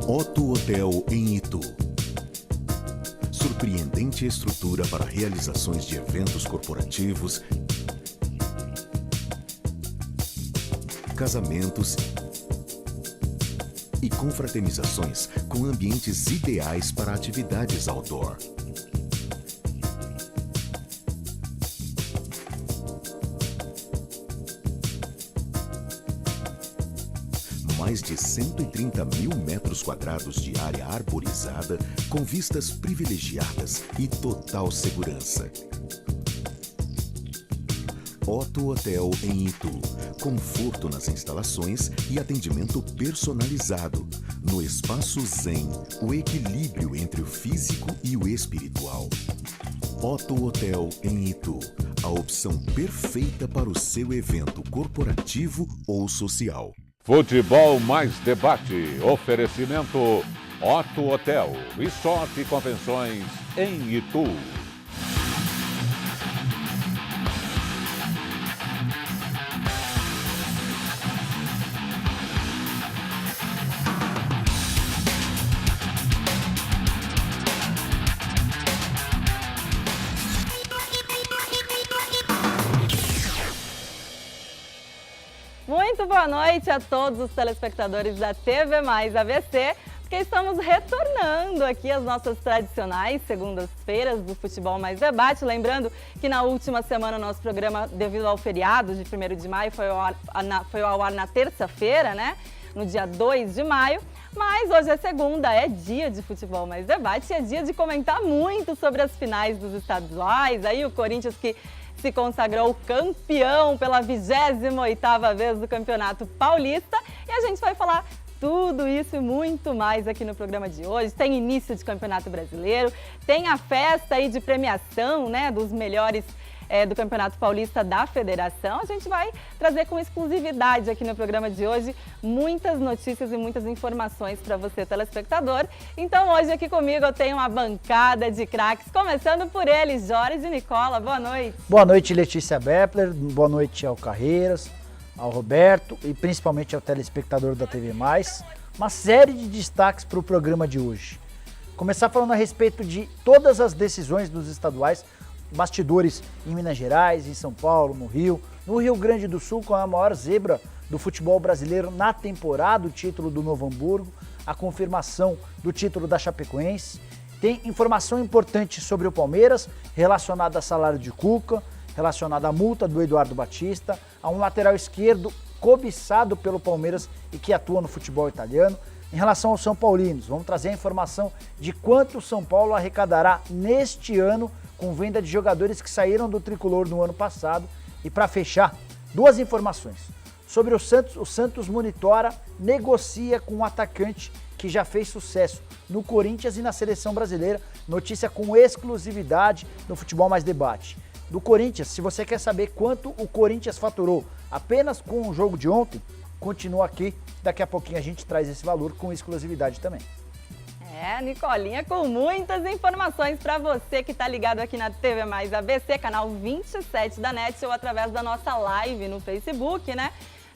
Otto Hotel em Itu. Surpreendente estrutura para realizações de eventos corporativos, casamentos e confraternizações com ambientes ideais para atividades outdoor. Mais de 130 mil metros quadrados de área arborizada, com vistas privilegiadas e total segurança. Otto Hotel em Itu. Conforto nas instalações e atendimento personalizado. No espaço Zen, o equilíbrio entre o físico e o espiritual. Otto Hotel em Itu. A opção perfeita para o seu evento corporativo ou social. Futebol mais debate. Oferecimento Otto Hotel, Resort e Convenções em Itu. Muito boa noite a todos os telespectadores da TV Mais ABC, porque estamos retornando aqui às nossas tradicionais segundas-feiras do Futebol Mais Debate. Lembrando que na última semana o nosso programa, devido ao feriado de 1º de maio, foi ao ar na terça-feira, né? No dia 2 de maio. Mas hoje é segunda, é dia de Futebol Mais Debate e é dia de comentar muito sobre as finais dos estaduais. Aí o Corinthians que se consagrou campeão pela 28ª vez do Campeonato Paulista. E a gente vai falar tudo isso e muito mais aqui no programa de hoje. Tem início de Campeonato Brasileiro, tem a festa aí de premiação, né, dos melhores do Campeonato Paulista da Federação. A gente vai trazer com exclusividade aqui no programa de hoje muitas notícias e muitas informações para você, telespectador. Então hoje aqui comigo eu tenho uma bancada de craques, começando por ele, Jorge Nicola. Boa noite. Boa noite, Letícia Bepler. Boa noite ao Carreiras, ao Roberto e principalmente ao telespectador da TV Mais. Uma série de destaques para o programa de hoje. Começar falando a respeito de todas as decisões dos estaduais, bastidores em Minas Gerais, em São Paulo, no Rio Grande do Sul, com a maior zebra do futebol brasileiro na temporada, o título do Novo Hamburgo, a confirmação do título da Chapecoense. Tem informação importante sobre o Palmeiras, relacionada a salário de Cuca, relacionada à multa do Eduardo Batista, a um lateral esquerdo cobiçado pelo Palmeiras e que atua no futebol italiano. Em relação aos São Paulinos, vamos trazer a informação de quanto o São Paulo arrecadará neste ano com venda de jogadores que saíram do tricolor no ano passado. E para fechar, duas informações. Sobre o Santos monitora, negocia com um atacante que já fez sucesso no Corinthians e na seleção brasileira. Notícia com exclusividade no Futebol Mais Debate. Do Corinthians, se você quer saber quanto o Corinthians faturou apenas com o jogo de ontem, continua aqui. Daqui a pouquinho a gente traz esse valor com exclusividade também. Nicolinha com muitas informações para você que está ligado aqui na TV Mais ABC, canal 27 da NET ou através da nossa live no Facebook, né?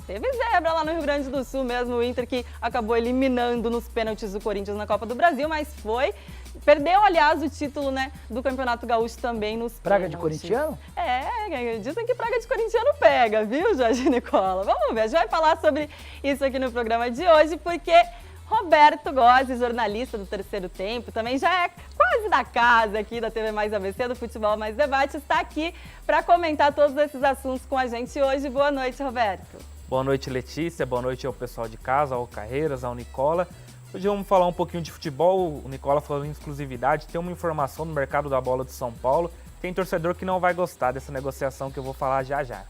Teve zebra lá no Rio Grande do Sul mesmo, o Inter que acabou eliminando nos pênaltis do Corinthians na Copa do Brasil, mas perdeu, aliás, o título, né, do Campeonato Gaúcho também nos Praga pênaltis. De corintiano? Dizem que praga de corintiano pega, viu, Jorge Nicola? Vamos ver, a gente vai falar sobre isso aqui no programa de hoje, porque Roberto Gozzi, jornalista do Terceiro Tempo, também já é quase da casa aqui da TV Mais ABC, do Futebol Mais Debate, está aqui para comentar todos esses assuntos com a gente hoje. Boa noite, Roberto. Boa noite, Letícia. Boa noite ao pessoal de casa, ao Carreiras, ao Nicola. Hoje vamos falar um pouquinho de futebol. O Nicola falou em exclusividade. Tem uma informação no mercado da bola de São Paulo. Tem torcedor que não vai gostar dessa negociação que eu vou falar já já.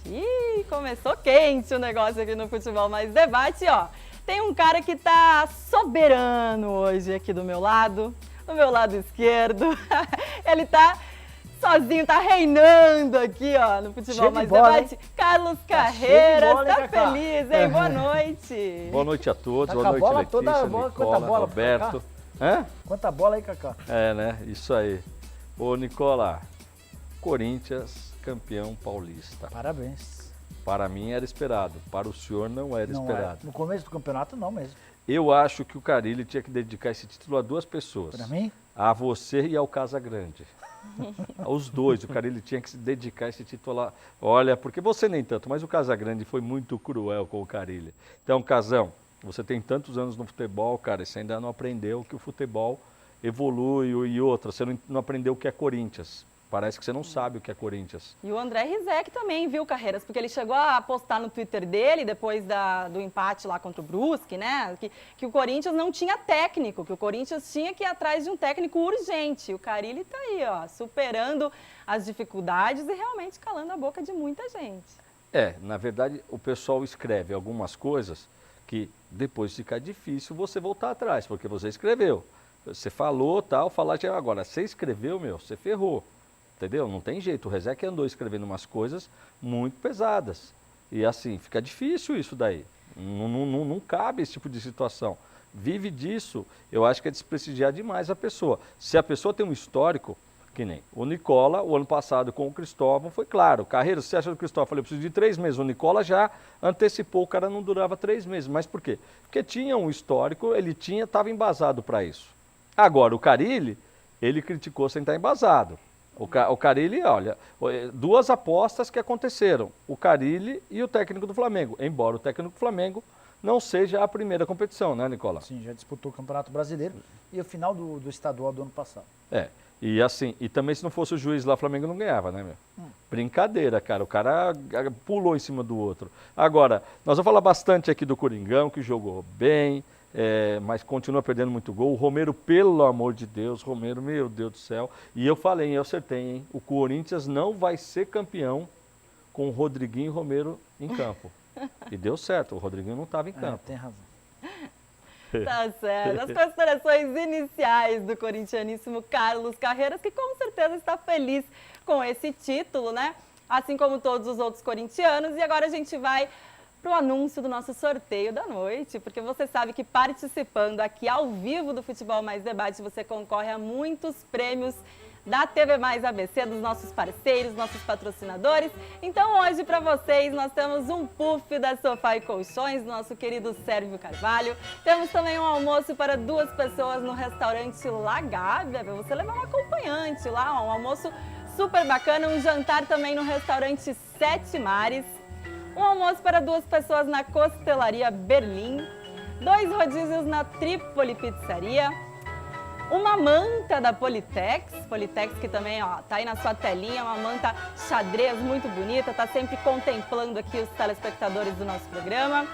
Ih, começou quente o negócio aqui no Futebol Mais Debate, ó. Tem um cara que tá soberano hoje aqui do meu lado esquerdo. Ele tá sozinho, tá reinando aqui, ó, no Futebol Mais Debate. Hein? Carlos Carreiras, tá feliz, hein? Boa noite. Boa noite a todos, Tá boa noite, bola Letícia, toda, Nicola, quanta bola, Roberto. Quanta bola aí, Cacá? É, né? Isso aí. Ô, Nicola, Corinthians, campeão paulista. Parabéns. Para mim era esperado, para o senhor não era Não esperado. é. No começo do campeonato, não mesmo. Eu acho que o Carille tinha que dedicar esse título a duas pessoas. Para mim? A você e ao Casagrande. Os dois, o Carille tinha que se dedicar esse título lá. Olha, porque você nem tanto, mas o Casagrande foi muito cruel com o Carille. Então, Casão, você tem tantos anos no futebol, cara, e você ainda não aprendeu que o futebol evolui e outra. Você não aprendeu o que é Corinthians. Parece que você não sabe o que é Corinthians. E o André Rizek também viu, Carreiras, porque ele chegou a postar no Twitter dele, depois do empate lá contra o Brusque, né? Que o Corinthians não tinha técnico, que o Corinthians tinha que ir atrás de um técnico urgente. O Carille tá aí, ó, superando as dificuldades e realmente calando a boca de muita gente. Na verdade, o pessoal escreve algumas coisas que depois fica difícil você voltar atrás, porque você escreveu. Você falou, tal, agora, você escreveu, você ferrou. Entendeu? Não tem jeito. O Rizek andou escrevendo umas coisas muito pesadas. E assim, fica difícil isso daí. Não cabe esse tipo de situação. Vive disso, eu acho que é desprestigiar demais a pessoa. Se a pessoa tem um histórico, que nem o Nicola, o ano passado com o Cristóvão, foi claro. Carreira, se você acha do Cristóvão, eu falei, eu preciso de 3 meses. O Nicola já antecipou, o cara não durava 3 meses. Mas por quê? Porque tinha um histórico, estava embasado para isso. Agora, o Carille, ele criticou sem estar embasado. O Carille, olha, 2 apostas que aconteceram, o Carille e o técnico do Flamengo, embora o técnico do Flamengo não seja a primeira competição, né, Nicola? Sim, já disputou o Campeonato Brasileiro e o final do estadual do ano passado. E assim, e também se não fosse o juiz lá, o Flamengo não ganhava, né, meu? Brincadeira, cara, o cara pulou em cima do outro. Agora, nós vamos falar bastante aqui do Coringão, que jogou bem, mas continua perdendo muito gol. O Romero, pelo amor de Deus, Romero, meu Deus do céu. E eu falei, eu acertei, hein? O Corinthians não vai ser campeão com o Rodriguinho e o Romero em campo. E deu certo, o Rodriguinho não estava em campo. Tem razão. Tá certo. As considerações iniciais do corintianíssimo Carlos Carreiras, que com certeza está feliz com esse título, né? Assim como todos os outros corintianos. E agora a gente vai para o anúncio do nosso sorteio da noite, porque você sabe que participando aqui ao vivo do Futebol Mais Debate, você concorre a muitos prêmios da TV Mais ABC, dos nossos parceiros, nossos patrocinadores. Então hoje para vocês nós temos um puff da Sofá e Colchões, do nosso querido Sérgio Carvalho. Temos também um almoço para 2 pessoas no restaurante La Gávea, para você levar um acompanhante lá, um almoço super bacana, um jantar também no restaurante Sete Mares. Um almoço para 2 pessoas na Costelaria Berlim, 2 rodízios na Trípoli Pizzaria, uma manta da Politex que também tá aí na sua telinha, uma manta xadrez muito bonita, tá sempre contemplando aqui os telespectadores do nosso programa.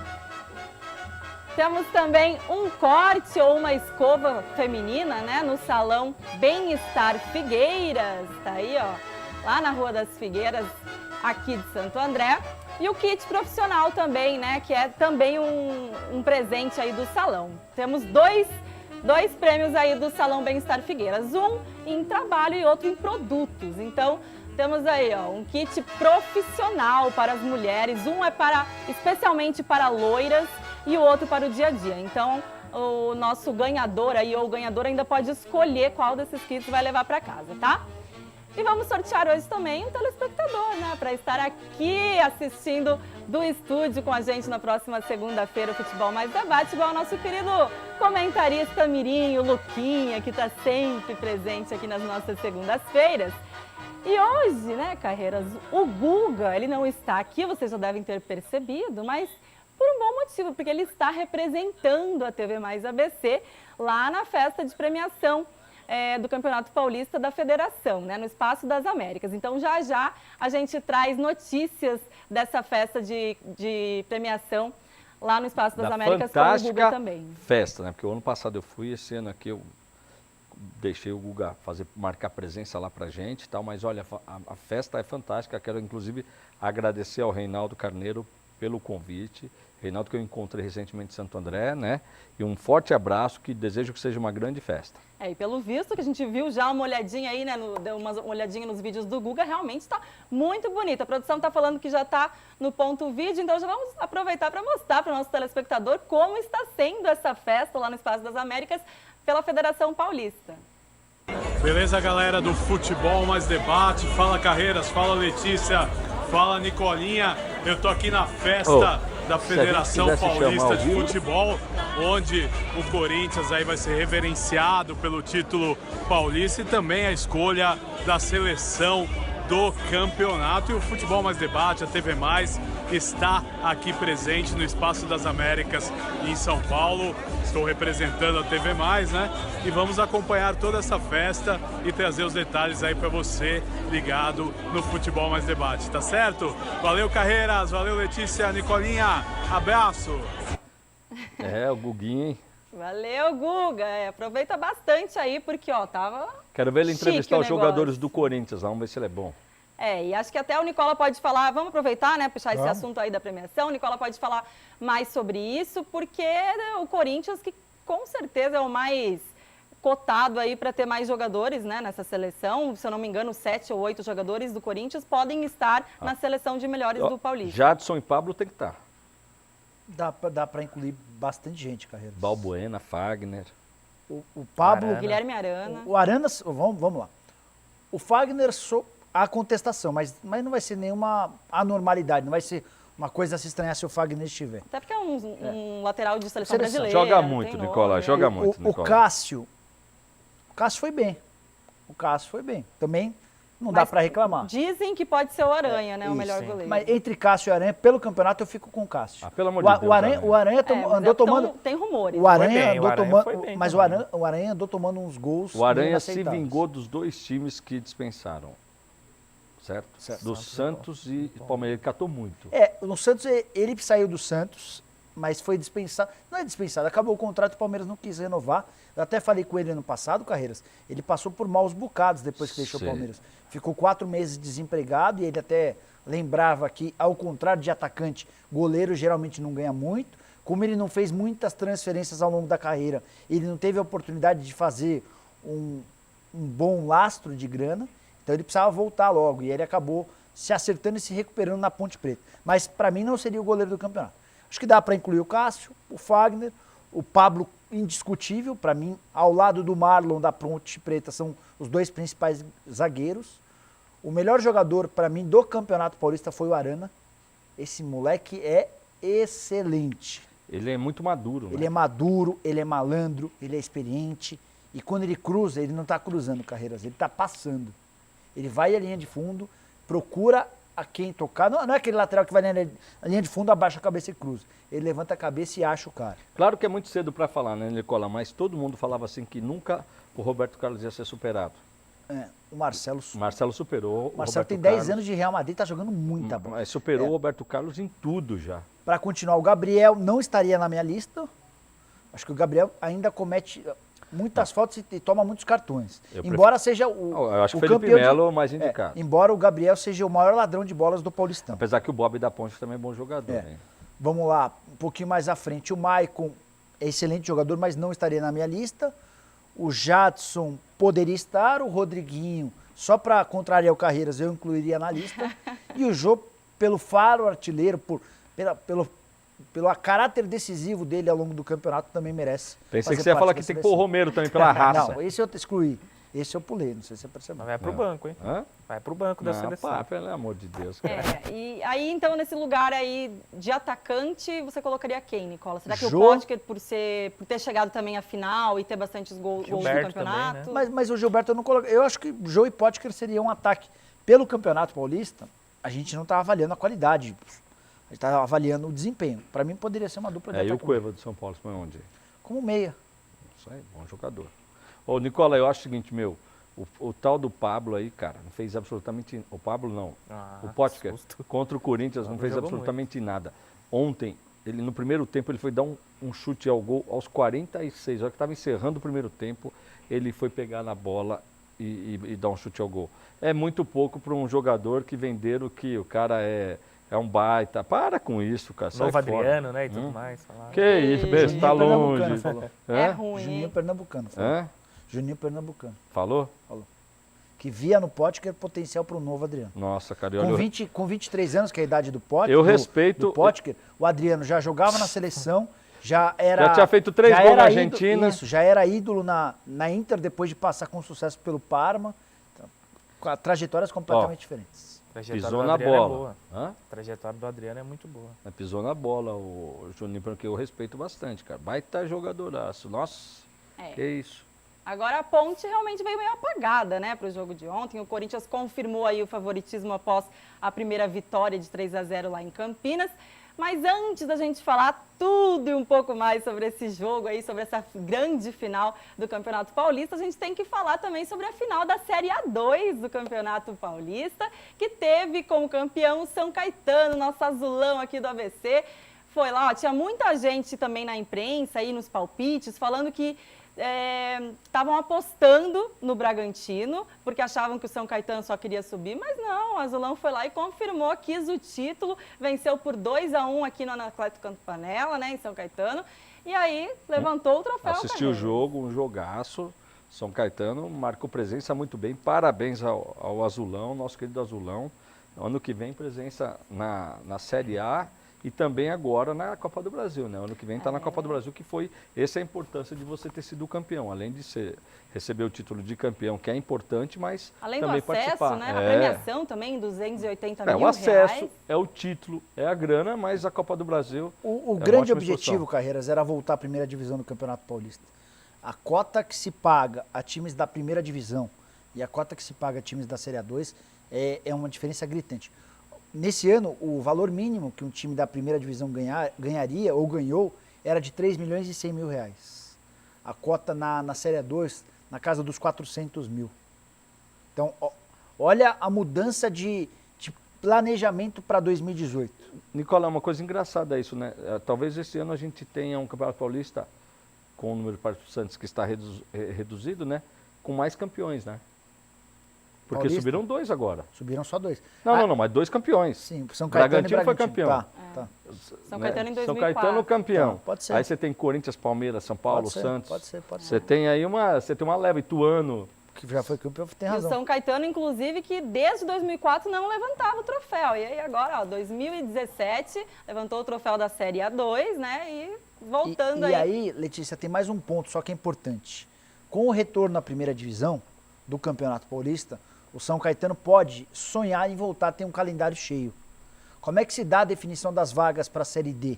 Temos também um corte ou uma escova feminina, né, no salão Bem-Estar Figueiras, tá aí, lá na Rua das Figueiras, aqui de Santo André. E o kit profissional também, né, que é também um presente aí do salão. Temos dois prêmios aí do Salão Bem-Estar Figueiras, um em trabalho e outro em produtos. Então, temos aí um kit profissional para as mulheres, um é especialmente para loiras e o outro para o dia a dia. Então, o nosso ganhador aí ou ganhadora ainda pode escolher qual desses kits vai levar para casa, tá? E vamos sortear hoje também um telespectador, né? Para estar aqui assistindo do estúdio com a gente na próxima segunda-feira, o Futebol Mais Debate, igual ao nosso querido comentarista Mirim, o Luquinha, que está sempre presente aqui nas nossas segundas-feiras. E hoje, né, Carreiras, o Guga, ele não está aqui, vocês já devem ter percebido, mas por um bom motivo, porque ele está representando a TV Mais ABC lá na festa de premiação do Campeonato Paulista da Federação, né, no Espaço das Américas. Então, já a gente traz notícias dessa festa de premiação lá no Espaço das Américas com o Guga também. Festa, né? Porque o ano passado eu fui, esse ano aqui eu deixei o Guga marcar presença lá pra gente e tal, mas olha, a festa é fantástica. Quero, inclusive, agradecer ao Reinaldo Carneiro pelo convite. Reinaldo, que eu encontrei recentemente em Santo André, né? E um forte abraço, que desejo que seja uma grande festa. E pelo visto que a gente viu já uma olhadinha aí, né? Deu uma olhadinha nos vídeos do Guga, realmente está muito bonita. A produção está falando que já está no ponto vídeo, então já vamos aproveitar para mostrar para o nosso telespectador como está sendo essa festa lá no Espaço das Américas pela Federação Paulista. Beleza, galera do Futebol Mais Debate, fala Carreiras, fala Letícia, Fala, Nicolinha. Eu tô aqui na festa da Federação Paulista de Futebol, onde o Corinthians aí vai ser reverenciado pelo título paulista e também a escolha da seleção do campeonato. E o Futebol Mais Debate, a TV Mais, está aqui presente no Espaço das Américas em São Paulo. Estou representando a TV Mais, né? E vamos acompanhar toda essa festa e trazer os detalhes aí para você ligado no Futebol Mais Debate, tá certo? Valeu, Carreiras, valeu, Letícia, Nicolinha, abraço! O Guguinho, hein? Valeu, Guga. Aproveita bastante aí, porque, ó, tava Quero ver ele chique entrevistar o os negócio. jogadores do Corinthians, vamos ver se ele é bom. E acho que até o Nicola pode falar, vamos aproveitar, né, puxar esse Vamos. assunto aí da premiação, o Nicola pode falar mais sobre isso, porque o Corinthians, que com certeza é o mais cotado aí para ter mais jogadores, né, nessa seleção, se eu não me engano, 7 ou 8 jogadores do Corinthians podem estar na seleção de melhores do Paulista. Jadson e Pablo tem que estar. Dá para incluir bastante gente, Carreiras. Balbuena, Fagner. O Pablo... Arana. Guilherme Arana. O Arana, vamos lá. O Fagner, há contestação, mas não vai ser nenhuma anormalidade, não vai ser uma coisa a se estranhar se o Fagner estiver. Até porque é um lateral de seleção Seleção. brasileira. Joga muito, tem Nicola, nome, joga é. muito, O Nicola. Cássio foi bem. O Cássio foi bem. Também não dá Mas para reclamar. Dizem que pode ser o Aranha, né, o isso, melhor sim. goleiro. Mas entre Cássio e Aranha, pelo campeonato, eu fico com o Cássio. Pelo amor de Deus, O Aranha mas andou tomando... Tem rumores. O Aranha bem, andou o Aranha tomando... foi bem Mas também. o Aranha andou tomando uns gols O Aranha se inaceitáveis. vingou dos dois times que dispensaram, certo? Do Santos e Palmeiras, ele catou muito. No Santos, ele saiu do Santos, mas foi dispensado. Não é dispensado, acabou o contrato, o Palmeiras não quis renovar. Eu até falei com ele ano passado, Carreiras, ele passou por maus bocados depois que deixou o Sim. Palmeiras. Ficou 4 meses desempregado e ele até lembrava que, ao contrário de atacante, goleiro geralmente não ganha muito. Como ele não fez muitas transferências ao longo da carreira, ele não teve a oportunidade de fazer um bom lastro de grana, então ele precisava voltar logo e ele acabou se acertando e se recuperando na Ponte Preta. Mas para mim não seria o goleiro do campeonato. Acho que dá para incluir o Cássio, o Fagner, o Pablo, indiscutível, para mim, ao lado do Marlon da Ponte Preta, são os dois principais zagueiros. O melhor jogador para mim do Campeonato Paulista foi o Arana. Esse moleque é excelente. Ele é muito maduro, né? Ele é maduro, ele é malandro, ele é experiente. E quando ele cruza, ele não está cruzando, Carreiras, ele está passando. Ele vai à linha de fundo, procura a quem tocar. Não é aquele lateral que vai na linha de fundo, abaixa a cabeça e cruza. Ele levanta a cabeça e acha o cara. Claro que é muito cedo para falar, né, Nicola? Mas todo mundo falava assim que nunca o Roberto Carlos ia ser superado. O Marcelo superou O Marcelo Roberto tem 10 Carlos, anos de Real Madrid, está jogando muita bola. Mas superou o Roberto Carlos em tudo já. Para continuar, o Gabriel não estaria na minha lista. Acho que o Gabriel ainda comete muitas faltas e toma muitos cartões. Embora seja Eu acho o que o Felipe campeão Melo é o mais indicado. Embora o Gabriel seja o maior ladrão de bolas do Paulistão. Apesar que o Bob da Ponte também é bom jogador. Hein? Vamos lá, um pouquinho mais à frente. O Maicon é excelente jogador, mas não estaria na minha lista. O Jadson poderia estar. O Rodriguinho, só para contrariar o Carreiras, eu incluiria na lista. E o Jô, pelo faro artilheiro, pelo caráter decisivo dele ao longo do campeonato, também merece. Pensei que fazer você ia parte falar da que tem que seleção. pôr o Romero também pela raça. Não, esse eu excluí. Esse eu pulei, não sei se você percebeu. Mas vai pro banco, hein? Hã? Vai pro banco da seleção. Pá, pelo amor de Deus, cara. E aí, então, nesse lugar aí de atacante, você colocaria quem, Nicola? Será que Jô. o Potker, por ter chegado também à final e ter bastantes gols no Gilberto campeonato? também, né? Mas o Gilberto eu não coloquei. Eu acho que Jô e Potker seria um ataque. Pelo Campeonato Paulista, a gente não estava avaliando a qualidade. A gente estava avaliando o desempenho. Para mim, poderia ser uma dupla de E o atacante. Cueva do São Paulo, foi onde? Como meia. Isso aí, bom jogador. Ô, Nicola, eu acho o seguinte, o tal do Pablo aí, cara, não fez absolutamente... O Pablo não. O Potker, susto. contra o Corinthians, não Pablo fez jogou absolutamente nada. Ontem, no primeiro tempo, ele foi dar um chute ao gol aos 46. A hora que estava encerrando o primeiro tempo, ele foi pegar na bola e dar um chute ao gol. É muito pouco para um jogador que venderam que o cara é um baita. Para com isso, cara. sai Novo fora. Adriano, né? E tudo mais. Falaram. Que isso, besta, tá Juninho longe. Pernambucano falou. É Hã? ruim, Juninho hein? Pernambucano. Falou. Hã? Juninho Pernambucano. Falou? Que via no Potker potencial para o novo Adriano. Nossa, cara, Com 23 anos, que é a idade do Potker. Eu respeito- Do Potker, o Adriano já jogava na seleção, já tinha feito 3 gols na Argentina. Isso, já era ídolo na Inter depois de passar com sucesso pelo Parma. Então, com trajetórias completamente diferentes. Pisou na bola. É boa. Hã? A trajetória do Adriano é muito boa. Pisou na bola, o Juninho, porque eu respeito bastante, cara. Baita jogadoraço. Nossa, que isso. Agora a Ponte realmente veio meio apagada, né, para o jogo de ontem. O Corinthians confirmou aí o favoritismo após a primeira vitória de 3-0 lá em Campinas. Mas antes da gente falar tudo e um pouco mais sobre esse jogo aí, sobre essa grande final do Campeonato Paulista, a gente tem que falar também sobre a final da Série A2 do Campeonato Paulista, que teve como campeão o São Caetano, nosso azulão aqui do ABC. Foi lá, ó, tinha muita gente também na imprensa aí nos palpites falando que estavam apostando no Bragantino, porque achavam que o São Caetano só queria subir, mas não, o azulão foi lá e confirmou, quis o título, venceu por 2-1 aqui no Atlético Campanella, né, em São Caetano, e aí levantou o troféu. Assisti o jogo, um jogaço, São Caetano marcou presença muito bem, parabéns ao azulão, nosso querido azulão, ano que vem presença na Série A, e também agora na Copa do Brasil, né? Ano que vem está na Copa do Brasil, que foi essa é a importância de você ter sido campeão. Além de receber o título de campeão, que é importante, mas além também do acesso, participar. Né? A premiação também, 280 mil o acesso, reais. é o título, é a grana, mas a Copa do Brasil O grande objetivo, Carreiras, era voltar à primeira divisão do Campeonato Paulista. A cota que se paga a times da primeira divisão e a cota que se paga a times da Série A2 é uma diferença gritante. Nesse ano, o valor mínimo que um time da primeira divisão ganharia ou ganhou era de 3 milhões e 100 mil reais. A cota na Série A2, na casa dos 400 mil. Então, olha a mudança de planejamento para 2018. Nicolau, uma coisa engraçada isso, né? Talvez esse ano a gente tenha um Campeonato Paulista com o número de participantes que está reduzido, né? Com mais campeões, né? Porque Paulista? subiram 2 agora. Subiram só 2. Não, mas 2 campeões. Sim, São Caetano Bragantino foi campeão. Tá. São Caetano em 2004. São Caetano campeão. Então, pode ser. Aí você tem Corinthians, Palmeiras, São Paulo, Santos. Pode ser. Você tem aí você tem uma leva, Ituano. Que já foi campeão, tem E razão. o São Caetano, inclusive, que desde 2004 não levantava o troféu. E aí agora, ó, 2017, levantou o troféu da Série A2, né? E voltando E aí, Letícia, tem mais um ponto só que é importante. Com o retorno à primeira divisão do Campeonato Paulista, o São Caetano pode sonhar em voltar a ter um calendário cheio. Como é que se dá a definição das vagas para a Série D?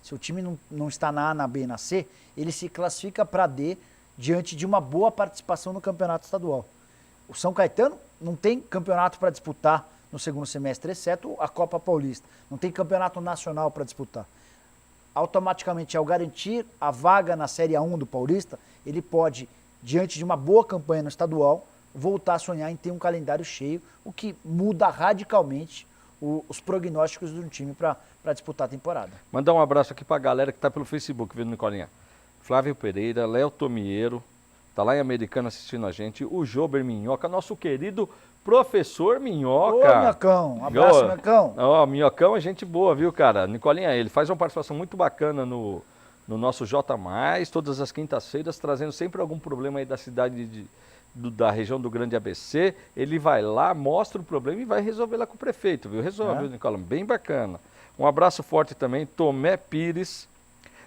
Se o time não está na A, na B e na C, ele se classifica para D diante de uma boa participação no campeonato estadual. O São Caetano não tem campeonato para disputar no segundo semestre, exceto a Copa Paulista. Não tem campeonato nacional para disputar. Automaticamente, ao garantir a vaga na Série A1 do Paulista, ele pode, diante de uma boa campanha no estadual, voltar a sonhar em ter um calendário cheio, o que muda radicalmente os prognósticos de um time para disputar a temporada. Mandar um abraço aqui para a galera que está pelo Facebook, viu, Nicolinha? Flávio Pereira, Léo Tomieiro, está lá em Americana assistindo a gente, o Jober Minhoca, nosso querido professor Minhoca. Ô, Minhocão, um abraço, Minhocão. Ó, Minhocão é gente boa, viu, cara? Nicolinha, ele faz uma participação muito bacana no nosso J+, todas as quintas-feiras, trazendo sempre algum problema aí da cidade da região do Grande ABC. Ele vai lá, mostra o problema e vai resolver lá com o prefeito, viu? Resolve, viu, Nicolau? Bem bacana. Um abraço forte também, Tomé Pires,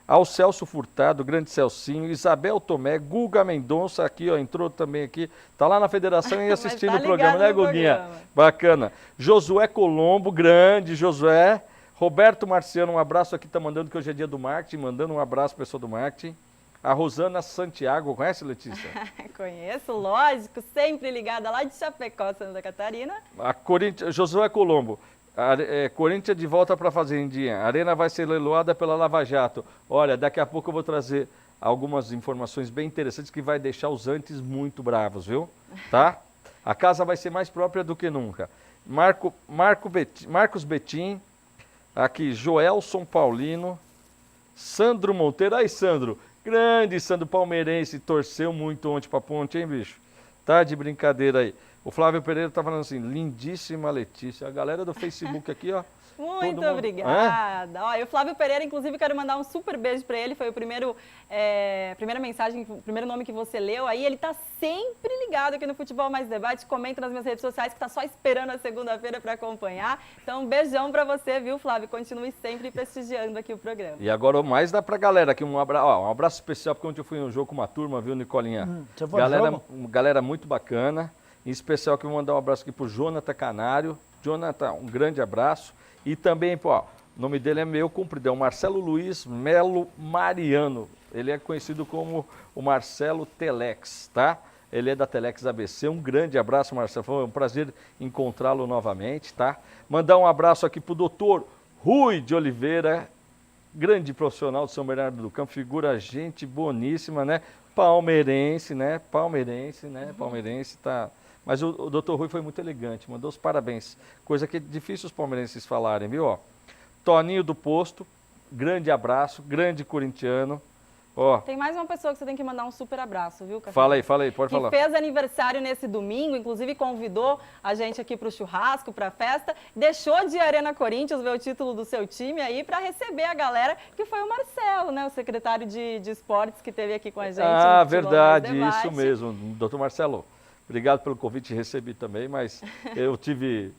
ao Celso Furtado, grande Celcinho, Isabel Tomé, Guga Mendonça, aqui, ó, entrou também aqui, tá lá na federação e assistindo o programa, né, Guguinha? Bacana. Josué Colombo, grande Josué. Roberto Marciano, um abraço aqui, tá mandando que hoje é dia do marketing, mandando um abraço para pessoal do marketing. A Rosana Santiago, conhece, Letícia? Conheço, lógico, sempre ligada lá de Chapecó, Santa Catarina. A Josué Colombo, Corinthians de volta para a Fazendinha, a Arena vai ser leiloada pela Lava Jato. Olha, daqui a pouco eu vou trazer algumas informações bem interessantes que vai deixar os antes muito bravos, viu? Tá? A casa vai ser mais própria do que nunca. Marcos Betim, aqui Joelson Paulino, Sandro Monteiro. Aí, Sandro, grande Sandro palmeirense, torceu muito ontem pra Ponte, hein, bicho? Tá de brincadeira aí. O Flávio Pereira tá falando assim, lindíssima Letícia. A galera do Facebook aqui, ó. Muito obrigada. Ó, e o Flávio Pereira, inclusive, quero mandar um super beijo para ele. Foi o primeira mensagem, o primeiro nome que você leu. Aí ele tá sempre ligado aqui no Futebol Mais Debate. Comenta nas minhas redes sociais que tá só esperando a segunda-feira para acompanhar. Então, um beijão para você, viu, Flávio? Continue sempre prestigiando aqui o programa. E agora mais dá pra galera aqui um abraço especial, porque ontem eu fui no jogo com uma turma, viu, Nicolinha? Galera muito bacana. Em especial que eu vou mandar um abraço aqui pro Jonathan Canário, Jonathan, um grande abraço. E também, pô, ó, o nome dele é meio comprido, é o Marcelo Luiz Melo Mariano. Ele é conhecido como o Marcelo Telex, tá? Ele é da Telex ABC. Um grande abraço, Marcelo. Foi um prazer encontrá-lo novamente, tá? Mandar um abraço aqui pro doutor Rui de Oliveira, grande profissional de São Bernardo do Campo, figura gente boníssima, né? Palmeirense, né? Palmeirense, tá... Mas o doutor Rui foi muito elegante, mandou os parabéns. Coisa que é difícil os palmeirenses falarem, viu? Ó, Toninho do Posto, grande abraço, grande corintiano. Ó, Tem mais uma pessoa que você tem que mandar um super abraço, viu, Café? fala aí, pode falar. Que fez aniversário nesse domingo, inclusive convidou a gente aqui para o churrasco, para a festa, deixou de ir à Arena Corinthians ver o título do seu time aí para receber a galera, que foi o Marcelo, né, o secretário de esportes que esteve aqui com a gente. Ah, verdade, isso mesmo, doutor Marcelo. Obrigado pelo convite, recebi também, mas eu tive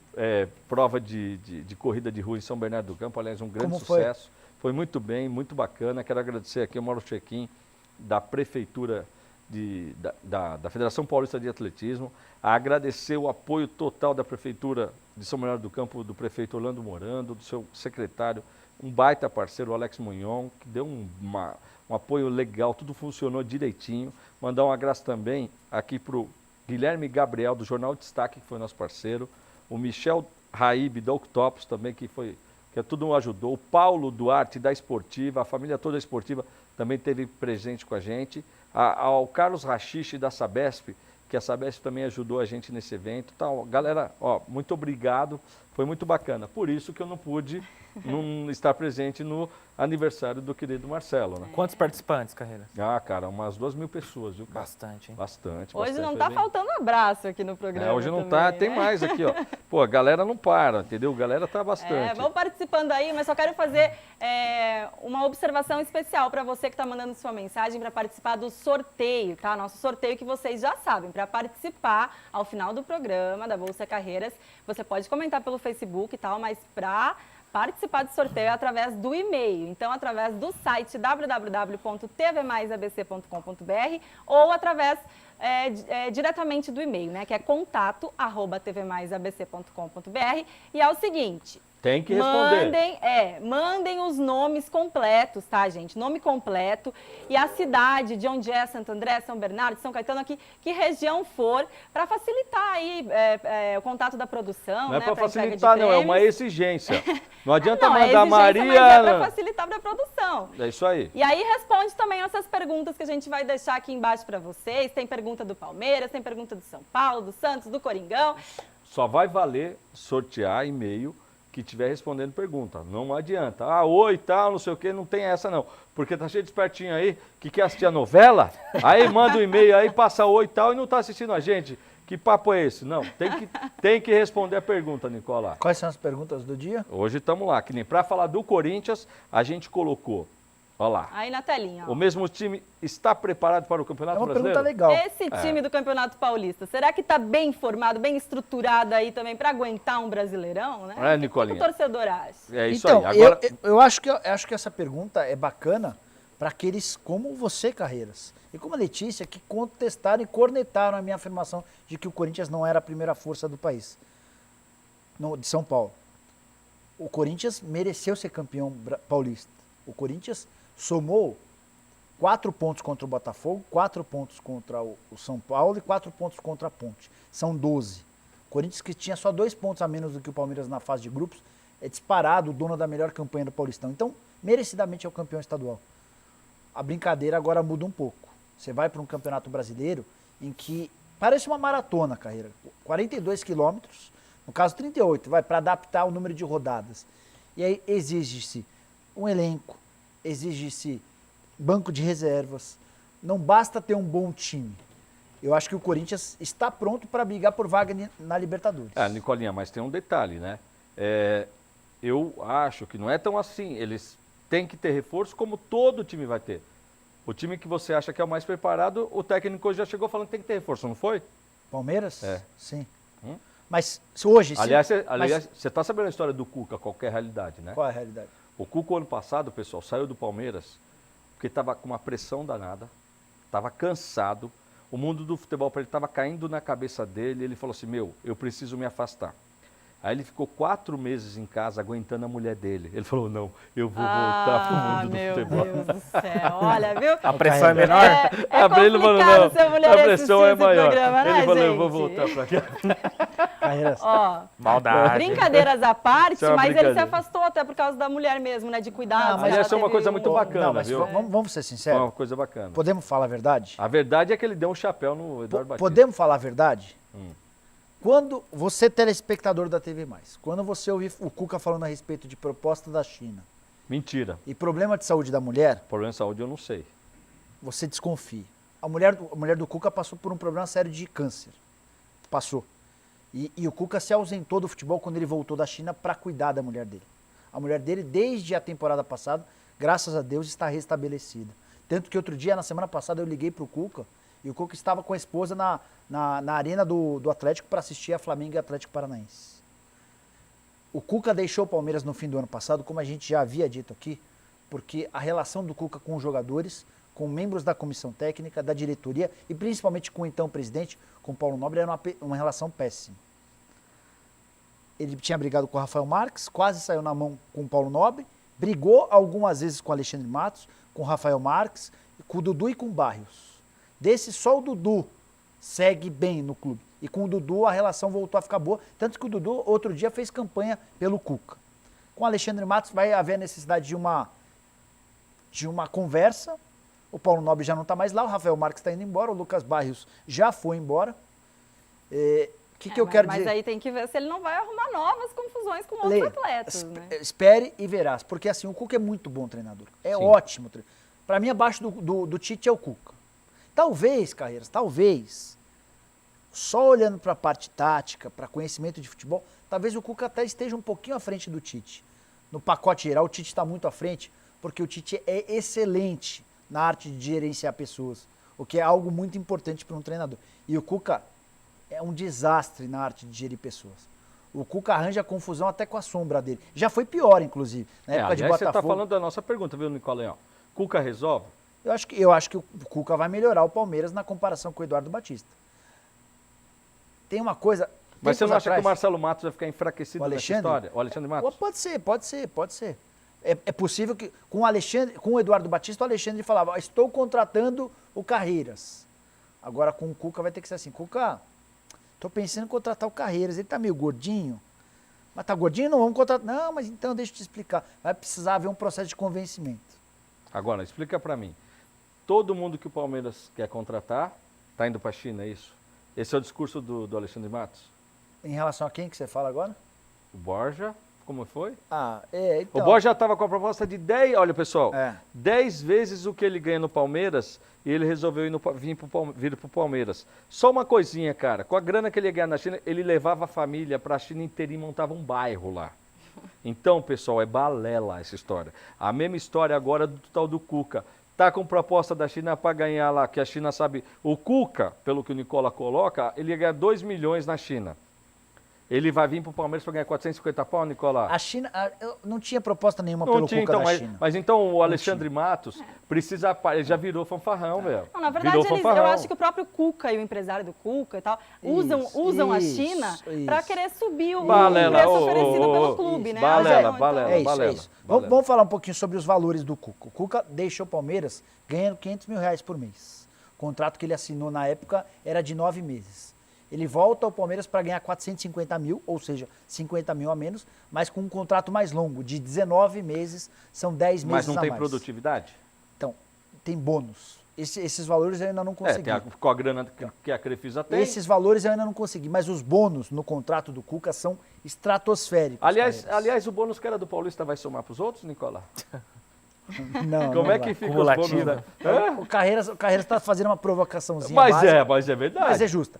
prova de corrida de rua em São Bernardo do Campo, aliás, um grande sucesso. Foi muito bem, muito bacana. Quero agradecer aqui ao Mauro Chequim, da Prefeitura da Federação Paulista de Atletismo, a agradecer o apoio total da Prefeitura de São Bernardo do Campo, do prefeito Orlando Morando, do seu secretário, um baita parceiro, o Alex Munhon, que deu um apoio legal, tudo funcionou direitinho. Mandar um abraço também aqui para o Guilherme Gabriel, do Jornal Destaque, que foi nosso parceiro, o Michel Raib, da Octopus também, que tudo ajudou, o Paulo Duarte, da Esportiva, a família toda esportiva também esteve presente com a gente, ao Carlos Rachiche, da Sabesp, que a Sabesp também ajudou a gente nesse evento. Então, galera, ó, muito obrigado, foi muito bacana. Por isso que eu não pude estar presente no aniversário do querido Marcelo, né? Quantos participantes, Carreira? Ah, cara, umas 2.000 pessoas, viu, cara? Bastante, hein? Bastante. Hoje não foi tá bem... faltando abraço aqui no programa. Hoje não também, tá, né? tem mais aqui, ó. Pô, a galera não para, entendeu? A galera tá bastante. Vão participando aí, mas só quero fazer uma observação especial para você que está mandando sua mensagem para participar do sorteio, tá? Nosso sorteio que vocês já sabem. Para participar ao final do programa da Bolsa Carreiras, você pode comentar pelo Facebook e tal, mas para participar do sorteio através do e-mail. Então, através do site www.tvmaisabc.com.br ou através diretamente do e-mail, né? Que é contato@tvmaisabc.com.br. E é o seguinte... Tem que responder. Mandem os nomes completos, tá, gente? Nome completo e a cidade de onde é Santo André, São Bernardo, São Caetano, que região for, para facilitar aí o contato da produção. Não é né, para facilitar, não, é uma exigência. Não adianta mandar é Maria... Mas é para facilitar para a produção. É isso aí. E aí responde também essas perguntas que a gente vai deixar aqui embaixo para vocês. Tem pergunta do Palmeiras, tem pergunta do São Paulo, do Santos, do Coringão. Só vai valer sortear e-mail que estiver respondendo pergunta. Não adianta. Ah, oi, tal, não sei o quê, não tem essa não. Porque tá cheio de espertinho aí que quer assistir a novela, aí manda um e-mail aí, passa oi e tal e não tá assistindo a gente. Que papo é esse? Não, tem que responder a pergunta, Nicola. Quais são as perguntas do dia? Hoje estamos lá, que nem para falar do Corinthians, a gente colocou, olha lá. Aí na telinha, ó. O mesmo time está preparado para o Campeonato Brasileiro? É uma pergunta legal. Esse time do Campeonato Paulista, será que está bem formado, bem estruturado aí também para aguentar um Brasileirão, né? É, Nicolinha. O que o torcedor acha? É isso então, aí. Agora... eu acho que essa pergunta é bacana para aqueles como você, Carreiras, e como a Letícia, que contestaram e cornetaram a minha afirmação de que o Corinthians não era a primeira força do país, de São Paulo. O Corinthians mereceu ser campeão paulista. O Corinthians somou 4 pontos contra o Botafogo, 4 pontos contra o São Paulo e 4 pontos contra a Ponte. São 12. O Corinthians, que tinha só 2 pontos a menos do que o Palmeiras na fase de grupos, é disparado o dono da melhor campanha do Paulistão. Então, merecidamente é o campeão estadual. A brincadeira agora muda um pouco. Você vai para um campeonato brasileiro em que parece uma maratona, Carreira. 42 quilômetros, no caso 38, vai para adaptar o número de rodadas. E aí exige-se um elenco, exige-se banco de reservas. Não basta ter um bom time. Eu acho que o Corinthians está pronto para brigar por vaga na Libertadores. Nicolinha, mas tem um detalhe, né? Eu acho que não é tão assim. Eles têm que ter reforço como todo time vai ter. O time que você acha que é o mais preparado, o técnico já chegou falando que tem que ter reforço, não foi? Palmeiras? É. Sim. Mas hoje... Aliás, você está sabendo a história do Cuca, qualquer realidade, né? Qual é a realidade? O Cuca, ano passado, pessoal, saiu do Palmeiras porque estava com uma pressão danada, estava cansado, o mundo do futebol para ele estava caindo na cabeça dele, ele falou assim, eu preciso me afastar. Aí ele ficou 4 meses em casa aguentando a mulher dele. Ele falou, não, eu vou voltar pro mundo do futebol. Meu Deus do céu, olha, viu? A pressão é menor? É complicado ser mulher a pressão é maior. Programa, né, ele falou, gente? eu vou voltar pra cá. Carreiras. Ó, Maldade. brincadeiras à parte, Isso é uma mas ele se brincadeira. afastou até por causa da mulher mesmo, né? De cuidar. Mas essa é uma coisa muito bacana, Não, mas viu? vamos ser Foi sinceros. uma coisa bacana. Podemos falar a verdade? A verdade é que ele deu um chapéu no Eduardo Batista. Podemos falar a verdade? Quando você, telespectador da TV+, quando você ouvir o Cuca falando a respeito de proposta da China Mentira. e problema de saúde da mulher, Problema de saúde eu não sei. você desconfie. A mulher do Cuca passou por um problema sério de câncer. Passou. E o Cuca se ausentou do futebol quando ele voltou da China para cuidar da mulher dele. A mulher dele, desde a temporada passada, graças a Deus, está restabelecida. Tanto que outro dia, na semana passada, eu liguei para o Cuca e o Cuca estava com a esposa na arena do Atlético para assistir a Flamengo e Atlético Paranaense. O Cuca deixou o Palmeiras no fim do ano passado, como a gente já havia dito aqui, porque a relação do Cuca com os jogadores, com membros da comissão técnica, da diretoria e principalmente com o então presidente, com o Paulo Nobre, era uma relação péssima. Ele tinha brigado com o Rafael Marques, quase saiu na mão com o Paulo Nobre, brigou algumas vezes com o Alexandre Matos, com o Rafael Marques, com o Dudu e com o Barrios. Desse, só o Dudu segue bem no clube. E com o Dudu a relação voltou a ficar boa, tanto que o Dudu outro dia fez campanha pelo Cuca. Com o Alexandre Matos vai haver a necessidade de uma conversa. O Paulo Nobre já não está mais lá, o Rafael Marques está indo embora, o Lucas Barrios já foi embora. Que eu quero dizer? Mas aí tem que ver se ele não vai arrumar novas confusões com outros atletas, né? Espere e verás, porque assim, o Cuca é muito bom treinador, é Sim. ótimo. Para mim, abaixo do Tite é o Cuca. Talvez, Carreiras, talvez, só olhando para a parte tática, para conhecimento de futebol, talvez o Cuca até esteja um pouquinho à frente do Tite. No pacote geral, o Tite está muito à frente, porque o Tite é excelente na arte de gerenciar pessoas, o que é algo muito importante para um treinador. E o Cuca é um desastre na arte de gerir pessoas. O Cuca arranja confusão até com a sombra dele. Já foi pior, inclusive, na época de aliás, você Botafogo. está falando da nossa pergunta, viu, Nicoleão? Cuca resolve? Eu acho que o Cuca vai melhorar o Palmeiras na comparação com o Eduardo Batista. Tem uma coisa... Mas você não acha atrás, que o Marcelo Matos vai ficar enfraquecido nessa história? O Alexandre Matos? Pode ser. É possível que com o Eduardo Batista, o Alexandre falava, estou contratando o Carreiras. Agora com o Cuca vai ter que ser assim, Cuca, estou pensando em contratar o Carreiras, ele está meio gordinho. Mas está gordinho? Não vamos contratar. Não, mas então deixa eu te explicar. Vai precisar haver um processo de convencimento. Agora, explica para mim. Todo mundo que o Palmeiras quer contratar está indo para a China, é isso? Esse é o discurso do Alexandre Matos? Em relação a quem que você fala agora? O Borja, como foi? Então... O Borja estava com a proposta de 10, olha pessoal, 10 É. vezes o que ele ganha no Palmeiras e ele resolveu vir para o Palmeiras. Só uma coisinha, cara, com a grana que ele ia ganhar na China, ele levava a família para a China inteira e montava um bairro lá. Então, pessoal, é balela essa história. A mesma história agora do tal do Cuca. Tá com proposta da China para ganhar lá, que a China sabe... O Cuca, pelo que o Nicola coloca, ele ia ganhar 2 milhões na China. Ele vai vir para o Palmeiras para ganhar 450 pau, Nicola? A China, não tinha proposta nenhuma pelo Cuca então, da China. Mas então o Alexandre Matos precisa... Ele já virou fanfarrão, velho. Não, na verdade, eu acho que o próprio Cuca e o empresário do Cuca e tal usam a China para querer subir o preço oferecido pelo clube, né? Balela. É isso. Vamos falar um pouquinho sobre os valores do Cuca. O Cuca deixou o Palmeiras ganhando R$500 mil por mês. O contrato que ele assinou na época era de 9 meses. Ele volta ao Palmeiras para ganhar 450 mil, ou seja, 50 mil a menos, mas com um contrato mais longo, de 19 meses, são 10 meses a mais. Mas não tem produtividade? Então, tem bônus. Esses valores eu ainda não consegui. Com a grana que a Crefisa tem. Esses valores eu ainda não consegui, mas os bônus no contrato do Cuca são estratosféricos. Aliás, o bônus que era do Paulista vai somar para os outros, Nicola? Não. Como é que fica os bônus? O Carreiras está fazendo uma provocaçãozinha mas básica, é verdade. Mas é justa.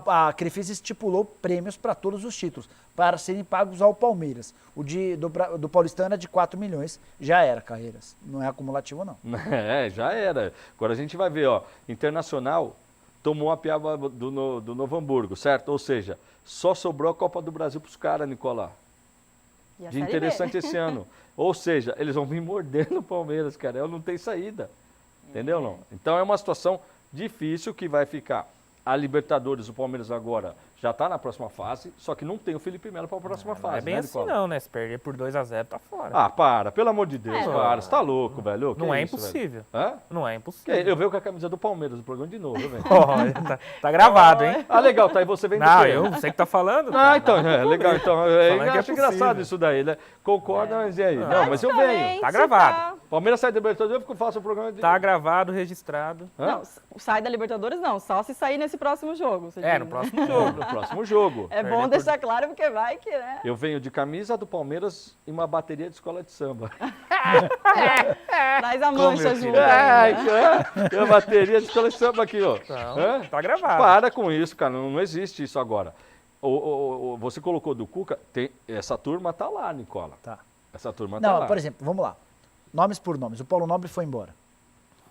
A Crefisa estipulou prêmios para todos os títulos, para serem pagos ao Palmeiras. O do Paulistano era de 4 milhões, já era, Carreiras. Não é acumulativo, não. Já era. Agora a gente vai ver, ó. Internacional tomou a piaba do Novo Hamburgo, certo? Ou seja, só sobrou a Copa do Brasil para os caras, Nicola. De interessante esse ano. Ou seja, eles vão vir mordendo o Palmeiras, cara. Não tem saída. Entendeu, não? Então é uma situação difícil que vai ficar A Libertadores, o Palmeiras agora já está na próxima fase, só que não tem o Felipe Melo para a próxima fase. Não é bem assim Nicola? não, né? Se perder por 2-0, tá fora. Ah, pelo amor de Deus, para. Você tá louco, velho. Não Que é isso, impossível. velho? Hã? Não é Que- impossível. Eu venho com a camisa do Palmeiras no programa de novo, velho. Olha, tá gravado, hein? Ah, legal, tá aí você vem do Não, quê? eu sei que tá falando. Ah, então, é legal. Então, eu Falando que é acho engraçado possível. isso daí, né? Concorda, mas e aí? Não, mas eu Praticamente, venho. Tá gravado. Palmeiras sai da Libertadores, eu faço o programa de... Tá gravado, registrado. Hã? Não, sai da Libertadores não, só se sair nesse próximo jogo. você diz, No né? próximo jogo. No próximo jogo. É bom deixar claro porque vai que, né? Eu venho de camisa do Palmeiras e uma bateria de escola de samba. Traz a mancha meu junto filho. ainda. Tem uma bateria de escola de samba aqui, ó. Então, Hã? tá gravado. Para com isso, cara. Não existe isso agora. Você colocou do Cuca, essa turma tá lá, Nicola. Tá. Essa turma tá Não, lá. por exemplo, vamos lá. Nomes por nomes. O Paulo Nobre foi embora.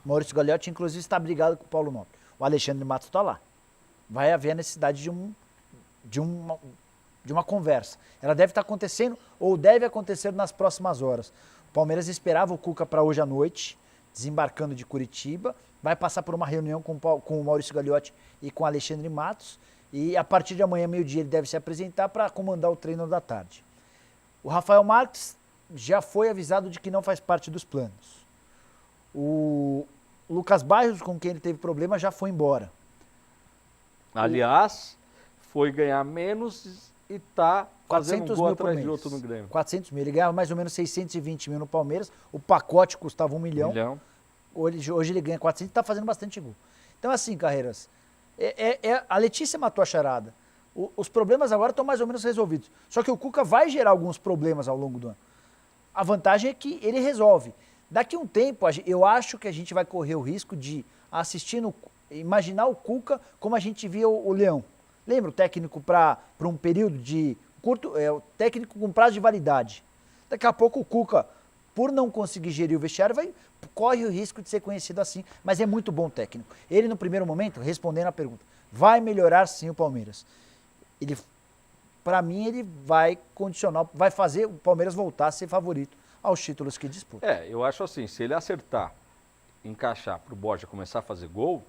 O Maurício Gagliotti, inclusive, está brigado com o Paulo Nobre. O Alexandre Matos está lá. Vai haver a necessidade de uma conversa. Ela deve estar acontecendo ou deve acontecer nas próximas horas. O Palmeiras esperava o Cuca para hoje à noite, desembarcando de Curitiba. Vai passar por uma reunião com o Maurício Gagliotti e com o Alexandre Matos. E a partir de amanhã, meio-dia, ele deve se apresentar para comandar o treino da tarde. O Rafael Marques já foi avisado de que não faz parte dos planos. O Lucas Barros, com quem ele teve problema, já foi embora. Aliás, foi ganhar menos e tá fazendo um 400 gol mil por atrás de mês. outro no Grêmio. 400 mil. Ele ganhava mais ou menos 620 mil no Palmeiras. O pacote custava 1 milhão. Hoje ele ganha 400 e está fazendo bastante gol. Então, assim, Carreiras, a Letícia matou a charada. Os problemas agora estão mais ou menos resolvidos. Só que o Cuca vai gerar alguns problemas ao longo do ano. A vantagem é que ele resolve. Daqui a um tempo, eu acho que a gente vai correr o risco de imaginar o Cuca como a gente via o Leão. Lembra o técnico para um período de curto, o técnico com prazo de validade. Daqui a pouco o Cuca, por não conseguir gerir o vestiário, corre o risco de ser conhecido assim, mas é muito bom técnico. Ele, no primeiro momento, respondendo a pergunta, vai melhorar sim o Palmeiras. Para mim, ele vai condicionar, vai fazer o Palmeiras voltar a ser favorito aos títulos que disputa. Eu acho assim, se ele acertar, encaixar pro Borja começar a fazer gol,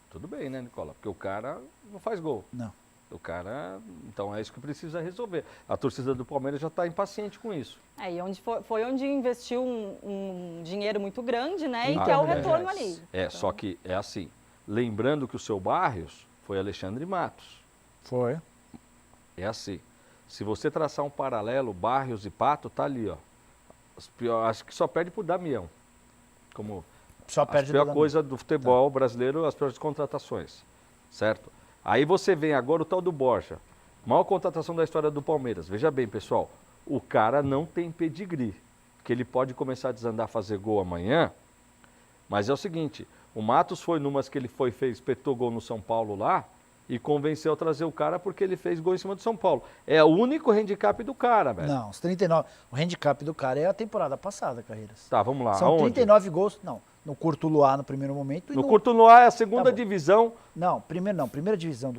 tudo bem, né, Nicola? Porque o cara não faz gol. Não. O cara, então é isso que precisa resolver. A torcida do Palmeiras já está impaciente com isso. E foi onde investiu um dinheiro muito grande, né? E Então, que é o né? retorno ali. Só que é assim, lembrando que o seu Barrios foi Alexandre Matos. Foi. É assim, se você traçar um paralelo, Barrios e Pato, tá ali, ó. Acho que só perde pro Damião. Como Só a perde pior do coisa do futebol brasileiro, as piores contratações, certo? Aí você vem agora o tal do Borja, maior contratação da história do Palmeiras. Veja bem, pessoal, o cara não tem pedigree, que ele pode começar a desandar a fazer gol amanhã, mas é o seguinte, o Matos foi numas que ele espetou gol no São Paulo lá, e convenceu a trazer o cara porque ele fez gol em cima do São Paulo. É o único handicap do cara, velho. Não, os 39. O handicap do cara é a temporada passada, Carreiras. Tá, vamos lá. São aonde? 39 gols, não. No Curto Luar no primeiro momento. No Curto Luar é a segunda Tá bom. divisão. Não, primeira divisão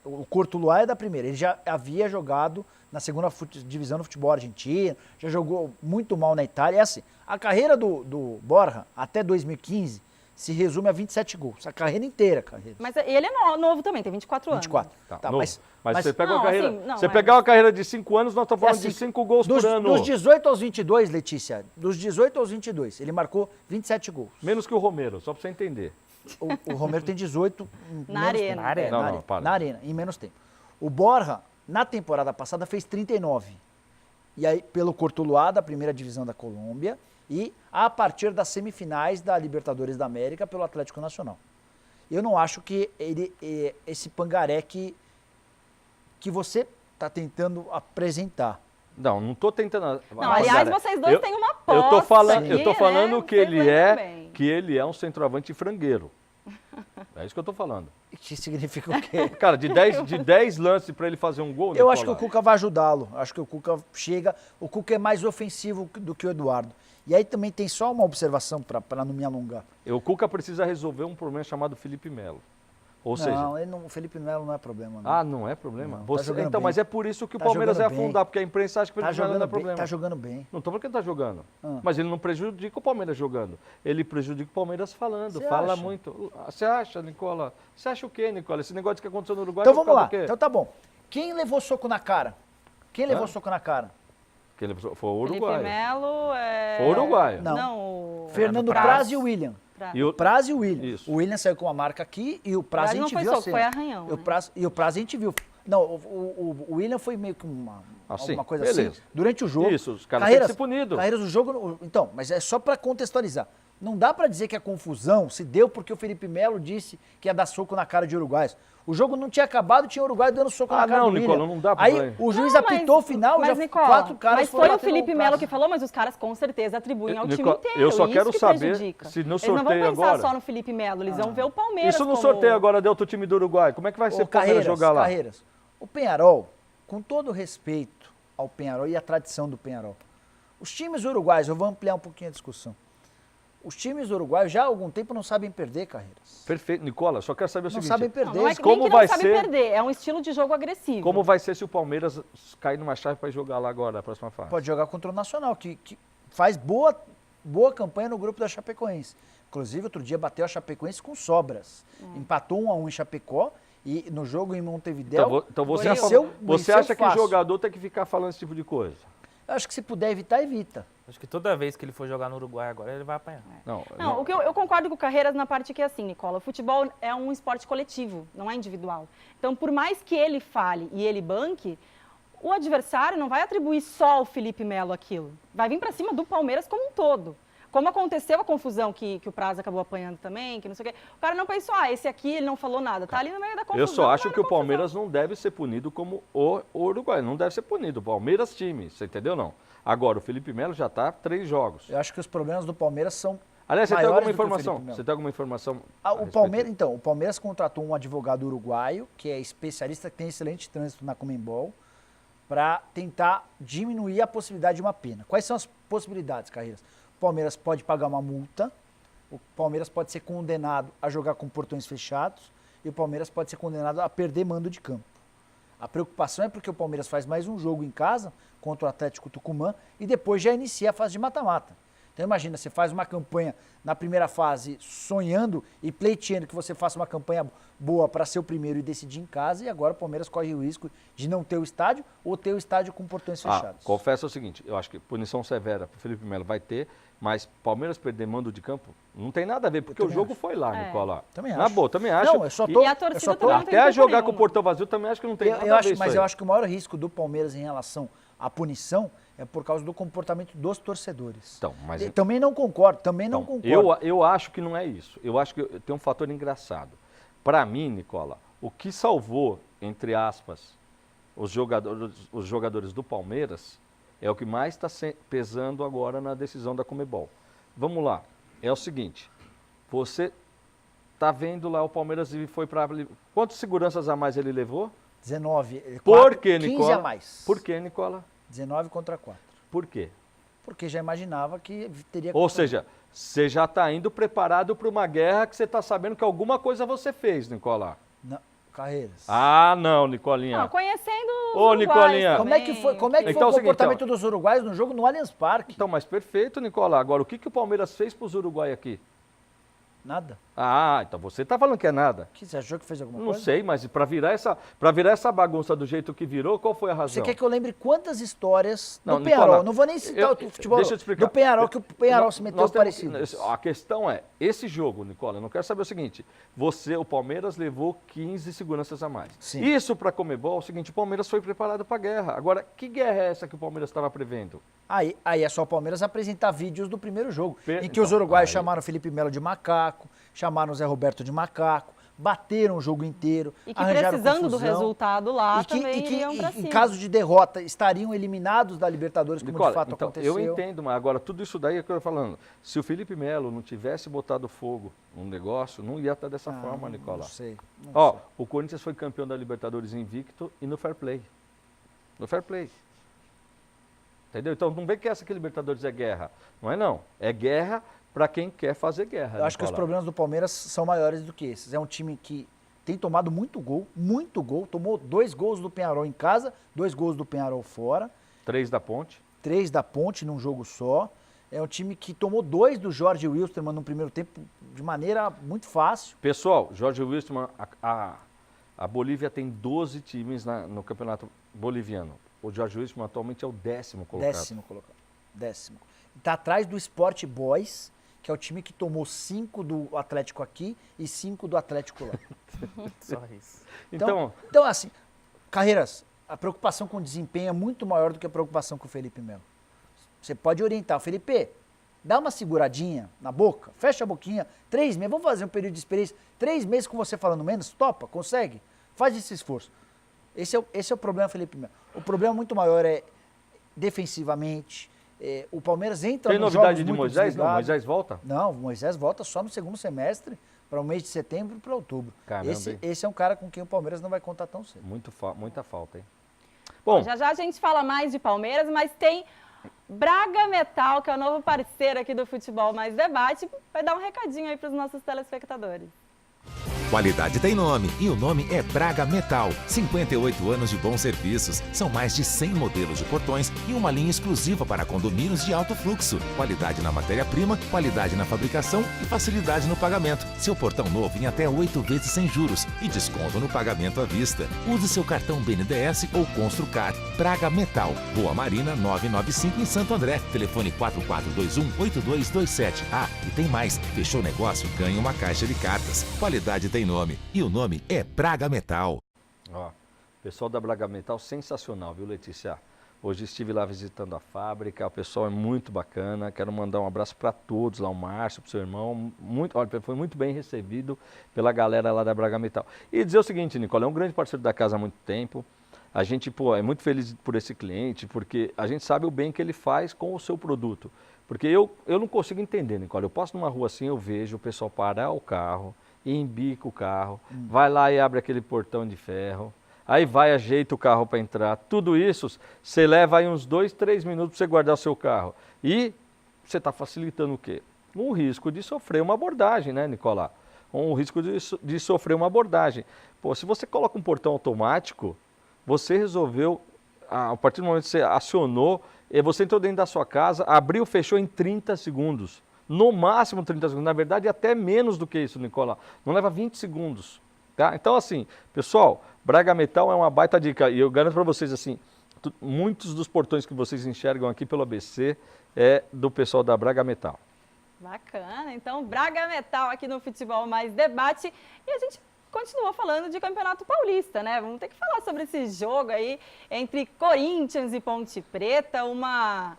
o Curto Luar é da primeira. Ele já havia jogado na segunda divisão do futebol argentino, já jogou muito mal na Itália. É assim, a carreira do Borja até 2015 se resume a 27 gols. A carreira inteira, Carreiras. Mas ele é novo também, tem 24 anos. 24. Tá, novo. Mas você pega Não, uma carreira. assim, não, você é. pegar uma carreira de 5 anos, nós estamos falando assim, de 5 gols dos, por ano. Dos 18 aos 22, Letícia, dos 18 aos 22, ele marcou 27 gols. Menos que o Romero, só para você entender. O Romero tem 18 em Na menos arena. tempo. Na arena. Não, para. Na arena, em menos tempo. O Borja, na temporada passada, fez 39. E aí, pelo Curto Luar, da primeira divisão da Colômbia, e a partir das semifinais da Libertadores da América pelo Atlético Nacional. Eu não acho que esse pangaré que você está tentando apresentar. Não estou tentando. Não, aliás, vocês dois têm uma aposta. Eu tô falando, aqui, eu tô falando né? que Vocês ele lembram bem. um centroavante frangueiro. É isso que eu tô falando. Que significa o quê? Cara, de 10 lances para ele fazer um gol, Eu acho Nicola, que o Cuca vai ajudá-lo. Acho que o Cuca chega. O Cuca é mais ofensivo do que o Eduardo. E aí também tem só uma observação para não me alongar. O Cuca precisa resolver um problema chamado Felipe Melo. Ou seja... Não, o Felipe Melo não é problema. Não. Ah, não é problema? Não, Você, tá então, bem. mas é por isso que o Tá Palmeiras vai jogando afundar, bem. porque a imprensa acha que o Felipe Melo não é problema. Tá jogando bem. Não estou falando que ele está jogando, Ah. mas ele não prejudica o Palmeiras jogando. Ele prejudica o Palmeiras falando, Você fala acha? muito. Você acha, Nicola? Você acha o quê, Nicola? Esse negócio que aconteceu no Uruguai... Então por vamos causa lá. do quê? Então tá bom. Quem levou soco na cara? Quem levou Hã? soco na cara? Que ele foi o Felipe Uruguai. Melo é... Foi o Uruguai. Não. o... Fernando Praz. Praz e o William. E o- Praz e o William. Isso. O William saiu com uma marca aqui e o Praz a Praz não gente foi viu a soco, cena. foi arranhão, E o né? Praz, e o Praz a gente viu. Não, o William foi meio que Assim, alguma coisa beleza. assim. Durante o jogo. Isso, os caras têm que ser punidos. Carreiras, o jogo... Então, mas é só pra contextualizar. Não dá pra dizer que a confusão se deu porque o Felipe Melo disse que ia dar soco na cara de uruguaios. O jogo não tinha acabado, tinha Uruguai dando soco na cara não, do William. Nicola, não dá pra Aí falar. o juiz Não, apitou o final, mas, já Nicola, 4 caras mas foram foi o bater no Felipe Praz. Melo que falou, mas os caras com certeza atribuem ao time Nicola, inteiro. eu só isso quero que saber prejudica. se no Eles não vão sorteio pensar agora- só no Felipe Melo, eles vão ver o Palmeiras Isso no como... sorteio agora deu outro time do Uruguai. Como é que vai ser Ô, o Palmeiras jogar lá? Carreiras, o Peñarol, com todo respeito ao Peñarol e à tradição do Peñarol, os times uruguaios, eu vou ampliar um pouquinho a discussão, os times uruguaios já há algum tempo não sabem perder, Carreiras. Perfeito. Nicola, só quero saber o Não seguinte. sabem Não, perder. não é que, Como nem que vai não sabe ser- perder, é um estilo de jogo agressivo. Como vai ser se o Palmeiras cair numa chave para jogar lá agora, na próxima fase? Pode jogar contra o Nacional, que faz boa campanha no grupo da Chapecoense. Inclusive, outro dia bateu a Chapecoense com sobras. Empatou 1-1 em Chapecó e no jogo em Montevidéu... Então você, venceu- você venceu acha que o fácil. jogador tem que ficar falando esse tipo de coisa? Eu acho que se puder evitar, evita. Acho que toda vez que ele for jogar no Uruguai agora, ele vai apanhar. Não, o que eu concordo com o Carreiras na parte que é assim, Nicola, o futebol é um esporte coletivo, não é individual. Então, por mais que ele fale e ele banque, o adversário não vai atribuir só ao Felipe Melo aquilo. Vai vir para cima do Palmeiras como um todo. Como aconteceu a confusão que o Praz acabou apanhando também, que não sei o quê. O cara não pensou, esse aqui ele não falou nada. Tá ali no meio da confusão. Eu só acho não era que o confusão. Palmeiras não deve ser punido como o Uruguai. Não deve ser punido. O Palmeiras time, você entendeu não? Agora, o Felipe Melo já está 3 jogos. Eu acho que os problemas do Palmeiras são Aliás, você tem maiores alguma do que o informação? Felipe Melo. Você tem alguma informação? Ah, a o respeito Palmeiras, disso? então, o Palmeiras contratou um advogado uruguaio, que é especialista, que tem excelente trânsito na Conmebol, para tentar diminuir a possibilidade de uma pena. Quais são as possibilidades, Carreiras? O Palmeiras pode pagar uma multa, o Palmeiras pode ser condenado a jogar com portões fechados e o Palmeiras pode ser condenado a perder mando de campo. A preocupação é porque o Palmeiras faz mais um jogo em casa contra o Atlético Tucumã e depois já inicia a fase de mata-mata. Então imagina, você faz uma campanha na primeira fase sonhando e pleiteando que você faça uma campanha boa para ser o primeiro e decidir em casa, e agora o Palmeiras corre o risco de não ter o estádio ou ter o estádio com portões fechados. Confesso o seguinte, eu acho que punição severa para o Felipe Melo vai ter, mas Palmeiras perder mando de campo não tem nada a ver, porque o também jogo acho. foi lá, Nicola. Também Na acho. boa, também acho. Não, eu só tô, E a torcida eu só tô- também não tem Até culpa jogar com o nenhuma. portão vazio também acho que não tem nada eu a acho, ver mas isso eu aí. acho que o maior risco do Palmeiras em relação à punição é por causa do comportamento dos torcedores. Então, mas Eu também não concordo, não concordo. Eu acho que não é isso. Eu acho que tem um fator engraçado. Para mim, Nicola, o que salvou, entre aspas, os jogadores do Palmeiras é o que mais está pesando agora na decisão da Conmebol. Vamos lá. É o seguinte, você tá vendo lá o Palmeiras e foi para... Quantas seguranças a mais ele levou? 19, Por quê, 15 Nicola? a mais. Por quê, Nicola? 19 contra 4. Por quê? Porque já imaginava que teria... Ou seja, você já está indo preparado para uma guerra que você está sabendo que alguma coisa você fez, Nicola. Não, Carreiras. Ah, não, Nicolinha. Não, conhecendo os Ô, uruguaios Nicolinha. Como é que foi, também, Então, o seguinte, comportamento dos uruguaios no jogo no Allianz Parque? Então, mas perfeito, Nicola. Agora, o que o Palmeiras fez para os uruguaios aqui? Nada. Ah, então você está falando que é nada. Que você achou que fez alguma Não coisa? sei, mas para virar essa bagunça do jeito que virou, qual foi a razão? Você quer que eu lembre quantas histórias Não, do Nicola, Peñarol? Não vou nem citar o futebol deixa eu te explicar. do Peñarol, que o Peñarol se meteu Nós temos que- parecido. A questão é, esse jogo, Nicola, eu não quero saber o seguinte, o Palmeiras levou 15 seguranças a mais. Sim. Isso para a Conmebol é o seguinte, o Palmeiras foi preparado para a guerra. Agora, que guerra é essa que o Palmeiras estava prevendo? Aí é só o Palmeiras apresentar vídeos do primeiro jogo, em que Então, os uruguaios aí- chamaram o Felipe Melo de macaco, chamaram o Zé Roberto de macaco, bateram o jogo inteiro, E que arranjaram precisando do confusão, resultado lá e que, também e que, iriam pra em cima. caso de derrota, estariam eliminados da Libertadores, como Nicola, de fato então, aconteceu. eu entendo, mas agora tudo isso daí é que eu estou falando. Se o Felipe Melo não tivesse botado fogo no negócio, não ia estar dessa forma, Nicola. Não sei. não Ó, sei. o Corinthians foi campeão da Libertadores invicto e no fair play. No fair play. Entendeu? Então não vê que essa aqui Libertadores é guerra. Não é não. É guerra para quem quer fazer guerra. Eu acho que os Nicola. problemas do Palmeiras são maiores do que esses. É um time que tem tomado muito gol. Tomou 2 gols do Peñarol em casa, 2 gols do Peñarol fora. 3 da Ponte. 3 da Ponte num jogo só. É um time que tomou 2 do Jorge Wilstermann no primeiro tempo de maneira muito fácil. Pessoal, Jorge Wilstermann, a Bolívia tem 12 times no campeonato boliviano. O Jorge Wilstermann atualmente é o 10º colocado. 10º colocado. 10º. Está atrás do Sport Boys, que é o time que tomou 5 do Atlético aqui e 5 do Atlético lá. Só isso. Então, assim, Carreiras, a preocupação com o desempenho é muito maior do que a preocupação com o Felipe Melo. Você pode orientar o Felipe, dá uma seguradinha na boca, fecha a boquinha, 3 meses, vamos fazer um período de experiência, 3 meses com você falando menos, topa, consegue, faz esse esforço. Esse é o problema, Felipe Melo. O problema muito maior é defensivamente, o Palmeiras entra Tem nos novidade jogos de muito Moisés? desligado. Não, Moisés volta? Não, o Moisés volta só no segundo semestre, para o mês de setembro e para outubro. Caramba, Esse é um cara com quem o Palmeiras não vai contar tão cedo. Muita falta, hein? Bom, já a gente fala mais de Palmeiras, mas tem Braga Metal, que é o novo parceiro aqui do Futebol Mais Debate, vai dar um recadinho aí para os nossos telespectadores. Qualidade tem nome e o nome é Braga Metal. 58 anos de bons serviços. São mais de 100 modelos de portões e uma linha exclusiva para condomínios de alto fluxo. Qualidade na matéria-prima, qualidade na fabricação e facilidade no pagamento. Seu portão novo em até 8 vezes sem juros e desconto no pagamento à vista. Use seu cartão BNDES ou Construcar. Braga Metal. Rua Marina 995 em Santo André. Telefone 4421-8227. Ah, e tem mais. Fechou o negócio? Ganhe uma caixa de cartas. Qualidade tem nome. E o nome é Braga Metal. Ó, pessoal da Braga Metal, sensacional, viu, Letícia? Hoje estive lá visitando a fábrica, o pessoal é muito bacana. Quero mandar um abraço para todos lá, o Márcio, pro seu irmão. Olha, foi muito bem recebido pela galera lá da Braga Metal. E dizer o seguinte, Nicola, é um grande parceiro da casa há muito tempo. A gente, é muito feliz por esse cliente, porque a gente sabe o bem que ele faz com o seu produto. Porque eu não consigo entender, Nicola. Eu passo numa rua assim, eu vejo o pessoal parar o carro, embica o carro, vai lá e abre aquele portão de ferro, aí vai, ajeita o carro para entrar. Tudo isso, você leva aí uns 2, 3 minutos para você guardar o seu carro. E você está facilitando o quê? Um risco de sofrer uma abordagem, né, Nicola? Um risco de sofrer uma abordagem. Pô, se você coloca um portão automático, você resolveu, a partir do momento que você acionou, você entrou dentro da sua casa, abriu, fechou em 30 segundos. No máximo 30 segundos, na verdade até menos do que isso, Nicola. Não leva 20 segundos, tá? Então assim, pessoal, Braga Metal é uma baita dica. E eu garanto para vocês assim, muitos dos portões que vocês enxergam aqui pelo ABC é do pessoal da Braga Metal. Bacana, então Braga Metal aqui no Futebol Mais Debate. E a gente continua falando de Campeonato Paulista, né? Vamos ter que falar sobre esse jogo aí entre Corinthians e Ponte Preta, uma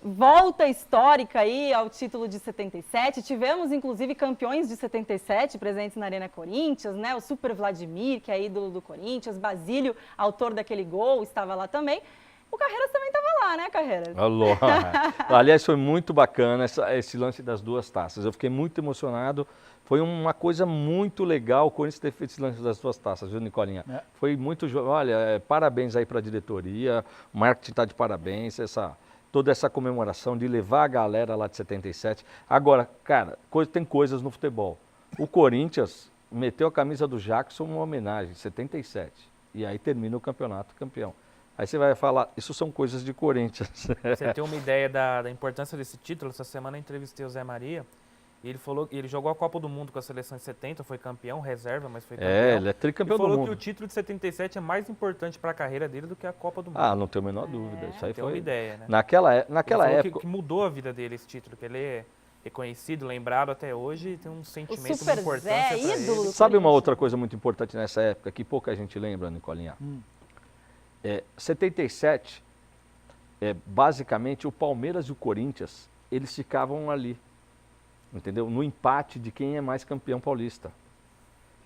volta histórica aí ao título de 77. Tivemos, inclusive, campeões de 77 presentes na Arena Corinthians, né? O Super Vladimir, que é ídolo do Corinthians, Basílio, autor daquele gol, estava lá também. O Carreiras também estava lá, né, Carreiras? Alô. Aliás, foi muito bacana esse lance das 2 taças. Eu fiquei muito emocionado. Foi uma coisa muito legal o Corinthians ter feito esse lance das 2 taças, viu, Nicolinha? É. Foi muito... Olha, parabéns aí para a diretoria. O marketing está de parabéns. Toda essa comemoração de levar a galera lá de 77. Agora, cara, tem coisas no futebol. O Corinthians meteu a camisa do Jackson uma homenagem, 77. E aí termina o campeonato campeão. Aí você vai falar, isso são coisas de Corinthians. Você tem uma ideia da importância desse título? Essa semana eu entrevistei o Zé Maria. E ele falou que ele jogou a Copa do Mundo com a seleção em 70, foi campeão, reserva, mas foi campeão. Ele é tricampeão do mundo. Ele falou que o título de 77 é mais importante para a carreira dele do que a Copa do Mundo. Ah, não tenho a menor dúvida. Isso aí tem foi uma ideia, né? Naquela ele época... que mudou a vida dele esse título, que ele é reconhecido, lembrado até hoje e tem um sentimento de importância para ele. Sabe uma outra coisa muito importante nessa época que pouca gente lembra, Nicolinha? 77, basicamente o Palmeiras e o Corinthians, eles ficavam ali. Entendeu? No empate de quem é mais campeão paulista.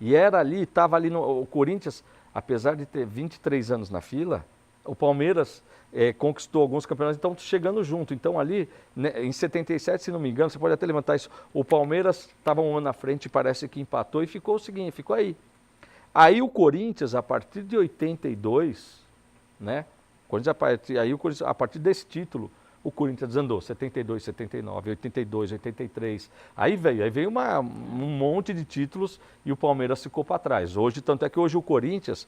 E estava ali o Corinthians, apesar de ter 23 anos na fila, o Palmeiras conquistou alguns campeonatos, então chegando junto. Então ali, né, em 77, se não me engano, você pode até levantar isso, o Palmeiras estava um ano na frente, parece que empatou e ficou o seguinte, ficou aí. Aí o Corinthians, a partir de 82, né? A partir desse título, o Corinthians desandou, 72, 79, 82, 83. Aí veio um monte de títulos e o Palmeiras ficou para trás. Hoje, tanto é que hoje o Corinthians,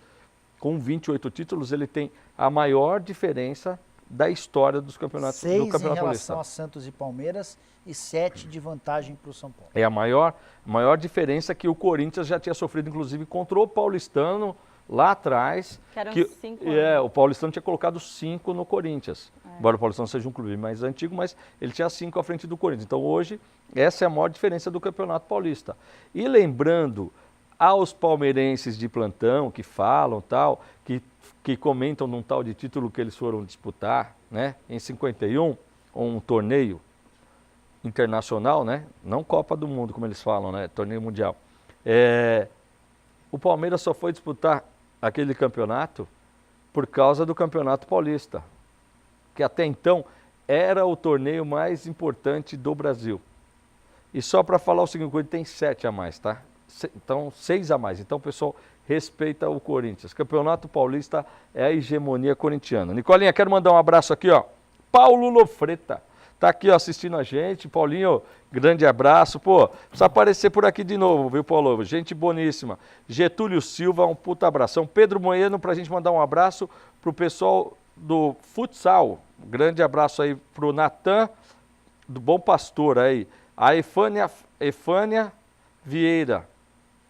com 28 títulos, ele tem a maior diferença da história dos campeonatos do Campeonato Paulista. 6 em relação a Santos e Palmeiras e 7 de vantagem para o São Paulo. É a maior diferença que o Corinthians já tinha sofrido, inclusive, contra o Paulistano lá atrás. Que eram 5 o Paulistano tinha colocado 5 no Corinthians. Embora o Paulistano seja um clube mais antigo, mas ele tinha 5 à frente do Corinthians. Então, hoje, essa é a maior diferença do Campeonato Paulista. E lembrando aos palmeirenses de plantão que falam tal, que comentam num tal de título que eles foram disputar, né, em 51, um torneio internacional, né, não Copa do Mundo, como eles falam, né, torneio mundial. O Palmeiras só foi disputar aquele campeonato por causa do Campeonato Paulista, que até então era o torneio mais importante do Brasil. E só para falar o seguinte, ele tem 7 a mais, tá? Então, 6 a mais. Então, pessoal, respeita o Corinthians. Campeonato Paulista é a hegemonia corintiana. Nicolinha, quero mandar um abraço aqui, ó. Paulo Lofreta. Tá aqui, ó, assistindo a gente. Paulinho, grande abraço. Pô, precisa aparecer por aqui de novo, viu, Paulo? Gente boníssima. Getúlio Silva, um puta abração. Pedro Moeno, pra gente mandar um abraço pro pessoal do futsal. Grande abraço aí pro Natan, do Bom Pastor aí. A Efânia Vieira.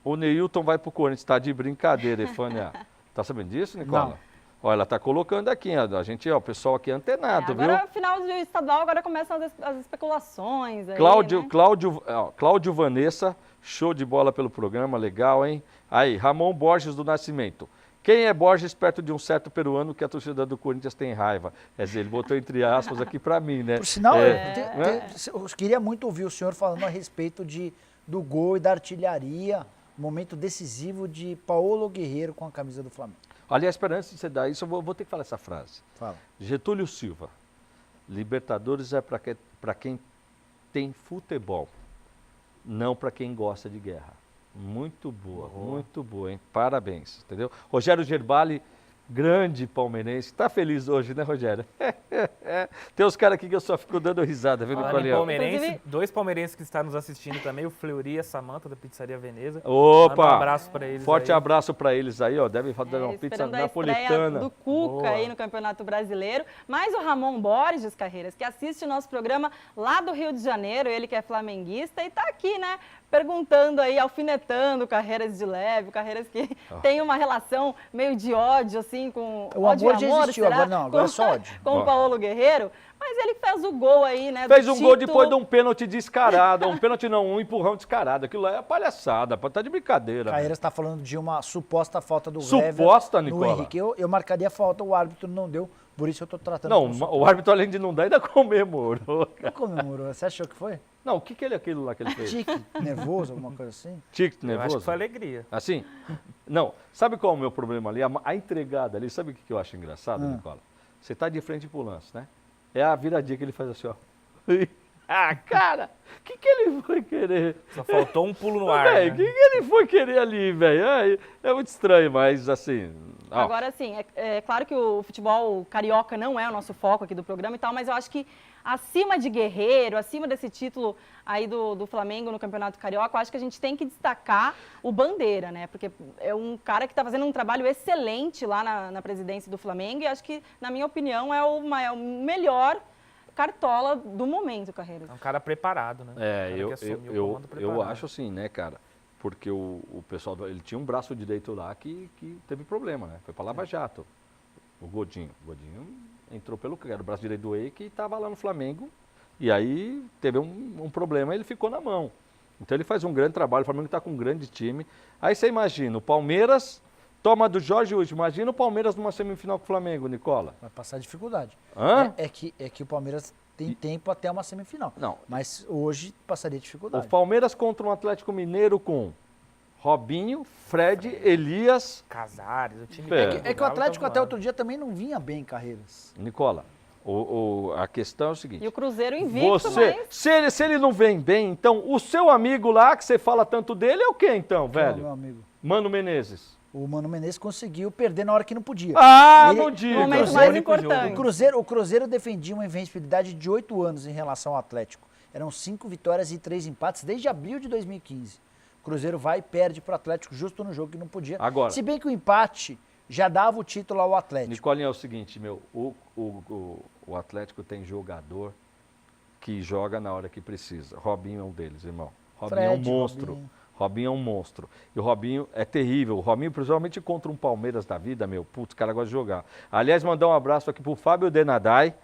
O Neilton vai pro Corinthians, tá de brincadeira, Efânia. Tá sabendo disso, Nicola? Não. Olha, ela tá colocando aqui, ó, a gente, ó, o pessoal aqui é antenado, viu? Agora, final de estadual, agora começam as especulações. Aí, Cláudio, né? Cláudio Vanessa, show de bola pelo programa, legal, hein? Aí, Ramon Borges do Nascimento. Quem é Borges perto de um certo peruano que a torcida do Corinthians tem raiva? Quer dizer, ele botou entre aspas aqui para mim, né? Por sinal, eu queria muito ouvir o senhor falando a respeito do gol e da artilharia, momento decisivo de Paulo Guerreiro com a camisa do Flamengo. Aliás, antes de você dar isso, eu vou ter que falar essa frase. Fala. Getúlio Silva, Libertadores é para quem tem futebol, não para quem gosta de guerra. Muito boa, hein? Parabéns, entendeu? Rogério Gerbali, grande palmeirense. Tá feliz hoje, né, Rogério? Tem uns caras aqui que eu só fico dando risada, viu, Nicolinha? Dois palmeirenses que estão nos assistindo também, o Fleury e a Samanta, da Pizzaria Veneza. Opa! Manda um abraço para eles. Forte abraço para eles aí, ó. Devem fazer uma pizza napolitana. napolitana. Do Cuca aí no Campeonato Brasileiro. Mas o Ramon Borges, Carreiras, que assiste o nosso programa lá do Rio de Janeiro, ele que é flamenguista e tá aqui, né? Perguntando aí, alfinetando Carreiras de leve, Carreiras que tem uma relação meio de ódio, assim, com o ódio amor e amor, já existiu, será? agora não, agora é só ódio. Com o Paulo Guerreiro, mas ele fez o gol aí, né? Fez um gol depois de um pênalti descarado, um pênalti não, um empurrão descarado, aquilo lá é palhaçada, tá de brincadeira. Carreiras está falando de uma suposta falta do Suposta, Hever Nicola? no Henrique. Eu marcaria falta, o árbitro não deu, por isso eu estou tratando. Não, o árbitro além de não dar, ainda comemorou. Não comemorou, você achou que foi? Não, o que é aquilo lá que ele fez? Tique nervoso, alguma coisa assim? Tique nervoso? Eu acho que foi alegria. Assim? Não, sabe qual é o meu problema ali? A entregada ali, sabe o que eu acho engraçado, Nicola? Você tá de frente pro lance, né? É a viradinha que ele faz assim, ó. Ah, cara, o que ele foi querer? Só faltou um pulo no ar, né? né? O que ele foi querer ali, velho? É muito estranho, mas assim... Ó. Agora, assim, é claro que o futebol carioca não é o nosso foco aqui do programa e tal, mas eu acho que acima de Guerreiro, acima desse título aí do Flamengo no Campeonato Carioca, eu acho que a gente tem que destacar o Bandeira, né? Porque é um cara que está fazendo um trabalho excelente lá na presidência do Flamengo e acho que, na minha opinião, é o melhor cartola do momento, Carreiras. É um cara preparado, né? Eu acho assim, né, cara? Porque o pessoal, ele tinha um braço direito lá que teve problema, né? Foi para Lava Jato, o Godinho. O Godinho entrou pelo que era o braço direito do Eike e estava lá no Flamengo. E aí teve um problema, ele ficou na mão. Então ele faz um grande trabalho, o Flamengo está com um grande time. Aí você imagina, o Palmeiras toma do Jorge Wilson. Imagina o Palmeiras numa semifinal com o Flamengo, Nicola. Vai passar dificuldade. Hã? É que o Palmeiras tem tempo até uma semifinal. Não. Mas hoje passaria dificuldade. O Palmeiras contra um Atlético Mineiro com Robinho, Fred, Elias... Casares, o time... É que o Atlético até outro dia também não vinha bem em Carreiras. Nicola, a questão é o seguinte... E o Cruzeiro invicto, se ele não vem bem, então, o seu amigo lá, que você fala tanto dele, é o quê então, velho? Meu amigo. Mano Menezes. O Mano Menezes conseguiu perder na hora que não podia. Não diga! O momento mais importante. O Cruzeiro defendia uma invencibilidade de 8 anos em relação ao Atlético. Eram 5 vitórias e 3 empates desde abril de 2015. O Cruzeiro vai e perde para o Atlético justo no jogo que não podia. Agora, se bem que o empate já dava o título ao Atlético. Nicolinha, é o seguinte, o Atlético tem jogador que joga na hora que precisa. Robinho é um deles, irmão. Robinho é um monstro. Robinho é um monstro. E o Robinho é terrível. O Robinho, principalmente contra um Palmeiras da vida, putz, o cara gosta de jogar. Aliás, mandar um abraço aqui pro Fábio Denadai,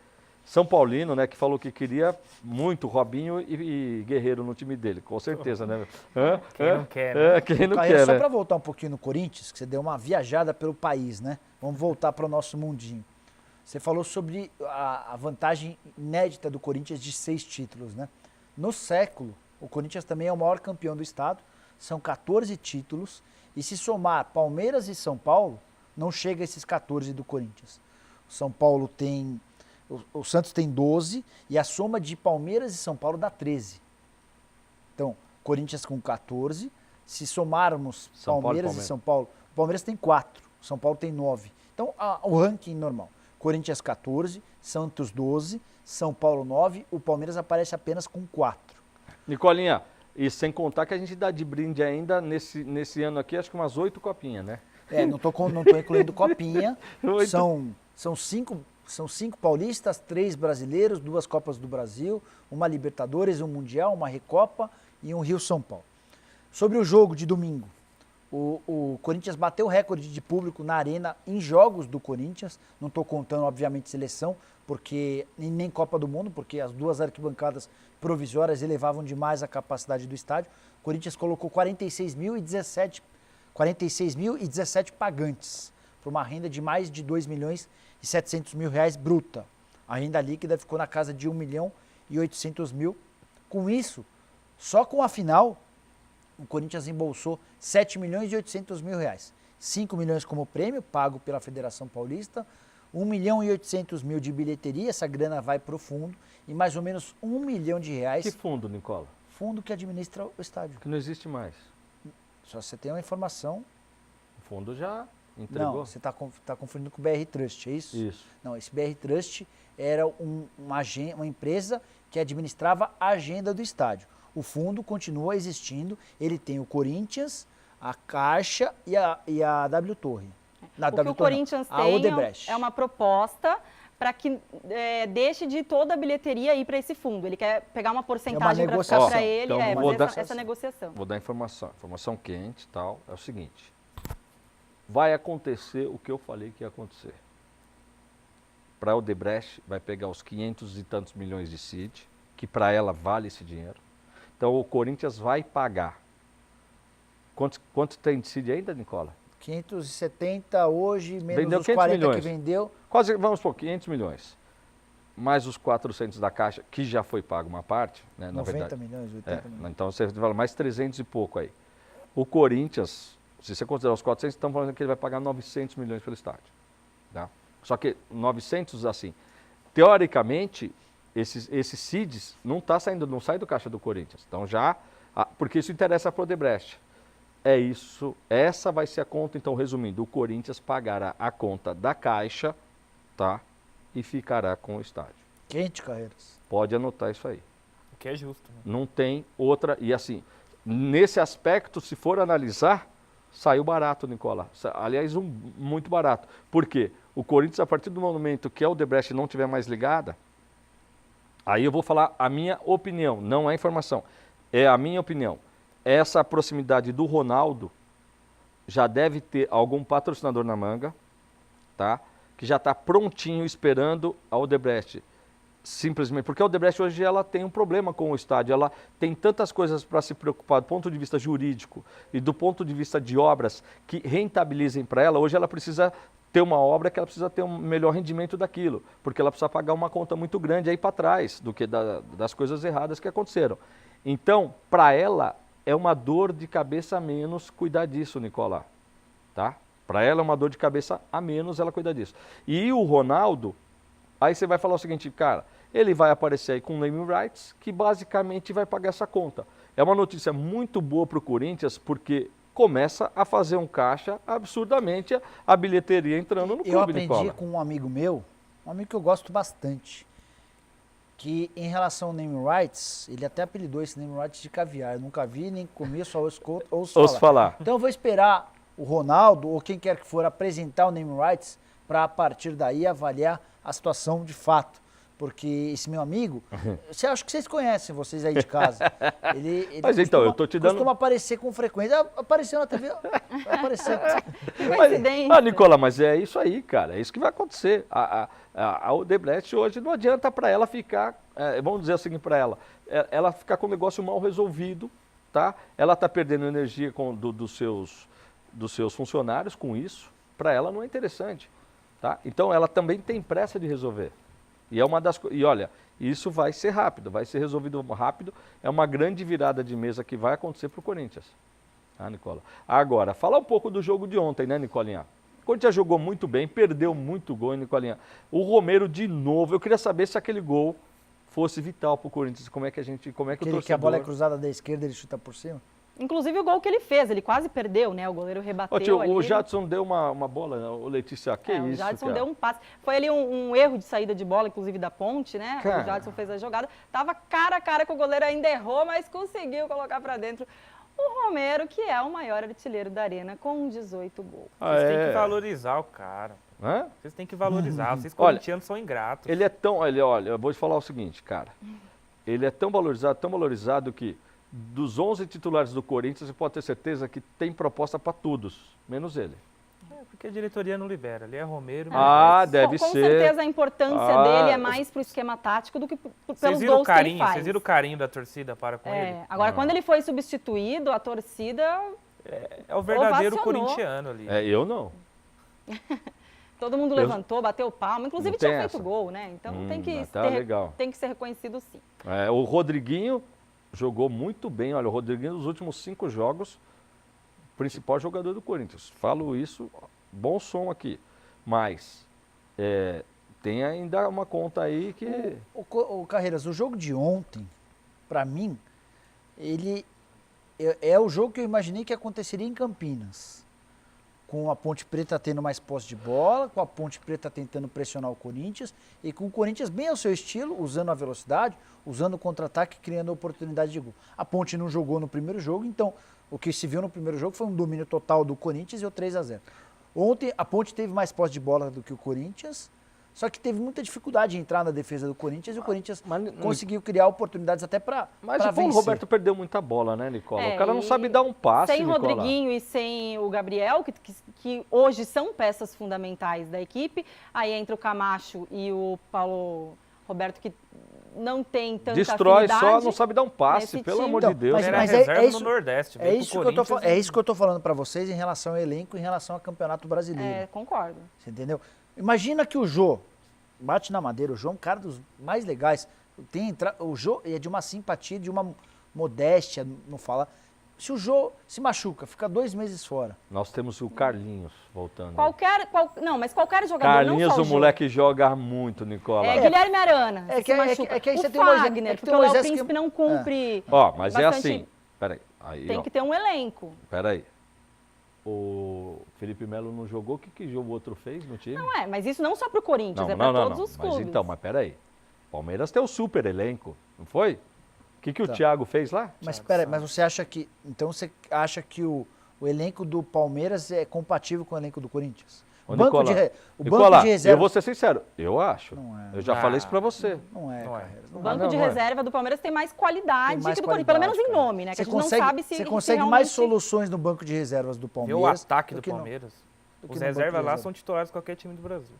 São Paulino, né, que falou que queria muito Robinho e Guerreiro no time dele. Com certeza, né? Quem não quer, né? Quem não Carreira, quer, só né? para voltar um pouquinho no Corinthians, que você deu uma viajada pelo país, né? Vamos voltar para o nosso mundinho. Você falou sobre a vantagem inédita do Corinthians de 6 títulos, né? No século, o Corinthians também é o maior campeão do estado, são 14 títulos, e se somar Palmeiras e São Paulo, não chega a esses 14 do Corinthians. O Santos tem 12, e a soma de Palmeiras e São Paulo dá 13. Então, Corinthians com 14, se somarmos Palmeiras e São Paulo, o Palmeiras tem 4, o São Paulo tem 9. Então, o ranking normal. Corinthians 14, Santos 12, São Paulo 9, o Palmeiras aparece apenas com 4. Nicolinha, e sem contar que a gente dá de brinde ainda nesse ano aqui, acho que umas 8 copinhas, né? Não tô incluindo copinha. São 5 paulistas, 3 brasileiros, 2 Copas do Brasil, uma Libertadores, um Mundial, uma Recopa e um Rio-São Paulo. Sobre o jogo de domingo, o Corinthians bateu o recorde de público na arena em jogos do Corinthians. Não estou contando, obviamente, seleção, porque nem Copa do Mundo, porque as 2 arquibancadas provisórias elevavam demais a capacidade do estádio. O Corinthians colocou 46.017 pagantes, para uma renda de mais de 2.700.000 reais bruta. A renda líquida ficou na casa de 1.800.000. Com isso, só com a final, o Corinthians embolsou 7.800.000 reais. 5 milhões como prêmio, pago pela Federação Paulista, 1.800.000 de bilheteria, essa grana vai para o fundo, e mais ou menos 1 milhão de reais. Que fundo, Nicola? Fundo que administra o estádio. Que não existe mais. Só você tem uma informação. O fundo já entregou. Não, você está confundindo com o BR Trust, é isso? Isso. Não, esse BR Trust era uma empresa que administrava a agenda do estádio. O fundo continua existindo, ele tem o Corinthians, a Caixa e a W Torre. O que o Corinthians tem é uma proposta para que deixe de toda a bilheteria ir para esse fundo. Ele quer pegar uma porcentagem para ficar para ele, então essa negociação. Vou dar informação quente e tal. É o seguinte, vai acontecer o que eu falei que ia acontecer. Para a Odebrecht vai pegar os 500 e tantos milhões de CID, que para ela vale esse dinheiro. Então o Corinthians vai pagar. Quanto tem de CID ainda, Nicola? 570 hoje, menos vendeu os 40 milhões. Que vendeu. Quase, vamos por 500 milhões. Mais os 400 da Caixa, que já foi pago uma parte. Né, 90 milhões, 80 milhões. Então você fala mais 300 e pouco aí. O Corinthians, se você considerar os 400, estamos falando que ele vai pagar 900 milhões pelo estádio. Tá? Só que 900, assim, teoricamente, esses CIDs não sai do caixa do Corinthians. Então porque isso interessa para o Odebrecht. É isso, essa vai ser a conta, então resumindo, o Corinthians pagará a conta da Caixa, tá? E ficará com o estádio. Quente, Carreiras. Pode anotar isso aí. O que é justo. Né? Não tem outra, e assim, nesse aspecto, se for analisar, saiu barato, Nicola. Aliás, muito barato. Por quê? O Corinthians, a partir do momento que a Odebrecht não tiver mais ligada, aí eu vou falar a minha opinião, não é informação, é a minha opinião. Essa proximidade do Ronaldo já deve ter algum patrocinador na manga, tá? Que já está prontinho esperando a Odebrecht. Simplesmente, porque a Odebrecht hoje ela tem um problema com o estádio, ela tem tantas coisas para se preocupar do ponto de vista jurídico e do ponto de vista de obras que rentabilizem para ela. Hoje ela precisa ter uma obra que ela precisa ter um melhor rendimento daquilo, porque ela precisa pagar uma conta muito grande aí para trás do que das coisas erradas que aconteceram. Então, para ela, é uma dor de cabeça a menos cuidar disso, Nicola, tá? Para ela é uma dor de cabeça a menos ela cuidar disso. E o Ronaldo, aí você vai falar o seguinte, cara, ele vai aparecer aí com naming rights, que basicamente vai pagar essa conta. É uma notícia muito boa para o Corinthians, porque começa a fazer um caixa absurdamente, a bilheteria entrando no clube, Eu aprendi Nicola. com um amigo meu, um amigo que eu gosto bastante, que em relação ao name rights, ele até apelidou esse name rights de caviar. Eu nunca vi, nem comi, só ouço falar. Então eu vou esperar o Ronaldo ou quem quer que for apresentar o name rights para a partir daí avaliar a situação de fato. Porque esse meu amigo, acho que vocês conhecem, vocês aí de casa. Ele Mas então, eu tô te dando... costuma aparecer com frequência. Apareceu na TV, vai aparecer. Nicola, mas é isso aí, cara. É isso que vai acontecer. A Odebrecht hoje não adianta para ela ficar, vamos dizer assim para ela ficar com o negócio mal resolvido, tá? Ela está perdendo energia dos seus funcionários com isso. Para ela não é interessante, tá? Então ela também tem pressa de resolver. E é uma das e olha, isso vai ser rápido, vai ser resolvido rápido. É uma grande virada de mesa que vai acontecer para o Corinthians. Ah, Nicola. Agora, fala um pouco do jogo de ontem, né, Nicolinha? O Corinthians jogou muito bem, perdeu muito gol, hein, Nicolinha? O Romero de novo. Eu queria saber se aquele gol fosse vital para o Corinthians. Como é que o torcedor... que a bola é cruzada da esquerda, ele chuta por cima? Inclusive o gol que ele fez, ele quase perdeu, né? O goleiro rebateu ali. O Jadson deu uma bola, né? O Letícia, que isso, o Jadson cara? deu um passe. Foi ali um erro de saída de bola, inclusive da ponte, né? Cara. O Jadson fez a jogada. Tava cara a cara com o goleiro, ainda errou, mas conseguiu colocar pra dentro. O Romero, que é o maior artilheiro da Arena, com 18 gols. Vocês têm que valorizar o cara. Hã? Vocês têm que valorizar. Vocês corintianos são ingratos. Ele é tão... olha, eu vou te falar o seguinte, cara. Ele é tão valorizado que dos 11 titulares do Corinthians, você pode ter certeza que tem proposta para todos, menos ele. Porque a diretoria não libera. Ali é Romero. Deve ser. Com certeza a importância dele é mais pro esquema tático do que pelos gols que ele faz. Vocês viram o carinho da torcida para com ele? Agora, quando ele foi substituído, a torcida é o verdadeiro ovacionou. Corintiano ali. Eu não. Todo mundo levantou, bateu palma. Inclusive tinha feito gol, né? Então tem que ser reconhecido sim. O Rodriguinho jogou muito bem. Olha, o Rodriguinho nos últimos 5 jogos, principal jogador do Corinthians. Falo isso, bom som aqui. Mas tem ainda uma conta aí que... O Carreiras, o jogo de ontem, para mim, ele é o jogo que eu imaginei que aconteceria em Campinas. Com a Ponte Preta tendo mais posse de bola, com a Ponte Preta tentando pressionar o Corinthians e com o Corinthians bem ao seu estilo, usando a velocidade, usando o contra-ataque, criando oportunidade de gol. A Ponte não jogou no primeiro jogo, então o que se viu no primeiro jogo foi um domínio total do Corinthians e o 3-0. Ontem a Ponte teve mais posse de bola do que o Corinthians, só que teve muita dificuldade em entrar na defesa do Corinthians e o Corinthians conseguiu criar oportunidades até para vencer. Mas o Paulo Roberto perdeu muita bola, né, Nicola? O cara não sabe dar um passe, sem Nicola. Rodriguinho e sem o Gabriel, que hoje são peças fundamentais da equipe. Aí entra o Camacho e o Paulo Roberto, que não tem tanta Destrói afinidade só, não sabe dar um passe, pelo amor de Deus. Mas é isso, no Nordeste. É isso que eu tô falando para vocês em relação ao elenco, em relação ao Campeonato Brasileiro. Concordo. Você entendeu? Imagina que o Jô, bate na madeira, o Jô é um cara dos mais legais. O Jô é de uma simpatia, de uma modéstia, não fala. Se o Jô se machuca, fica 2 meses fora. Nós temos o Carlinhos voltando. Mas qualquer jogador, Carlinhos, não só o moleque joga muito, Nicola. Guilherme Arana, que aí você tem Fagner, porque o Léo Príncipe não cumpre mas é assim, peraí. Tem que ter um elenco. Peraí. O Felipe Melo não jogou, o que o outro fez no time? Não mas isso não só pro Corinthians, para todos os clubes. Mas peraí. Palmeiras tem o super elenco, não foi? O que o Thiago fez lá? Mas peraí, mas você acha que... Então você acha que o elenco do Palmeiras é compatível com o elenco do Corinthians? O banco de reserva... Eu vou ser sincero, eu acho. Não é. Eu já falei isso pra você. Não é. O banco de reserva do Palmeiras tem mais qualidade que do Corinthians, pelo menos em nome, né? Que a gente não sabe se você consegue mais soluções no banco de reservas do Palmeiras. E o ataque do Palmeiras. Os reservas lá são titulares de qualquer time do Brasil.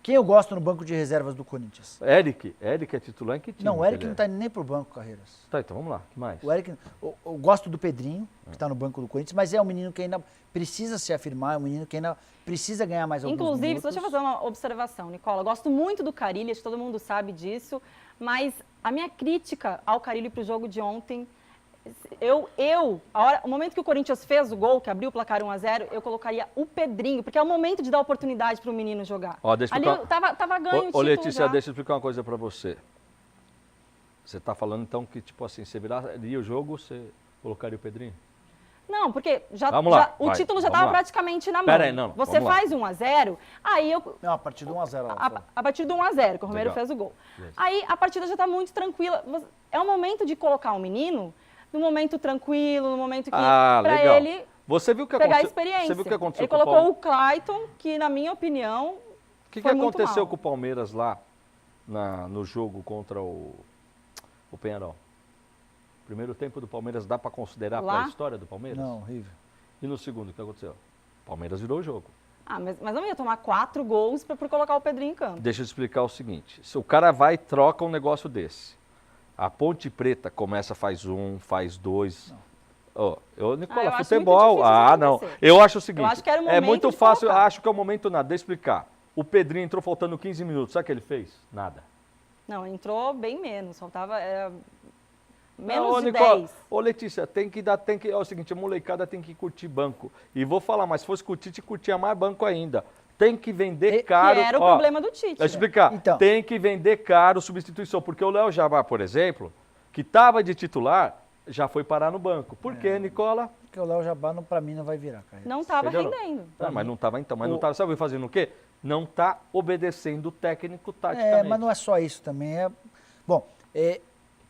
Quem eu gosto no banco de reservas do Corinthians? Eric é titular em que time? Não, o Eric não tá nem pro banco, Carreiras. Tá, então vamos lá, o que mais? O Eric, eu gosto do Pedrinho, que tá no banco do Corinthians, mas é um menino que ainda precisa se afirmar, é um menino que ainda precisa ganhar mais alguns minutos. Inclusive, deixa eu fazer uma observação, Nicola. Eu gosto muito do Carille, acho que todo mundo sabe disso, mas a minha crítica ao Carille pro jogo de ontem... o momento que o Corinthians fez o gol, que abriu o placar 1-0, eu colocaria o Pedrinho, porque é o momento de dar oportunidade para o menino jogar. Ali tava ganho o título. Letícia, já. deixa eu explicar uma coisa para você. Você está falando então que, tipo assim, você viraria o jogo, você colocaria o Pedrinho? Não, porque o título já estava praticamente na mão. Pera aí, não. Você faz 1-0, aí eu... Não, a partir do 1-0. A partir do 1-0, que o Romero fez o gol. Beleza. Aí a partida já está muito tranquila. É o momento de colocar o menino no momento tranquilo, no momento que... para ele você viu que pegar aconteceu, a experiência. Você viu o que aconteceu ele com colocou o Clayton, que na minha opinião O que foi muito aconteceu mal. com o Palmeiras lá no jogo contra o Penharol? Primeiro tempo do Palmeiras dá para considerar para a história do Palmeiras? Não, horrível. E no segundo, o que aconteceu? O Palmeiras virou o jogo. Mas não ia tomar 4 gols por colocar o Pedrinho em campo. Deixa eu explicar o seguinte. Se o cara vai e troca um negócio desse, a Ponte Preta começa, faz 1, faz 2... Nicola, futebol... não. Eu acho o seguinte, eu acho que era o momento muito fácil, colocar. acho que é o momento nada. Deixa eu explicar. O Pedrinho entrou faltando 15 minutos, sabe o que ele fez? Nada. Não, entrou bem menos, faltava menos de Nicola, 10. Letícia, é o seguinte, a molecada tem que curtir banco. E vou falar, mas se fosse curtir, curtia mais banco ainda. Tem que vender caro. Que era o problema do Tite. Deixa eu explicar. Então. Tem que vender caro substituição, porque o Léo Jabá, por exemplo, que estava de titular, já foi parar no banco. Por quê, Nicola? Porque o Léo Jabá, para mim, não vai virar, cara. Não estava Entendeu? rendendo. Mas não estava então. Mas não estava, sabe fazendo o quê? Não está obedecendo o técnico taticamente. Mas não é só isso também. Bom,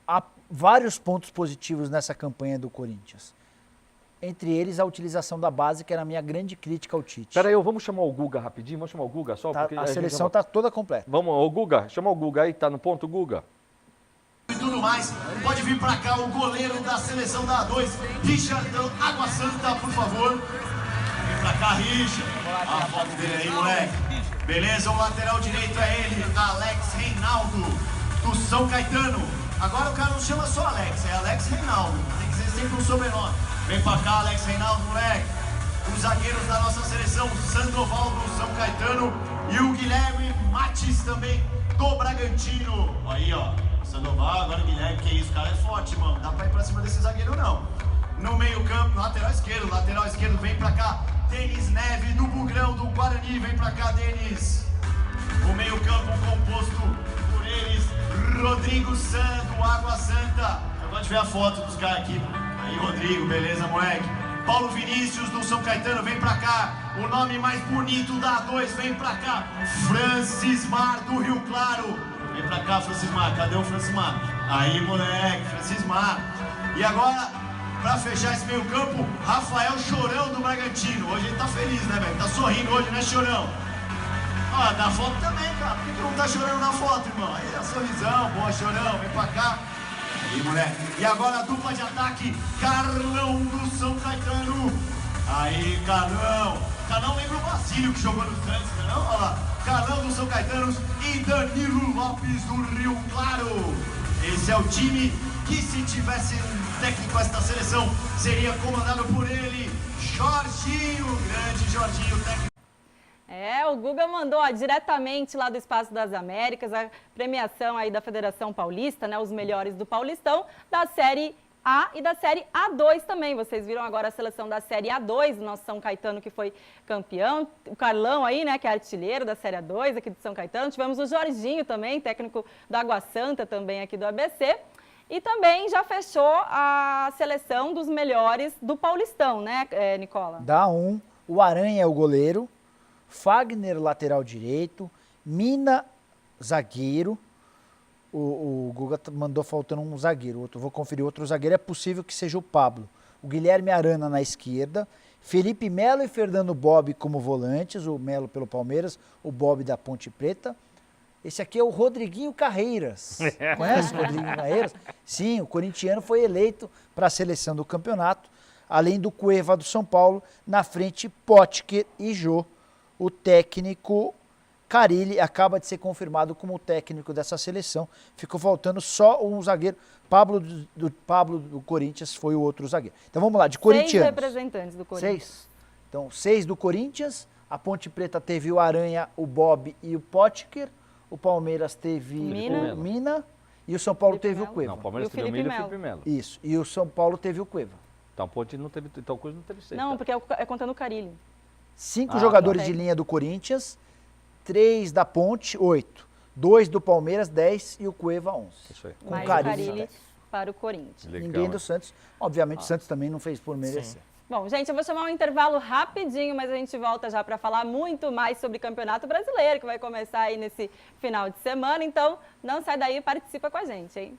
há vários pontos positivos nessa campanha do Corinthians. Entre eles, a utilização da base, que era a minha grande crítica ao Tite. Peraí, vamos chamar o Guga rapidinho? Vamos chamar o Guga só? Tá, porque a seleção está toda completa. Vamos, o Guga, chama o Guga aí, tá no ponto, Guga. E tudo mais, pode vir pra cá o goleiro da seleção da A2, Richardão Água Santa, por favor. Vem pra cá, Richard. A foto dele aí, moleque. Beleza, o lateral direito é ele, Alex Reinaldo, do São Caetano. Agora o cara não chama só Alex, é Alex Reinaldo. Tem que ser sempre um sobrenome. Vem pra cá, Alex Reinaldo, moleque. Os zagueiros da nossa seleção, Sandoval do São Caetano e o Guilherme Matis também do Bragantino. Aí, ó. Sandoval, agora o Guilherme, que isso, o cara é forte, mano. Não dá pra ir pra cima desse zagueiro, não. No meio campo, lateral esquerdo, vem pra cá. Denis Neve, do Bugrão, do Guarani, vem pra cá, Denis. O meio campo composto por eles, Rodrigo San, do Água Santa. Eu gosto de ver a foto dos caras aqui. Aí, Rodrigo, beleza, moleque. Paulo Vinícius, do São Caetano, vem pra cá. O nome mais bonito da A2, vem pra cá. Francismar, do Rio Claro. Vem pra cá, Francismar. Cadê o Francismar? Aí, moleque, Francismar. E agora, pra fechar esse meio campo, Rafael Chorão do Bragantino. Hoje ele tá feliz, né, velho? Tá sorrindo hoje, né, Chorão? Ó, na foto também, cara. Por que não tá chorando na foto, irmão? Aí, a sorrisão. Boa, Chorão. Vem pra cá. Aí, moleque. E agora a dupla de ataque, Carlão do São Caetano. Aí, Carlão. Carlão lembra o Basílio que jogou no Santos, não? Olha lá. Carlão do São Caetano e Danilo Lopes do Rio Claro. Esse é o time que, se tivesse um técnico esta seleção, seria comandado por ele, Jorginho, grande Jorginho, técnico. O Guga mandou diretamente lá do Espaço das Américas, a premiação aí da Federação Paulista, né, os melhores do Paulistão, da Série A e da Série A2 também. Vocês viram agora a seleção da Série A2, o nosso São Caetano que foi campeão, o Carlão aí, né, que é artilheiro da Série A2 aqui do São Caetano. Tivemos o Jorginho também, técnico do Água Santa também aqui do ABC. E também já fechou a seleção dos melhores do Paulistão, né, Nicola? Dá o Aranha é o goleiro, Fagner lateral direito, Mina zagueiro. O Guga mandou faltando um zagueiro. Vou conferir outro zagueiro. É possível que seja o Pablo. O Guilherme Arana na esquerda. Felipe Melo e Fernando Bob como volantes. O Melo pelo Palmeiras, o Bob da Ponte Preta. Esse aqui é o Rodriguinho Carreiras. Conhece o Rodriguinho Carreiras? Sim, o corintiano foi eleito para a seleção do campeonato. Além do Cueva do São Paulo. Na frente, Potker e Jô. O técnico Carille acaba de ser confirmado como técnico dessa seleção. Ficou faltando só um zagueiro. Pablo do Corinthians foi o outro zagueiro. Então vamos lá, de corintianos. 6 representantes do Corinthians. 6. Então, 6 do Corinthians. A Ponte Preta teve o Aranha, o Bob e o Potker. O Palmeiras teve o Mina. E o São Paulo teve o Cueva. Não, o Palmeiras teve o Mina e o Felipe Melo. Isso. E o São Paulo teve o Cueva. Então, Ponte não teve, então Coisa não teve 6. Não, porque é contando o Carille. 5 jogadores de linha do Corinthians, 3 da Ponte, 8. 2 do Palmeiras, 10 e o Cueva, 11. Isso aí. Mais o Carille para o Corinthians. Legal, Ninguém né? do Santos. Obviamente o Santos também não fez por merecer. Bom, gente, eu vou chamar um intervalo rapidinho, mas a gente volta já para falar muito mais sobre o Campeonato Brasileiro, que vai começar aí nesse final de semana. Então, não sai daí e participa com a gente, hein?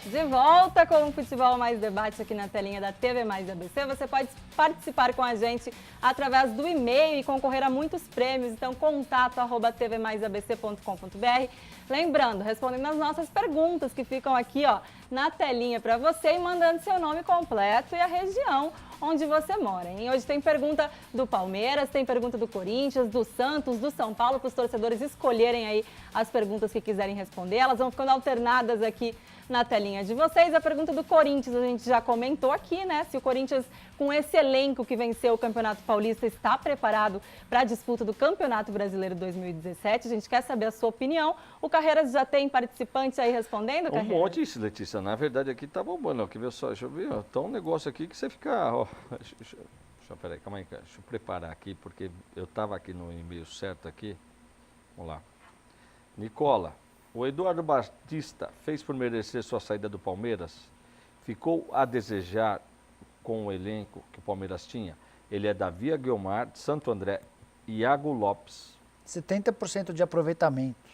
De volta com o Futebol Mais Debate aqui na telinha da TV Mais ABC. Você pode participar com a gente através do e-mail e concorrer a muitos prêmios. Então, contato@tvmaisabc.com.br. Lembrando, respondendo as nossas perguntas que ficam aqui ó, na telinha para você e mandando seu nome completo e a região onde você mora, hein? Hoje tem pergunta do Palmeiras, tem pergunta do Corinthians, do Santos, do São Paulo, para os torcedores escolherem aí as perguntas que quiserem responder. Elas vão ficando alternadas aqui na telinha de vocês. A pergunta do Corinthians a gente já comentou aqui, né? Se o Corinthians, com esse elenco que venceu o Campeonato Paulista, está preparado para a disputa do Campeonato Brasileiro 2017. A gente quer saber a sua opinião. O Carreiras já tem participante aí respondendo, Carreiras? Um monte isso, Letícia. Na verdade, aqui tá bombando. Quer ver só? Deixa eu ver. Ó. Tá um negócio aqui que você fica... Ó, peraí, calma aí. Deixa eu preparar aqui, porque eu estava aqui no e-mail certo aqui. Vamos lá. Nicola, o Eduardo Batista fez por merecer sua saída do Palmeiras? Ficou a desejar com o elenco que o Palmeiras tinha? Ele é Davi Aguiomar, de Santo André, Iago Lopes. 70% de aproveitamento.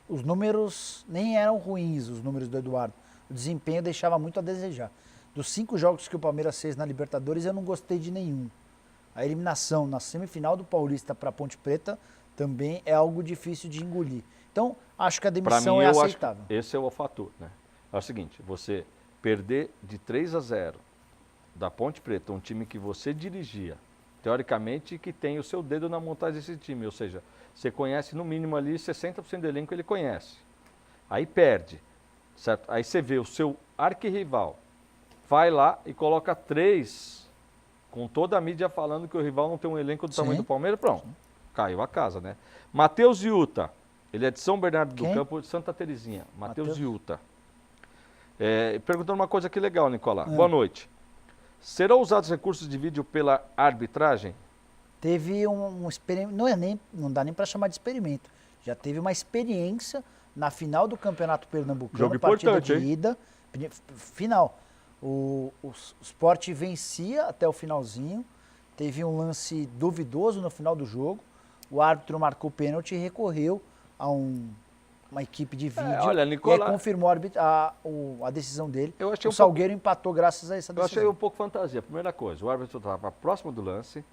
Os números nem eram ruins, os números do Eduardo. O desempenho deixava muito a desejar. Dos 5 jogos que o Palmeiras fez na Libertadores, eu não gostei de nenhum. A eliminação na semifinal do Paulista para a Ponte Preta também é algo difícil de engolir. Então, acho que a demissão é aceitável. Esse é o fator, né? É o seguinte, você perder de 3-0 da Ponte Preta, um time que você dirigia, teoricamente, que tem o seu dedo na montagem desse time, ou seja, você conhece no mínimo ali 60% do elenco ele conhece. Aí perde, certo? Aí você vê o seu arquirrival, vai lá e coloca 3, com toda a mídia falando que o rival não tem um elenco do tamanho do Palmeiras, pronto, caiu a casa, né? Matheus Yuta, ele é de São Bernardo do Campo, de Santa Terezinha, Matheus Yuta. Perguntando uma coisa aqui legal, Nicola. Boa noite. Serão usados recursos de vídeo pela arbitragem? Teve um experimento, não dá nem para chamar de experimento. Já teve uma experiência na final do Campeonato Pernambucano, jogo partida importante, de ida, final. O Sport vencia até o finalzinho, teve um lance duvidoso no final do jogo, o árbitro marcou pênalti e recorreu a uma equipe de vídeo olha, Nicola, e aí confirmou a decisão dele. O Salgueiro empatou graças a essa decisão. Eu achei um pouco fantasia. Primeira coisa, o árbitro estava próximo do lance,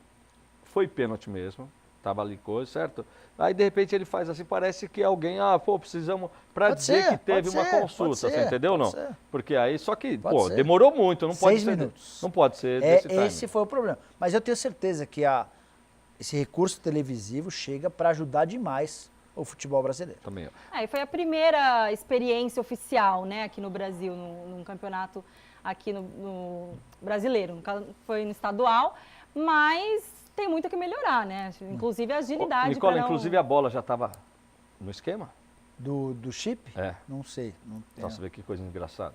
foi pênalti mesmo, estava ali coisa, certo? Aí de repente ele faz assim, parece que alguém, precisamos, para dizer que teve uma consulta, você entendeu ou não? Porque aí, só que, demorou muito, não pode 6 minutos. Não pode ser desse time. Esse foi o problema. Mas eu tenho certeza que esse recurso televisivo chega para ajudar demais o futebol brasileiro. Também. E foi a primeira experiência oficial, né, aqui no Brasil, num campeonato aqui no brasileiro. Foi no estadual, mas tem muito que melhorar, né? Inclusive a agilidade. Nicola, inclusive a bola já estava no esquema? Do chip? Não sei. Nossa, vê que coisa engraçada.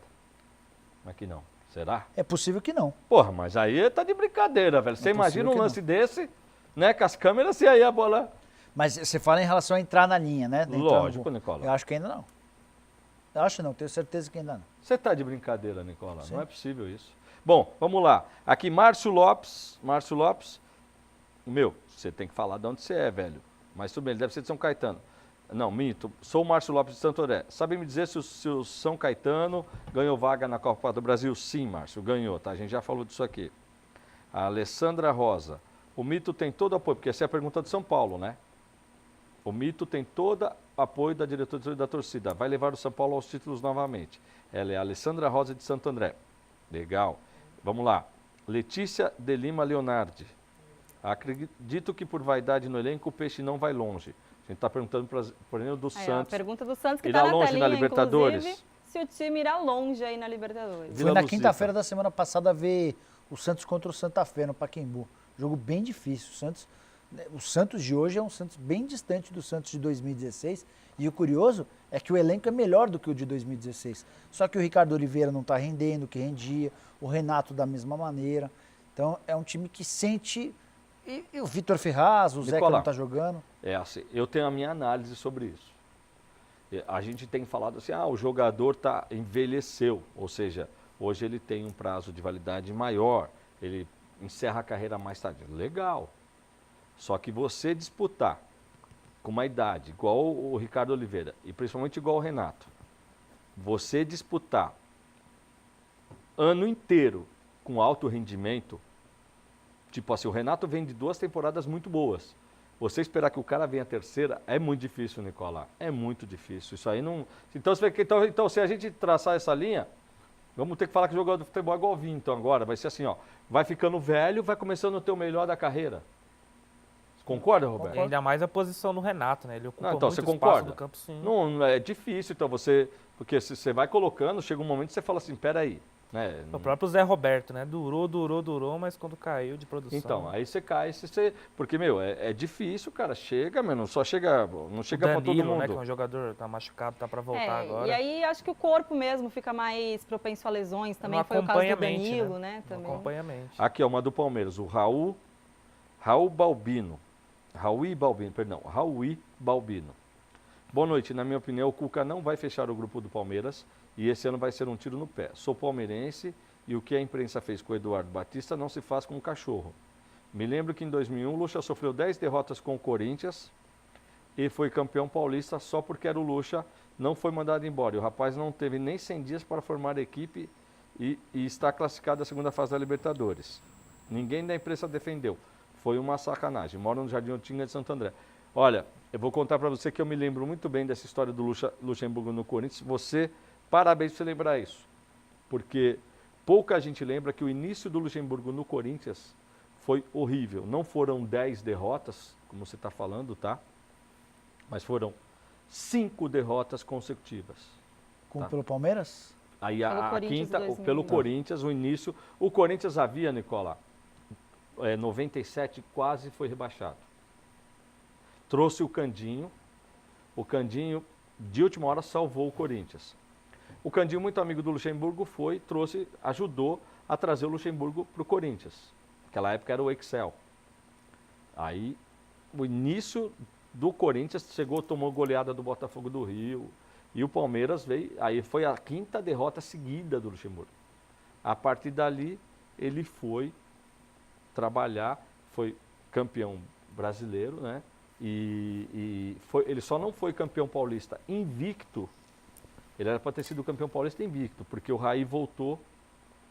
Mas que não. Será? É possível que não. Porra, mas aí tá de brincadeira, velho. Você imagina um lance desse, né, com as câmeras, e aí a bola... Mas você fala em relação a entrar na linha, né? Lógico, Nicola. Eu acho que ainda não. Eu acho não, tenho certeza que ainda não. Você tá de brincadeira, Nicola. Sim. Não é possível isso. Bom, vamos lá. Aqui, Márcio Lopes. Você tem que falar de onde você é, velho. Mas tudo bem, ele deve ser de São Caetano. Não, minto. Sou o Márcio Lopes de Santo André. Sabe me dizer se o São Caetano ganhou vaga na Copa do Brasil? Sim, Márcio, ganhou, tá? A gente já falou disso aqui. A Alessandra Rosa. O Mito tem todo apoio, porque essa é a pergunta de São Paulo, né? O Mito tem todo apoio da diretoria e da torcida. Vai levar o São Paulo aos títulos novamente. Ela é a Alessandra Rosa de Santo André. Legal. Vamos lá. Letícia de Lima Leonardi. Acredito que por vaidade no elenco o Peixe não vai longe. A gente está perguntando para o do Santos. A pergunta do Santos que está na longe telinha, na Libertadores. Se o time irá longe aí na Libertadores. Fui na quinta-feira da semana passada ver o Santos contra o Santa Fé no Pacaembu. Jogo bem difícil. O Santos de hoje é um Santos bem distante do Santos de 2016. E o curioso é que o elenco é melhor do que o de 2016. Só que o Ricardo Oliveira não está rendendo o que rendia, o Renato da mesma maneira. Então é um time que sente E o Vitor Ferraz, o Zé que não está jogando? É assim, eu tenho a minha análise sobre isso. A gente tem falado assim, o jogador envelheceu, ou seja, hoje ele tem um prazo de validade maior, ele encerra a carreira mais tarde. Legal. Só que você disputar com uma idade igual o Ricardo Oliveira, e principalmente igual o Renato, você disputar ano inteiro com alto rendimento, tipo assim, o Renato vem de 2 temporadas muito boas. Você esperar que o cara venha a terceira é muito difícil, Nicola. É muito difícil. Isso aí não... Então, se a gente traçar essa linha, vamos ter que falar que o jogador de futebol é igual vinho. Então, agora vai ser assim, vai ficando velho, vai começando a ter o melhor da carreira. Concorda, Roberto? E ainda mais a posição do Renato, né? Ele ocupa então, muito você espaço concorda? do campo, sim. Não, é difícil, então porque se você vai colocando, chega um momento que você fala assim, peraí. Né? O próprio Zé Roberto, né? Durou, mas quando caiu de produção... Então, aí você cai, porque, é difícil, cara, não chega para todo mundo. Né, que é um jogador, tá machucado, tá para voltar agora. E aí, acho que o corpo mesmo fica mais propenso a lesões, também foi o caso do Danilo, né? Também. Acompanhamento. Aqui é uma do Palmeiras, o Raul Balbino. Raul Balbino. Boa noite, na minha opinião, o Cuca não vai fechar o grupo do Palmeiras e esse ano vai ser um tiro no pé. Sou palmeirense e o que a imprensa fez com o Eduardo Batista não se faz com um cachorro. Me lembro que em 2001 o Lucha sofreu 10 derrotas com o Corinthians e foi campeão paulista só porque era o Lucha, não foi mandado embora. E o rapaz não teve nem 100 dias para formar a equipe e está classificado à segunda fase da Libertadores. Ninguém da imprensa defendeu. Foi uma sacanagem. Moro no Jardim Otinga de Santo André. Olha, eu vou contar para você que eu me lembro muito bem dessa história do Luxemburgo no Corinthians. Parabéns por você lembrar isso. Porque pouca gente lembra que o início do Luxemburgo no Corinthians foi horrível. Não foram 10 derrotas, como você está falando, tá? Mas foram 5 derrotas consecutivas. Pelo Palmeiras? Aí a quinta, pelo Corinthians, o início. O Corinthians havia, Nicola, 97 quase foi rebaixado. Trouxe o Candinho de última hora salvou o Corinthians. O Candinho, muito amigo do Luxemburgo, ajudou a trazer o Luxemburgo para o Corinthians. Naquela época era o Excel. Aí, o início do Corinthians tomou goleada do Botafogo do Rio. E o Palmeiras veio, aí foi a 5ª derrota seguida do Luxemburgo. A partir dali, ele foi trabalhar, foi campeão brasileiro, né? Ele só não foi campeão paulista invicto. Ele era para ter sido campeão paulista invicto, porque o Raí voltou,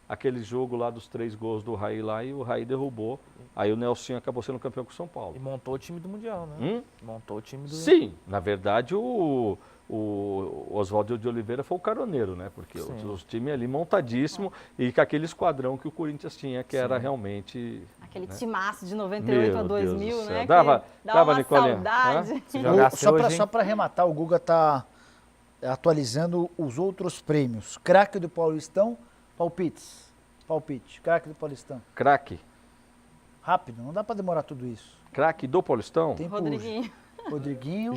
aquele jogo lá dos 3 gols do Raí lá, e o Raí derrubou. Aí o Nelsinho acabou sendo campeão com o São Paulo. E montou o time do Mundial, né? Montou o time do... Sim, na verdade o Oswaldo de Oliveira foi o caroneiro, né? Porque os times ali montadíssimo e com aquele esquadrão que o Corinthians tinha, que era realmente... Aquele timaço de 98 a 2000, né? Dava uma Nicolinha, saudade. Só para arrematar, o Guga está atualizando os outros prêmios. Craque do Paulistão, palpite. Craque do Paulistão. Craque. Rápido, não dá para demorar tudo isso. Craque do Paulistão? Rodriguinho.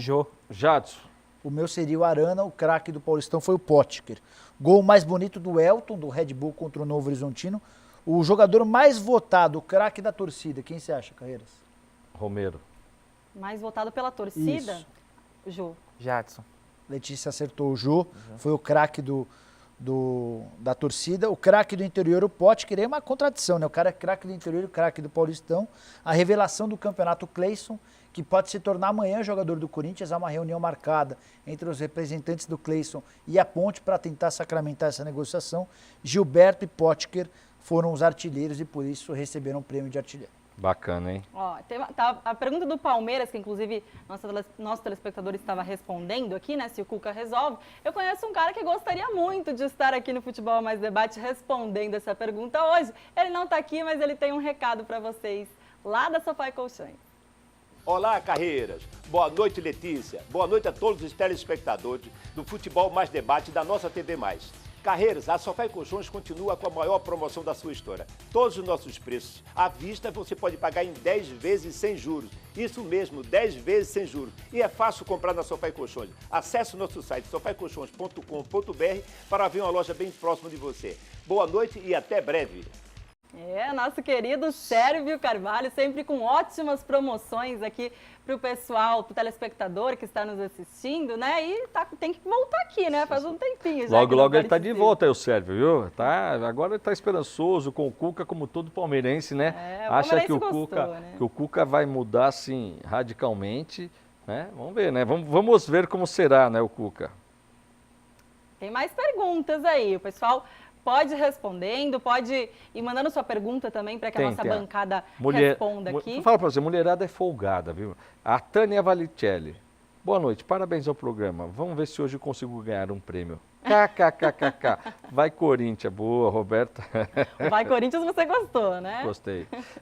Jadson. O meu seria o Arana, o craque do Paulistão foi o Potker. Gol mais bonito do Elton, do Red Bull contra o Novo Horizontino. O jogador mais votado, o craque da torcida, quem você acha, Carreiras? Romero. Mais votado pela torcida? Isso. Jô. Jadson. Letícia acertou o Jô, foi o craque da torcida. O craque do interior, o Potker, é uma contradição, né? O cara é craque do interior e o craque do Paulistão. A revelação do campeonato, o Cleison, que pode se tornar amanhã jogador do Corinthians. Há uma reunião marcada entre os representantes do Cleison e a Ponte para tentar sacramentar essa negociação. Gilberto e Potker foram os artilheiros e por isso receberam o prêmio de artilheiro. Bacana, hein? Ó, a pergunta do Palmeiras, que inclusive nosso telespectador estava respondendo aqui, né, se o Cuca resolve. Eu conheço um cara que gostaria muito de estar aqui no Futebol Mais Debate respondendo essa pergunta hoje. Ele não está aqui, mas ele tem um recado para vocês lá da Sofá e Colchões. Olá, Carreiras. Boa noite, Letícia. Boa noite a todos os telespectadores do Futebol Mais Debate da nossa TV+. Carreiras, a Sofá e Colchões continua com a maior promoção da sua história. Todos os nossos preços à vista você pode pagar em 10 vezes sem juros. Isso mesmo, 10 vezes sem juros. E é fácil comprar na Sofá e Colchões. Acesse o nosso site sofaicolchões.com.br para ver uma loja bem próxima de você. Boa noite e até breve. Nosso querido Sérvio Carvalho, sempre com ótimas promoções aqui para o pessoal, para o telespectador que está nos assistindo, né? E tem que voltar aqui, né? Faz um tempinho já. Logo ele está de volta aí, o Sérvio, viu? Agora ele está esperançoso com o Cuca, como todo palmeirense, né? Acha que o Cuca vai mudar, assim, radicalmente, né? Vamos ver, né? Vamos ver como será, né, o Cuca. Tem mais perguntas aí, o pessoal pode ir respondendo, pode ir mandando sua pergunta também para que a nossa bancada responda aqui. Fala para você, mulherada é folgada, viu? A Tânia Valicelli. Boa noite, parabéns ao programa. Vamos ver se hoje eu consigo ganhar um prêmio. KKKKK. Vai Corinthians, boa, Roberta. Vai Corinthians, você gostou, né?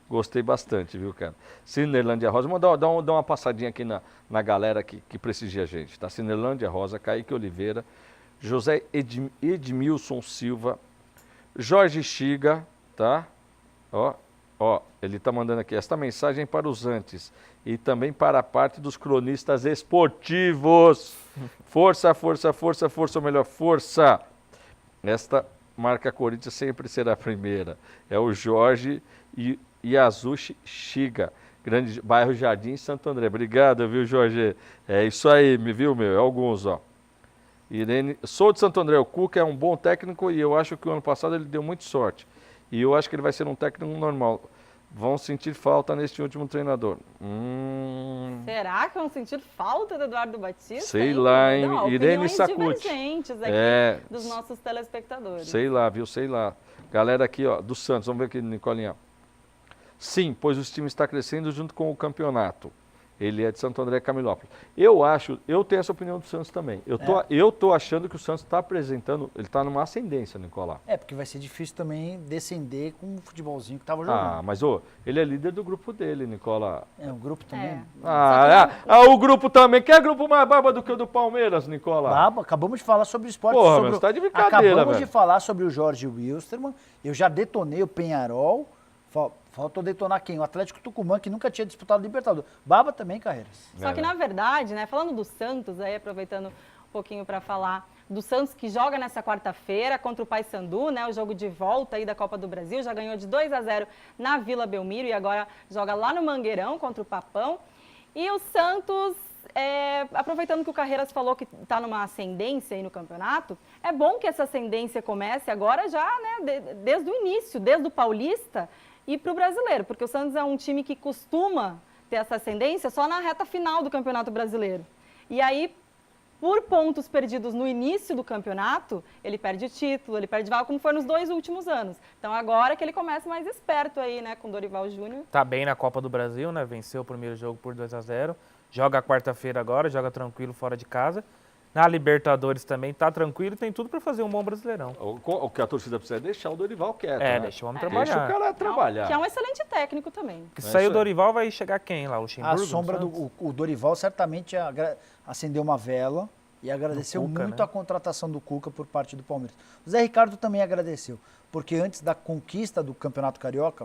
Gostei bastante, viu, cara? Cinerlândia Rosa, vamos dar uma passadinha aqui na galera que prestigia a gente, tá? Cinerlândia Rosa, Kaique Oliveira, José Edmilson Silva, Jorge Xiga, tá? Ó, ele tá mandando aqui esta mensagem para os antes e também para a parte dos cronistas esportivos. Força, força, força, força, ou melhor, força. Esta marca Corinthians sempre será a primeira. É o Jorge Yasushi Xiga, grande bairro Jardim, Santo André. Obrigado, viu, Jorge? É isso aí, viu, meu? É alguns, ó. Irene, sou de Santo André, o Cuca é um bom técnico e eu acho que o ano passado ele deu muita sorte. E eu acho que ele vai ser um técnico normal. Vão sentir falta neste último treinador. Será que vão sentir falta do Eduardo Batista? Sei lá, hein? Não, Irene Sacuti. Divergentes aqui dos nossos telespectadores. Sei lá, viu? Sei lá. Galera aqui, ó, do Santos. Vamos ver aqui, Nicolinha. Sim, pois o time está crescendo junto com o campeonato. Ele é de Santo André, Camilópolis. Eu tenho essa opinião do Santos também. Eu tô achando que o Santos está apresentando, ele está numa ascendência, Nicolás. Porque vai ser difícil também descender com o futebolzinho que estava jogando. Mas ele é líder do grupo dele, Nicolás. O grupo também. O grupo também. Quer grupo mais barba do que o do Palmeiras, Nicolás? Acabamos de falar sobre o esporte. Porra, mas você tá de brincadeira, Acabamos de falar sobre o Jorge Wilstermann. Eu já detonei o Penharol. Faltou detonar quem? O Atlético Tucumã, que nunca tinha disputado o Libertadores. Baba também, Carreiras. Só que, na verdade, né, falando do Santos, aí aproveitando um pouquinho para falar do Santos, que joga nessa quarta-feira contra o Paysandu, né, o jogo de volta aí da Copa do Brasil, já ganhou de 2-0 na Vila Belmiro e agora joga lá no Mangueirão contra o Papão. E o Santos, aproveitando que o Carreiras falou que está numa ascendência aí no campeonato, é bom que essa ascendência comece agora já, né, desde o início, desde o Paulista, e para o brasileiro, porque o Santos é um time que costuma ter essa ascendência só na reta final do Campeonato Brasileiro. E aí, por pontos perdidos no início do campeonato, ele perde título, ele perde vaga, como foi nos 2 últimos anos. Então agora que ele começa mais esperto aí, né, com o Dorival Júnior. Tá bem na Copa do Brasil, né, venceu o primeiro jogo por 2-0, joga a quarta-feira agora, joga tranquilo fora de casa. Na Libertadores também tá tranquilo, tem tudo para fazer um bom Brasileirão. O que a torcida precisa é deixar o Dorival quieto, né? Deixa o homem trabalhar. Deixa o cara trabalhar. Que é um excelente técnico também. Se sair o Dorival, vai chegar quem lá? O Luxemburgo? A sombra o Dorival certamente acendeu uma vela e agradeceu Cuca, muito, né, a contratação do Cuca por parte do Palmeiras. O Zé Ricardo também agradeceu, porque antes da conquista do Campeonato Carioca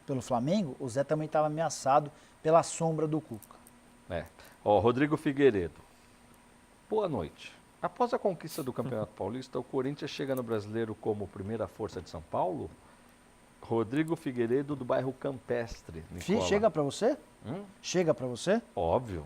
pelo Flamengo, o Zé também estava ameaçado pela sombra do Cuca. Rodrigo Figueiredo. Boa noite. Após a conquista do Campeonato Paulista, o Corinthians chega no Brasileiro como primeira força de São Paulo? Rodrigo Figueiredo, do bairro Campestre. Chega para você? Chega para você? Óbvio.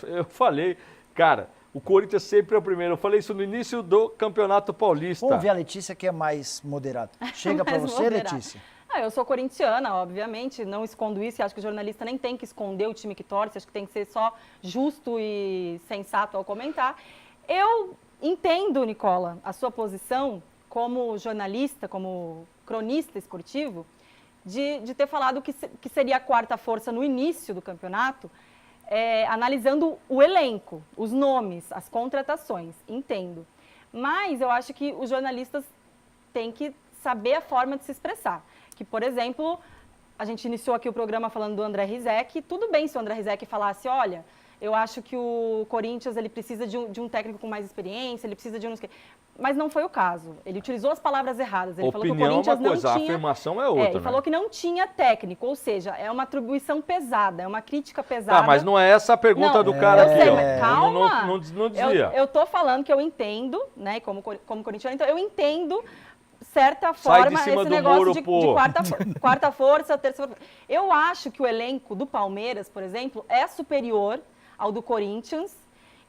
Eu falei, cara, o Corinthians sempre é o primeiro. Eu falei isso no início do Campeonato Paulista. Vamos ver a Letícia, que é mais moderada. Chega para você, moderado. Letícia? Eu sou corintiana, obviamente, não escondo isso, e acho que o jornalista nem tem que esconder o time que torce, acho que tem que ser só justo e sensato ao comentar. Eu entendo, Nicola, a sua posição como jornalista, como cronista esportivo, de ter falado que seria a quarta força no início do campeonato, analisando o elenco, os nomes, as contratações, entendo. Mas eu acho que os jornalistas têm que saber a forma de se expressar. Que, por exemplo, a gente iniciou aqui o programa falando do André Rizek. Tudo bem se o André Rizek falasse, olha, eu acho que o Corinthians ele precisa de um técnico com mais experiência, ele precisa de um... Mas não foi o caso. Ele utilizou as palavras erradas. Ele falou que o Corinthians é uma coisa, não tinha... a afirmação é outra, Ele falou que não tinha técnico, ou seja, é uma atribuição pesada, é uma crítica pesada. Tá, mas não é essa a pergunta do cara aqui, sei, ó. Mas calma. Não dizia. Eu tô falando que eu entendo, né, como corintiano, então eu entendo certa Sai forma de cima esse do negócio muro, de pô. quarta força, terceira força. Eu acho que o elenco do Palmeiras, por exemplo, é superior ao do Corinthians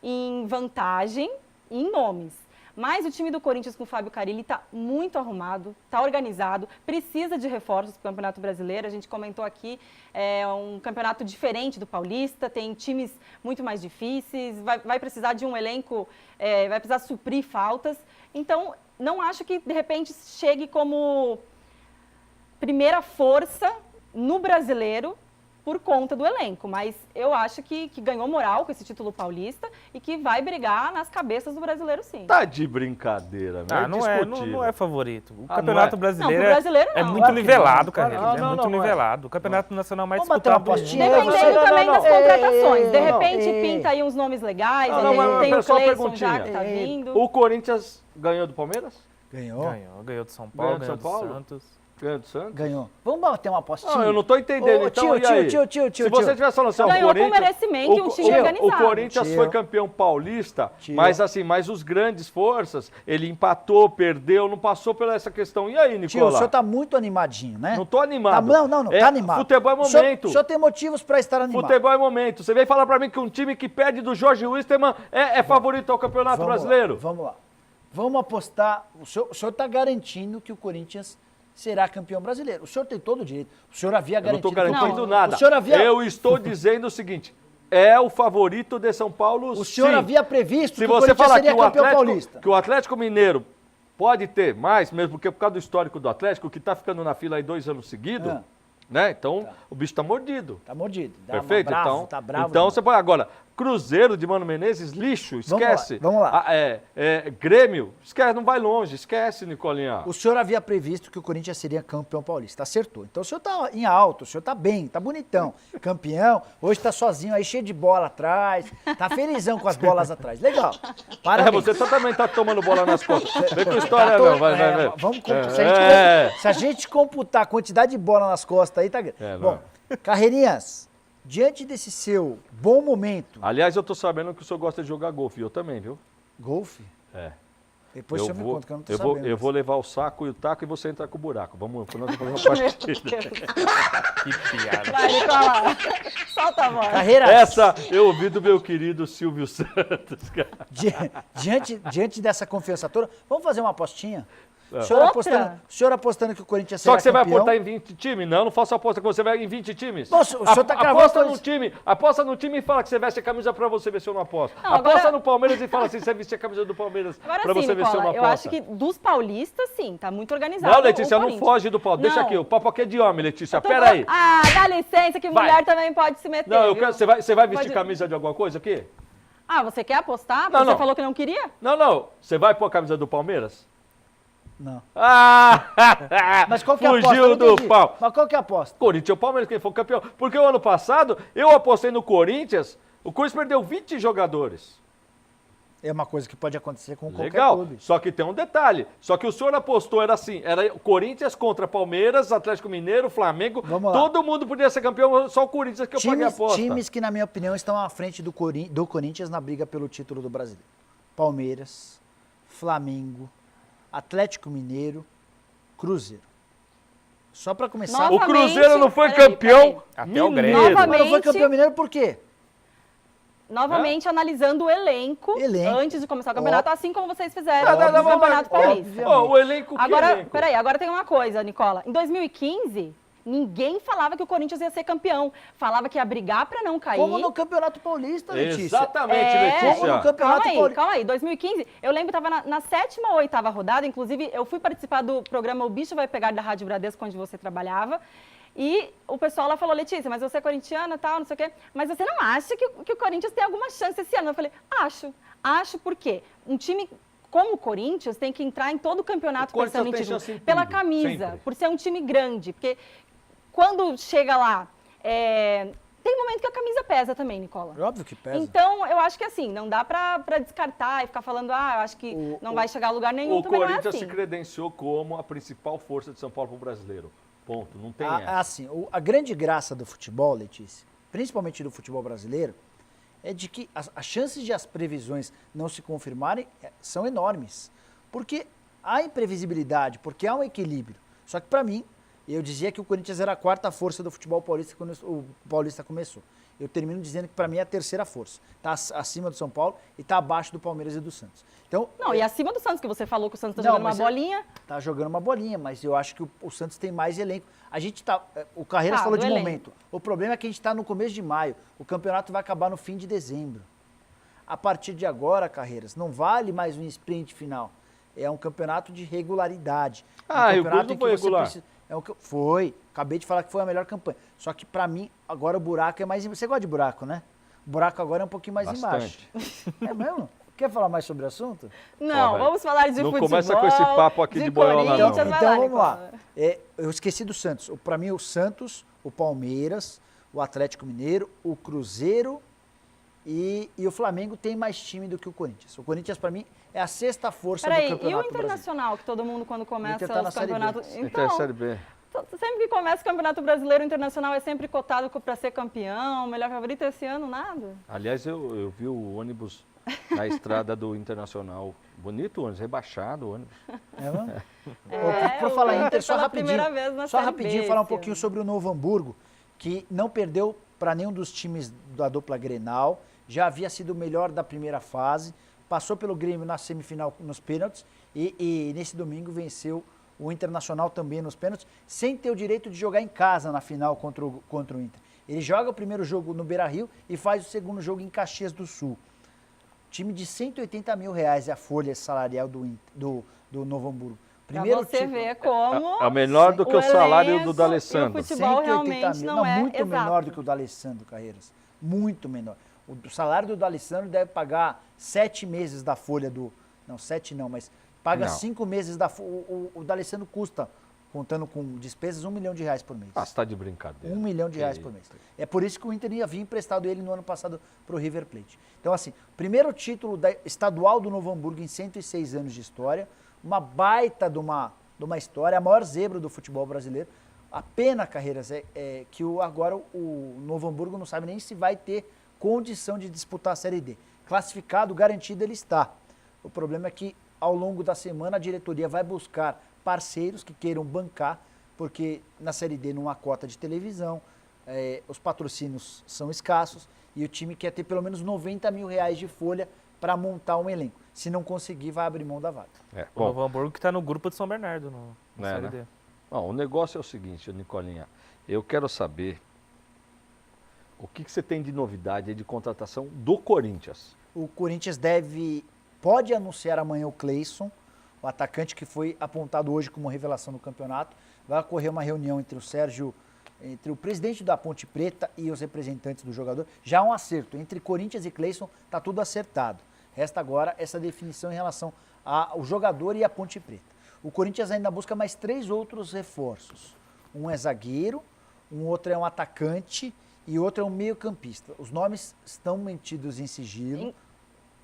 em vantagem e em nomes. Mas o time do Corinthians com o Fábio Carille está muito arrumado, está organizado, precisa de reforços para o Campeonato Brasileiro. A gente comentou aqui, é um campeonato diferente do Paulista, tem times muito mais difíceis, vai precisar de um elenco, vai precisar suprir faltas. Então, não acho que, de repente, chegue como primeira força no Brasileiro por conta do elenco, mas eu acho que ganhou moral com esse título paulista e que vai brigar nas cabeças do brasileiro, sim. Tá de brincadeira, né? Não é favorito. O Campeonato Brasileiro, é muito claro nivelado, Carreira. Não, é muito nivelado. O Campeonato Nacional mais Vamos bater uma disputado. apostinha? Dependendo também das contratações. De repente Ei. pinta aí uns nomes legais, mas tem o só uma Cleison já perguntinha. que tá vindo. O Corinthians ganhou do Palmeiras? Ganhou. Ganhou do São Paulo, Ganhou do São ganhou do Paulo? Santos. Ganhou do Santos? Ganhou. Vamos bater uma apostinha? Não, eu não tô entendendo. Ô, Então, e aí? Se você tivesse falando assim, Ganhou o Corinthians... com merecimento e um time organizado. O Corinthians foi campeão paulista, mas os grandes forças, ele empatou, perdeu, não passou pela essa questão. E aí, Nicola? Tio, o senhor tá muito animadinho, né? Não tô animado. Não, tá animado. Futebol é momento. O senhor tem motivos para estar animado. Futebol é momento. Você vem falar pra mim que um time que perde do Jorge Wilstermann é favorito ao Campeonato Brasileiro? Vamos lá. Vamos apostar. O senhor tá garantindo que o Corinthians será campeão brasileiro. O senhor tem todo o direito. O senhor havia garantido. Eu não estou garantindo nada. O senhor havia... Eu estou dizendo o seguinte, é o favorito de São Paulo, O senhor havia previsto Se que o você Corinthians falar seria que o campeão Atlético, paulista. que o Atlético Mineiro pode ter mais, mesmo porque por causa do histórico do Atlético, que está ficando na fila aí 2 anos seguidos, né? Então, o bicho está mordido. Tá mordido. Perfeito? Bravo, Então, bravo. então você pode agora, Cruzeiro de Mano Menezes, lixo, esquece. Vamos lá. Grêmio, esquece, não vai longe, esquece, Nicolinha. O senhor havia previsto que o Corinthians seria campeão paulista, acertou. Então o senhor tá em alto, o senhor tá bem, tá bonitão. Campeão, hoje tá sozinho aí, cheio de bola atrás, tá felizão com as bolas atrás. Legal. Parabéns. Você também tá tomando bola nas costas. Vem com história não, vai. Vamos, se a gente computar a quantidade de bola nas costas aí, tá grande. Bom, Carreirinhas, diante desse seu bom momento... Aliás, eu tô sabendo que o senhor gosta de jogar golfe, eu também, viu? Golfe? É. Depois o senhor me conta, que eu não tô sabendo. Eu vou levar o saco e o taco e você entra com o buraco. Vamos, nós vamos fazer uma partida. Que piada. Vai, Nicola. Solta a voz. Carreiras. Essa eu ouvi do meu querido Silvio Santos, cara. Diante dessa confiança toda, vamos fazer uma apostinha? O senhor apostando que o Corinthians será Só que você vai campeão. apostar em 20 times? Não faço aposta que você vai em 20 times. Nossa, o senhor tá cravando aposta no time e fala que você veste a camisa pra você ver se eu não aposto. Não, aposta agora... no Palmeiras e fala assim, você vestir a camisa do Palmeiras agora pra sim, você ver se eu não Nicola, aposto. eu acho que dos paulistas, sim, tá muito organizado. Não, Letícia, o não foge do pau. Deixa Não. aqui, o papo aqui é de homem, Letícia. Pera aí. Ah, dá licença que Vai. mulher também pode se meter, Não, eu viu? quero, você vai vestir Pode- camisa de alguma coisa aqui? Ah, você quer apostar? Não, Você não. falou que não queria? Não. Você vai pôr a camisa do Palmeiras? Não. Ah! Mas qual que é a aposta? Fugiu Eu não do entendi. pau. Mas qual que é a aposta? Corinthians ou Palmeiras, quem for campeão. Porque o ano passado, eu apostei no Corinthians, o Corinthians perdeu 20 jogadores. É uma coisa que pode acontecer com qualquer Legal, clube. só que tem um detalhe. Só que o senhor apostou, era assim, era Corinthians contra Palmeiras, Atlético Mineiro, Flamengo. Vamos lá. Todo mundo podia ser campeão, só o Corinthians que eu paguei a aposta. Times que, na minha opinião, estão à frente do Corinthians na briga pelo título do Brasileiro. Palmeiras, Flamengo, Atlético Mineiro, Cruzeiro. Só para começar... O Cruzeiro não foi Peraí. campeão Até o mineiro. Grêmio. Mas não Novamente- foi campeão mineiro por quê? Novamente analisando o elenco, antes de começar o campeonato, assim como vocês fizeram no Campeonato Paulista. O elenco que Agora, elenco? peraí, agora tem uma coisa, Nicola. Em 2015, ninguém falava que o Corinthians ia ser campeão. Falava que ia brigar pra não cair. Como no Campeonato Paulista, Letícia. Exatamente, Letícia. Como no Campeonato Paulista. Calma aí. 2015, eu lembro que estava na 7ª ou 8ª rodada, inclusive eu fui participar do programa O Bicho Vai Pegar da Rádio Bradesco, onde você trabalhava, e o pessoal lá falou, Letícia, mas você é corintiana e tal, não sei o quê, mas você não acha que o Corinthians tem alguma chance esse ano? Eu falei, acho por quê? Um time como o Corinthians tem que entrar em todo o campeonato pensando em título, pela camisa, sempre. por ser um time grande, porque quando chega lá, tem momento que a camisa pesa também, Nicola. Óbvio que pesa. Então, eu acho que assim, não dá pra descartar e ficar falando, eu acho que não vai chegar a lugar nenhum, O também não é Corinthians assim. se credenciou como a principal força de São Paulo para o brasileiro. Ponto, não tem Assim, a grande graça do futebol, Letícia, principalmente do futebol brasileiro, é de que as chances de as previsões não se confirmarem são enormes. Porque há imprevisibilidade, porque há um equilíbrio. Só que para mim, eu dizia que o Corinthians era a quarta força do futebol paulista quando o Paulista começou. Eu termino dizendo que para mim é a terceira força. Está acima do São Paulo e está abaixo do Palmeiras e do Santos. Então, não, e acima do Santos, que você falou que o Santos está jogando uma bolinha. Está jogando uma bolinha, mas eu acho que o Santos tem mais elenco. A gente tá. O Carreiras falou de momento. O problema é que a gente está no começo de maio. O campeonato vai acabar no fim de dezembro. A partir de agora, Carreiras, não vale mais um sprint final. É um campeonato de regularidade. Ah, e o Cruz não foi regular. Foi. Acabei de falar que foi a melhor campanha. Só que pra mim, agora o buraco é mais... Você gosta de buraco, né? O buraco agora é um pouquinho mais embaixo. É mesmo? Quer falar mais sobre o assunto? Não, vamos falar de futebol. Não começa com esse papo aqui de boiola, não. Então vamos lá. Eu esqueci do Santos. Pra mim, o Santos, o Palmeiras, o Atlético Mineiro, o Cruzeiro e o Flamengo tem mais time do que o Corinthians. O Corinthians, pra mim, é a sexta força do campeonato brasileiro. E o Internacional, que todo mundo, quando começa os campeonatos... Então, Série B. Sempre que começa o Campeonato Brasileiro, o Internacional é sempre cotado para ser campeão, melhor favorito. Esse ano, nada. Aliás, eu vi o ônibus na estrada do Internacional. Bonito o ônibus, rebaixado o ônibus. Por falar em Inter, só rapidinho falar um pouquinho sobre o Novo Hamburgo, que não perdeu para nenhum dos times da dupla Grenal, já havia sido o melhor da primeira fase, passou pelo Grêmio na semifinal nos pênaltis e nesse domingo venceu o Internacional também nos pênaltis, sem ter o direito de jogar em casa na final contra o Inter. Ele joga o primeiro jogo no Beira-Rio e faz o segundo jogo em Caxias do Sul. Time de R$180 mil é a folha salarial do Novo Hamburgo. Primeiro pra você ver como... É menor do que o salário do D'Alessandro. O futebol realmente não é muito menor do que o D'Alessandro, Carreiras. Muito menor. O salário do D'Alessandro deve pagar 7 meses da folha do... Não, 7 não, mas paga 5 meses da folha. O D'Alessandro custa, contando com despesas, R$1 milhão por mês. Ah, você está de brincadeira. R$1 milhão por mês. É por isso que o Inter havia emprestado ele no ano passado para o River Plate. Então, assim, primeiro título estadual do Novo Hamburgo em 106 anos de história, uma baita de uma história, a maior zebra do futebol brasileiro. A pena, Carreiras, é que agora o Novo Hamburgo não sabe nem se vai ter condição de disputar a Série D. Classificado, garantido ele está. O problema é que ao longo da semana a diretoria vai buscar parceiros que queiram bancar, porque na Série D não há cota de televisão, os patrocínios são escassos e o time quer ter pelo menos R$90 mil de folha para montar um elenco. Se não conseguir, vai abrir mão da vaga. O Novo Hamburgo que está no grupo de São Bernardo, na Série D. Bom, o negócio é o seguinte, Nicolinha, eu quero saber o que você tem de novidade de contratação do Corinthians. O Corinthians pode anunciar amanhã o Cleison, o atacante que foi apontado hoje como revelação do campeonato. Vai ocorrer uma reunião entre o presidente da Ponte Preta e os representantes do jogador. Já há um acerto. Entre Corinthians e Cleison está tudo acertado. Resta agora essa definição em relação ao jogador e à Ponte Preta. O Corinthians ainda busca mais 3 outros reforços. Um é zagueiro, um outro é um atacante e outro é um meio-campista. Os nomes estão mantidos em sigilo.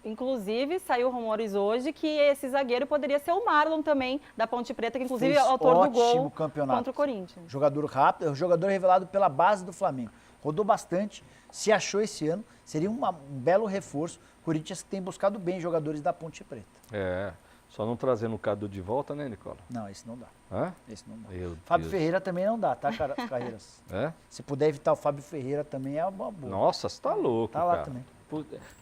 Inclusive, saiu rumores hoje que esse zagueiro poderia ser o Marlon também, da Ponte Preta, que inclusive é o autor do gol contra o Corinthians. Jogador rápido, jogador revelado pela base do Flamengo. Rodou bastante, se achou esse ano, seria um belo reforço. O Corinthians tem buscado bem jogadores da Ponte Preta. Só não trazendo o Cadu de volta, né, Nicola? Não, esse não dá. Hã? Esse não dá. Fábio Ferreira também não dá, tá, Carreiras? Se puder evitar o Fábio Ferreira também é uma boa. Nossa, você tá louco, tá lá também.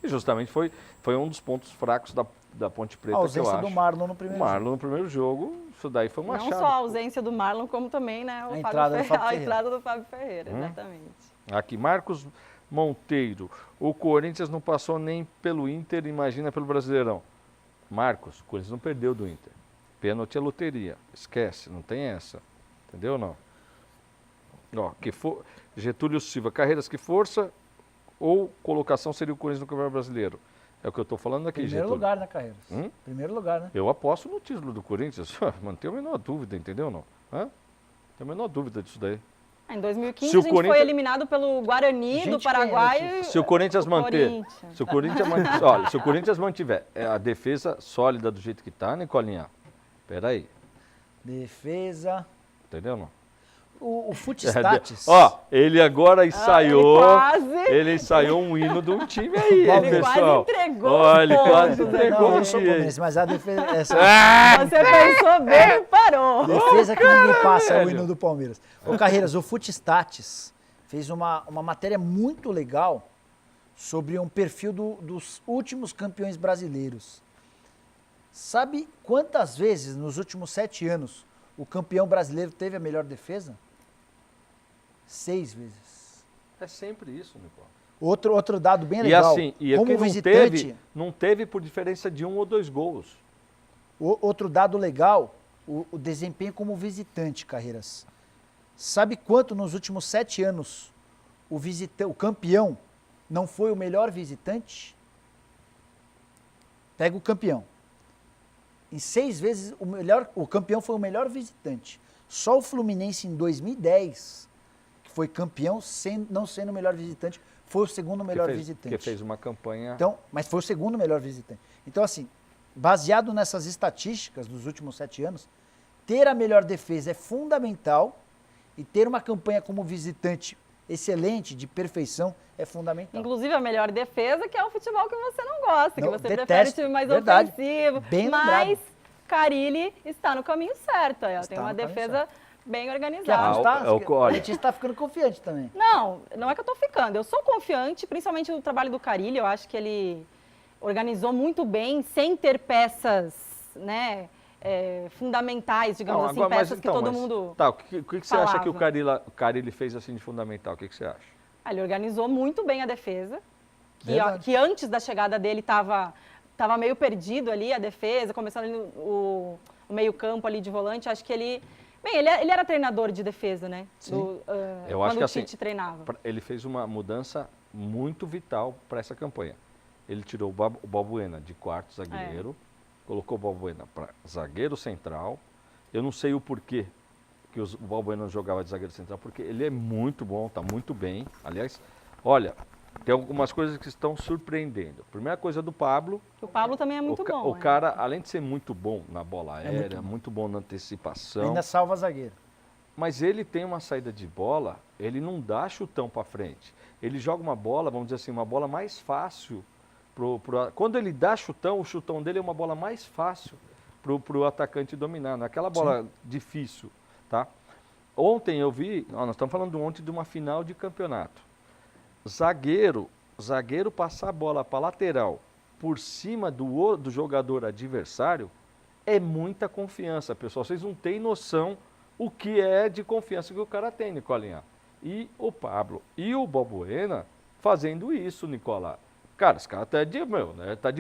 E justamente foi um dos pontos fracos da Ponte Preta, a ausência que eu acho. do Marlon no primeiro jogo. Marlon no primeiro jogo, isso daí foi uma chave. Não só a ausência do Marlon, como também, né, a entrada do Fábio Ferreira, exatamente. Aqui, Marcos Monteiro. O Corinthians não passou nem pelo Inter, imagina pelo Brasileirão. Marcos, o Corinthians não perdeu do Inter. Pênalti é loteria. Esquece, não tem essa. Entendeu ou não? Getúlio Silva, Carreiras, que força ou colocação seria o Corinthians no Campeonato Brasileiro? É o que eu estou falando aqui, Primeiro Getúlio. lugar, né, Carreiras? Primeiro lugar, né? Eu aposto no título do Corinthians. Não tenho a menor dúvida, entendeu ou não? Tenho a menor dúvida disso daí. Em 2015 a gente foi eliminado pelo Guarani do Paraguai. Se o Corinthians manter, se o Corinthians mantiver a defesa sólida do jeito que está, Nicolinha, peraí. Defesa. Entendeu não? O Footstats... Ó, ele agora ensaiou, ele ensaiou um hino de um time aí, ele pessoal. Quase entregou. Ó, ele quase entregou. Não, eu sou palmeirense, mas a defesa... Você pensou bem e parou. Defesa que ninguém passa o hino do Palmeiras. Ô, Carreiras, o Footstats fez uma matéria muito legal sobre um perfil dos últimos campeões brasileiros. Sabe quantas vezes nos últimos 7 anos o campeão brasileiro teve a melhor defesa? 6 vezes. É sempre isso, Nicola. Outro dado bem legal. E como visitante, não teve por diferença de 1 ou 2 gols. Outro dado legal, o desempenho como visitante, Carreiras. Sabe quanto nos últimos 7 anos o campeão não foi o melhor visitante? Pega o campeão. Em 6 vezes, o campeão foi o melhor visitante. Só o Fluminense em 2010, que foi campeão, não sendo o melhor visitante, foi o segundo melhor visitante. Que fez uma campanha... Então, mas foi o segundo melhor visitante. Então, assim, baseado nessas estatísticas dos últimos 7 anos, ter a melhor defesa é fundamental e ter uma campanha como visitante excelente, de perfeição, é fundamental. Inclusive a melhor defesa, que é o futebol que você não gosta, que você detesto, prefere o time mais ofensivo. Bem mas lembrado. Carille está no caminho certo. Tem uma defesa bem organizada. A gente está ficando confiante também. Não é que eu estou ficando. Eu sou confiante, principalmente no trabalho do Carille. Eu acho que ele organizou muito bem, sem ter peças, né, fundamentais, digamos assim, peças que todo mundo Tá, o que você acha que o Carille fez assim de fundamental? O que você acha? Ele organizou muito bem a defesa, que antes da chegada dele estava meio perdido ali, a defesa, começando ali o meio campo ali de volante. Acho que ele era treinador de defesa, né? Eu acho que o Tite treinava. Ele fez uma mudança muito vital para essa campanha. Ele tirou o Balbuena de quarto zagueiro, colocou o Balbuena para zagueiro central. Eu não sei o porquê que o Balbuena jogava de zagueiro central, porque ele é muito bom, está muito bem. Aliás, olha, tem algumas coisas que estão surpreendendo. Primeira coisa do Pablo. O Pablo também é muito bom. O cara, além de ser muito bom na bola aérea, muito bom na antecipação. Ainda salva zagueiro. Mas ele tem uma saída de bola, ele não dá chutão para frente. Ele joga uma bola, vamos dizer assim, uma bola mais fácil. Quando ele dá chutão, o chutão dele é uma bola mais fácil para o atacante dominar. Não é aquela bola difícil, tá? Ontem eu vi, nós estamos falando ontem de uma final de campeonato. Zagueiro passar a bola para lateral por cima do jogador adversário é muita confiança, pessoal. Vocês não têm noção o que é de confiança que o cara tem, Nicolinha. E o Pablo e o Balbuena fazendo isso, Nicola. Cara, esse cara tá de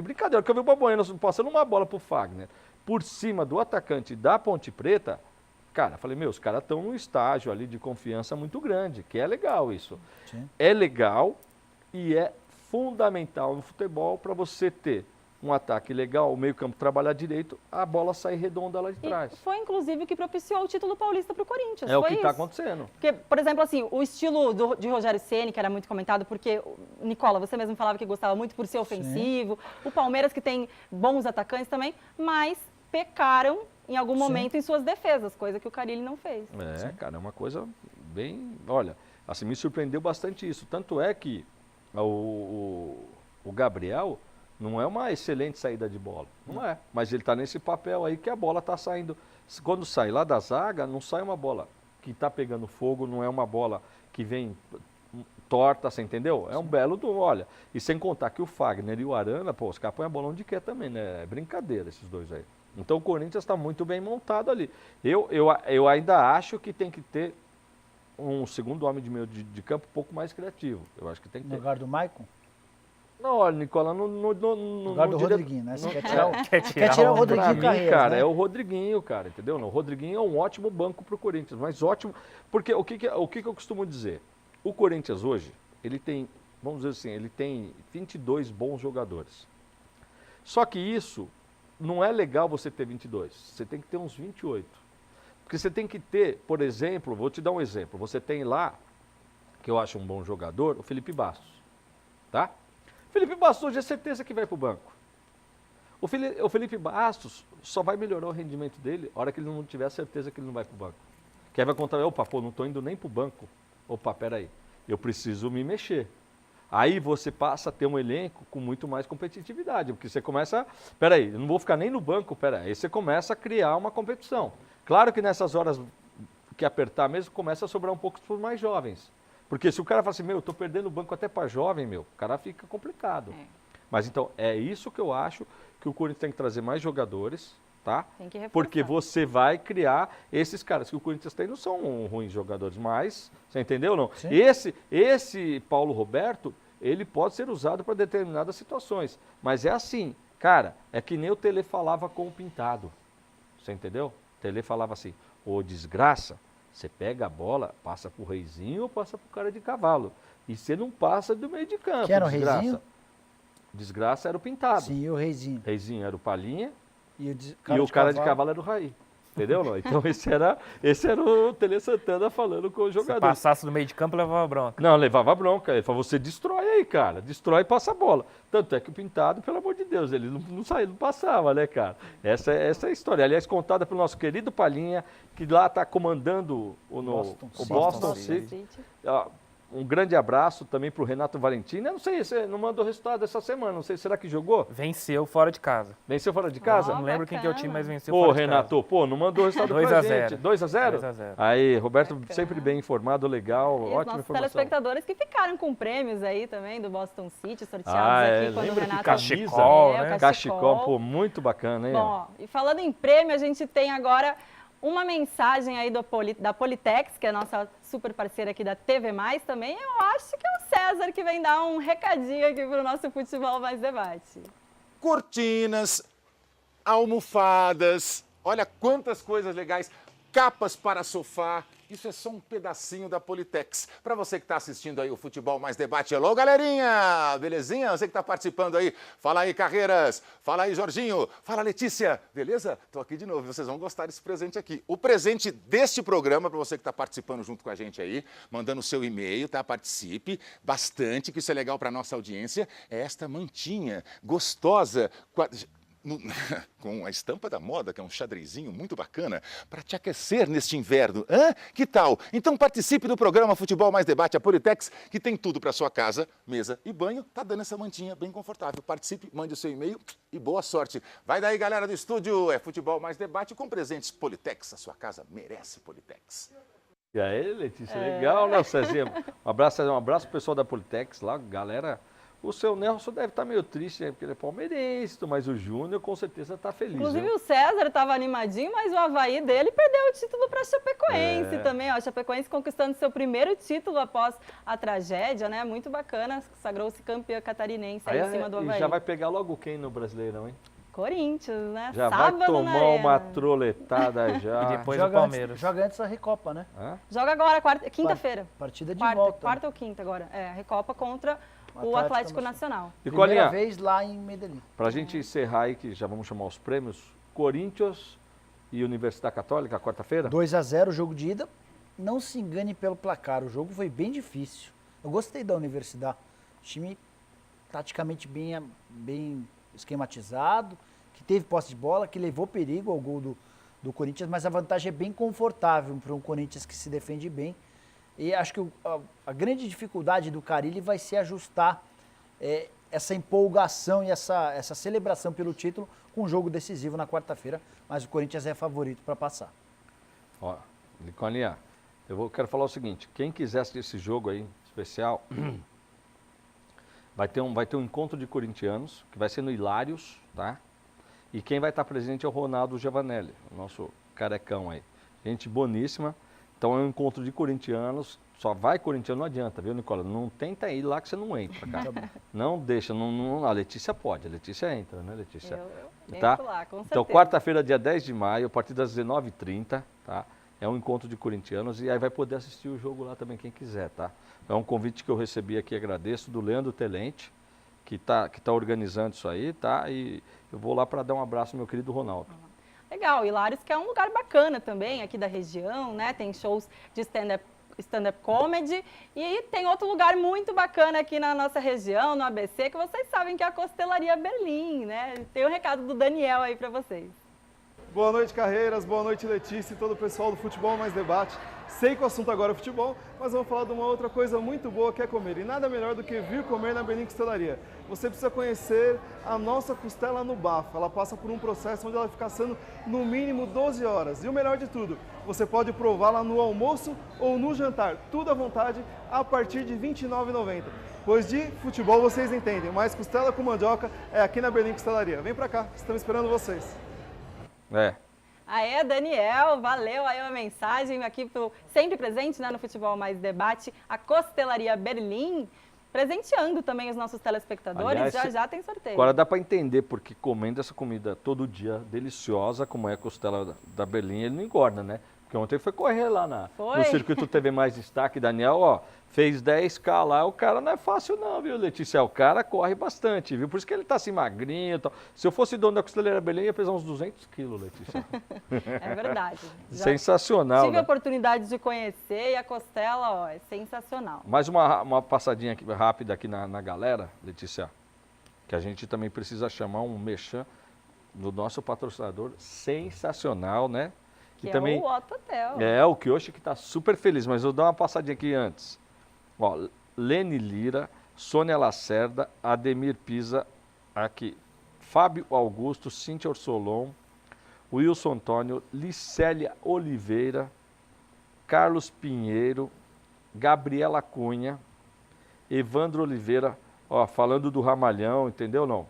brincadeira. Porque eu vi o Balbuena passando uma bola pro Fagner por cima do atacante da Ponte Preta. Cara, falei, os caras estão num estágio ali de confiança muito grande, que é legal isso. Sim. É legal e é fundamental no futebol para você ter um ataque legal, o meio-campo trabalhar direito, a bola sair redonda lá de trás. E foi, inclusive, o que propiciou o título paulista para o Corinthians. É o que está acontecendo. Porque, por exemplo, assim, o estilo de Rogério Ceni, que era muito comentado, porque, Nicola, você mesmo falava que gostava muito por ser ofensivo, o Palmeiras, que tem bons atacantes também, mas pecaram em algum momento em suas defesas, coisa que o Carille não fez. Cara, é uma coisa bem... Olha, assim, me surpreendeu bastante isso. Tanto é que o Gabriel não é uma excelente saída de bola, não é. Mas ele está nesse papel aí que a bola está saindo. Quando sai lá da zaga, não sai uma bola que está pegando fogo, não é uma bola que vem torta, você entendeu? É um belo olha. E sem contar que o Fagner e o Arana, os caras põem a bola onde quer também, né? É brincadeira esses dois aí. Então o Corinthians está muito bem montado ali. Eu ainda acho que tem que ter um segundo homem de meio de campo um pouco mais criativo. Eu acho que tem que ter. No lugar do Maicon? Não, olha, Nicola, no lugar do Rodriguinho, né? Você quer tirar o Rodriguinho, cara, né? É o Rodriguinho, cara, entendeu? O Rodriguinho é um ótimo banco para o Corinthians, mas ótimo, porque o que eu costumo dizer? O Corinthians hoje, ele tem, vamos dizer assim, ele tem 22 bons jogadores. Só que isso não é legal você ter 22, você tem que ter uns 28. Porque você tem que ter, por exemplo, vou te dar um exemplo, você tem lá, que eu acho um bom jogador, o Felipe Bastos, tá? Felipe Bastos hoje é certeza que vai para o banco. O Felipe Bastos só vai melhorar o rendimento dele na hora que ele não tiver certeza que ele não vai para o banco. Que aí vai contar, opa, pô, não estou indo nem para o banco. Opa, peraí, eu preciso me mexer. Aí você passa a ter um elenco com muito mais competitividade, porque você começa, peraí, eu não vou ficar nem no banco, peraí, aí você começa a criar uma competição. Claro que nessas horas que apertar mesmo, começa a sobrar um pouco para os mais jovens. Porque se o cara fala assim, eu estou perdendo o banco até para jovem, o cara fica complicado. Mas então, é isso que eu acho que o Corinthians tem que trazer mais jogadores, tá? Tem que reforçar. Porque você vai criar esses caras que o Corinthians tem, não são ruins jogadores, mas, você entendeu ou não? Sim. Esse Paulo Roberto, ele pode ser usado para determinadas situações. Mas é assim, cara, é que nem o Tele falava com o Pintado. Você entendeu? O Tele falava assim, ô desgraça, você pega a bola, passa pro Reizinho ou passa pro cara de cavalo. E você não passa do meio de campo. Que era o desgraça. Reizinho? Desgraça era o Pintado. Sim, e o Reizinho. Reizinho era o Palinha E o cara de cavalo era o Raí. Entendeu? Não? Então esse era o Tele Santana falando com o jogador. Se passasse do meio de campo, levava bronca. Não, levava bronca. Ele falou, você destrói aí, cara. Destrói e passa a bola. Tanto é que o Pintado, pelo amor de Deus, ele não saía, não passava, né, cara? Essa é a história. Aliás, contada pelo nosso querido Palinha, que lá está comandando o Boston City. Um grande abraço também para o Renato Valentino. Eu não sei, você não mandou resultado essa semana, não sei, será que jogou? Venceu fora de casa. Venceu fora de casa? Não lembro quem que é o time, mas venceu fora fora de casa. Pô, Renato, não mandou resultado pra gente. 2-0? 2-0. Aí, Roberto sempre bem informado, legal, E ótima nossos informação. telespectadores que ficaram com prêmios aí também do Boston City, sorteados aqui quando o Renato... Cachecol, né? Cachecol, pô, muito bacana, hein? Bom, e falando em prêmio, a gente tem agora uma mensagem aí da Politex, que é a nossa super parceira aqui da TV Mais também. Eu acho que é o César que vem dar um recadinho aqui para o nosso Futebol Mais Debate. Cortinas, almofadas, olha quantas coisas legais, capas para sofá. Isso é só um pedacinho da Politex. Para você que está assistindo aí o Futebol Mais Debate. Alô, galerinha! Belezinha? Você que está participando aí. Fala aí, Carreiras. Fala aí, Jorginho. Fala, Letícia. Beleza? Estou aqui de novo. Vocês vão gostar desse presente aqui. O presente deste programa, para você que está participando junto com a gente aí, mandando o seu e-mail, tá? Participe bastante, que isso é legal para nossa audiência. É esta mantinha gostosa, com a estampa da moda, que é um xadrezinho muito bacana, para te aquecer neste inverno. Que tal? Então participe do programa Futebol Mais Debate, a Politex, que tem tudo para sua casa, mesa e banho, tá dando essa mantinha bem confortável. Participe, mande o seu e-mail e boa sorte. Vai daí, galera do estúdio, é Futebol Mais Debate com presentes Politex. A sua casa merece Politex. E aí, Letícia, legal, né, Cezinha? Um abraço pro pessoal da Politex lá, galera. O seu Nelson deve estar meio triste, né? Porque ele é palmeirense, mas o Júnior com certeza está feliz. Inclusive o César estava animadinho, mas o Avaí dele perdeu o título para a Chapecoense também. Ó, a Chapecoense conquistando seu primeiro título após a tragédia, né? Muito bacana, sagrou-se campeã catarinense aí em cima do Avaí. E já vai pegar logo quem no Brasileirão, hein? Corinthians, né? Já Sábado vai tomar uma troletada já. E depois o Palmeiras. Joga antes da Recopa, né? Joga agora, quinta-feira. Partida de volta. Quarta ou quinta agora. É, a Recopa contra o Atlético Nacional. E primeira vez lá em Medellín. Para a gente encerrar aí, que já vamos chamar os prêmios, Corinthians e Universidade Católica, quarta-feira? 2-0 o jogo de ida. Não se engane pelo placar, o jogo foi bem difícil. Eu gostei da Universidade. O time taticamente bem esquematizado, que teve posse de bola, que levou perigo ao gol do Corinthians, mas a vantagem é bem confortável para um Corinthians que se defende bem. E acho que a grande dificuldade do Carille vai ser ajustar essa empolgação e essa celebração pelo título com um jogo decisivo na quarta-feira, mas o Corinthians é favorito para passar. Ó, Liconinha, quero falar o seguinte, quem quiser assistir esse jogo aí, especial, vai ter um encontro de corintianos, que vai ser no Hilários, tá? E quem vai estar presente é o Ronaldo Giovanelli, o nosso carecão aí. Gente boníssima. Então é um encontro de corintianos, só vai corintiano, não adianta, viu, Nicola? Não tenta ir lá que você não entra, cara. Não deixa, a Letícia pode, a Letícia entra, né, Letícia? Eu tá? entro lá, com certeza. Então quarta-feira, dia 10 de maio, a partir das 19h30, tá? É um encontro de corintianos e aí vai poder assistir o jogo lá também, quem quiser, tá? É um convite que eu recebi aqui, agradeço, do Leandro Telente, que tá organizando isso aí, tá? E eu vou lá para dar um abraço ao meu querido Ronaldo. Legal, Hilários, que é um lugar bacana também aqui da região, né? Tem shows de stand-up comedy e tem outro lugar muito bacana aqui na nossa região, no ABC, que vocês sabem que é a Costelaria Berlim, né? Tem um recado do Daniel aí para vocês. Boa noite, Carreiras. Boa noite, Letícia e todo o pessoal do Futebol Mais Debate. Sei que o assunto agora é futebol, mas vamos falar de uma outra coisa muito boa que é comer. E nada melhor do que vir comer na Berlim Costelaria. Você precisa conhecer a nossa costela no bafo. Ela passa por um processo onde ela fica assando no mínimo 12 horas. E o melhor de tudo, você pode prová-la no almoço ou no jantar. Tudo à vontade, a partir de R$ 29,90. Pois de futebol vocês entendem, mas costela com mandioca é aqui na Berlim Costelaria. Vem pra cá, estamos esperando vocês. Aê, Daniel, valeu aí a mensagem aqui sempre presente, né, no Futebol Mais Debate, a Costelaria Berlim, presenteando também os nossos telespectadores. Aliás, já tem sorteio. Agora dá para entender porque comendo essa comida todo dia, deliciosa, como é a costela da Berlim, ele não engorda, né? Porque ontem foi correr lá no Circuito TV Mais Destaque, Daniel, ó, fez 10K lá, o cara não é fácil não, viu, Letícia? O cara corre bastante, viu? Por isso que ele tá assim magrinho e tal. Se eu fosse dono da Costelaria Berlim, ia pesar uns 200 quilos, Letícia. É verdade. Sensacional, tive né? a oportunidade de conhecer e a costela, ó, é sensacional. Mais uma passadinha aqui, rápida aqui na galera, Letícia, que a gente também precisa chamar um merchan do nosso patrocinador sensacional, né? Que também é o Otto Hotel. É, o Kioshi que está super feliz, mas eu vou dar uma passadinha aqui antes. Ó, Lene Lira, Sônia Lacerda, Ademir Pisa, aqui, Fábio Augusto, Cíntia Orsolon, Wilson Antônio, Licélia Oliveira, Carlos Pinheiro, Gabriela Cunha, Evandro Oliveira, ó, falando do Ramalhão, entendeu não?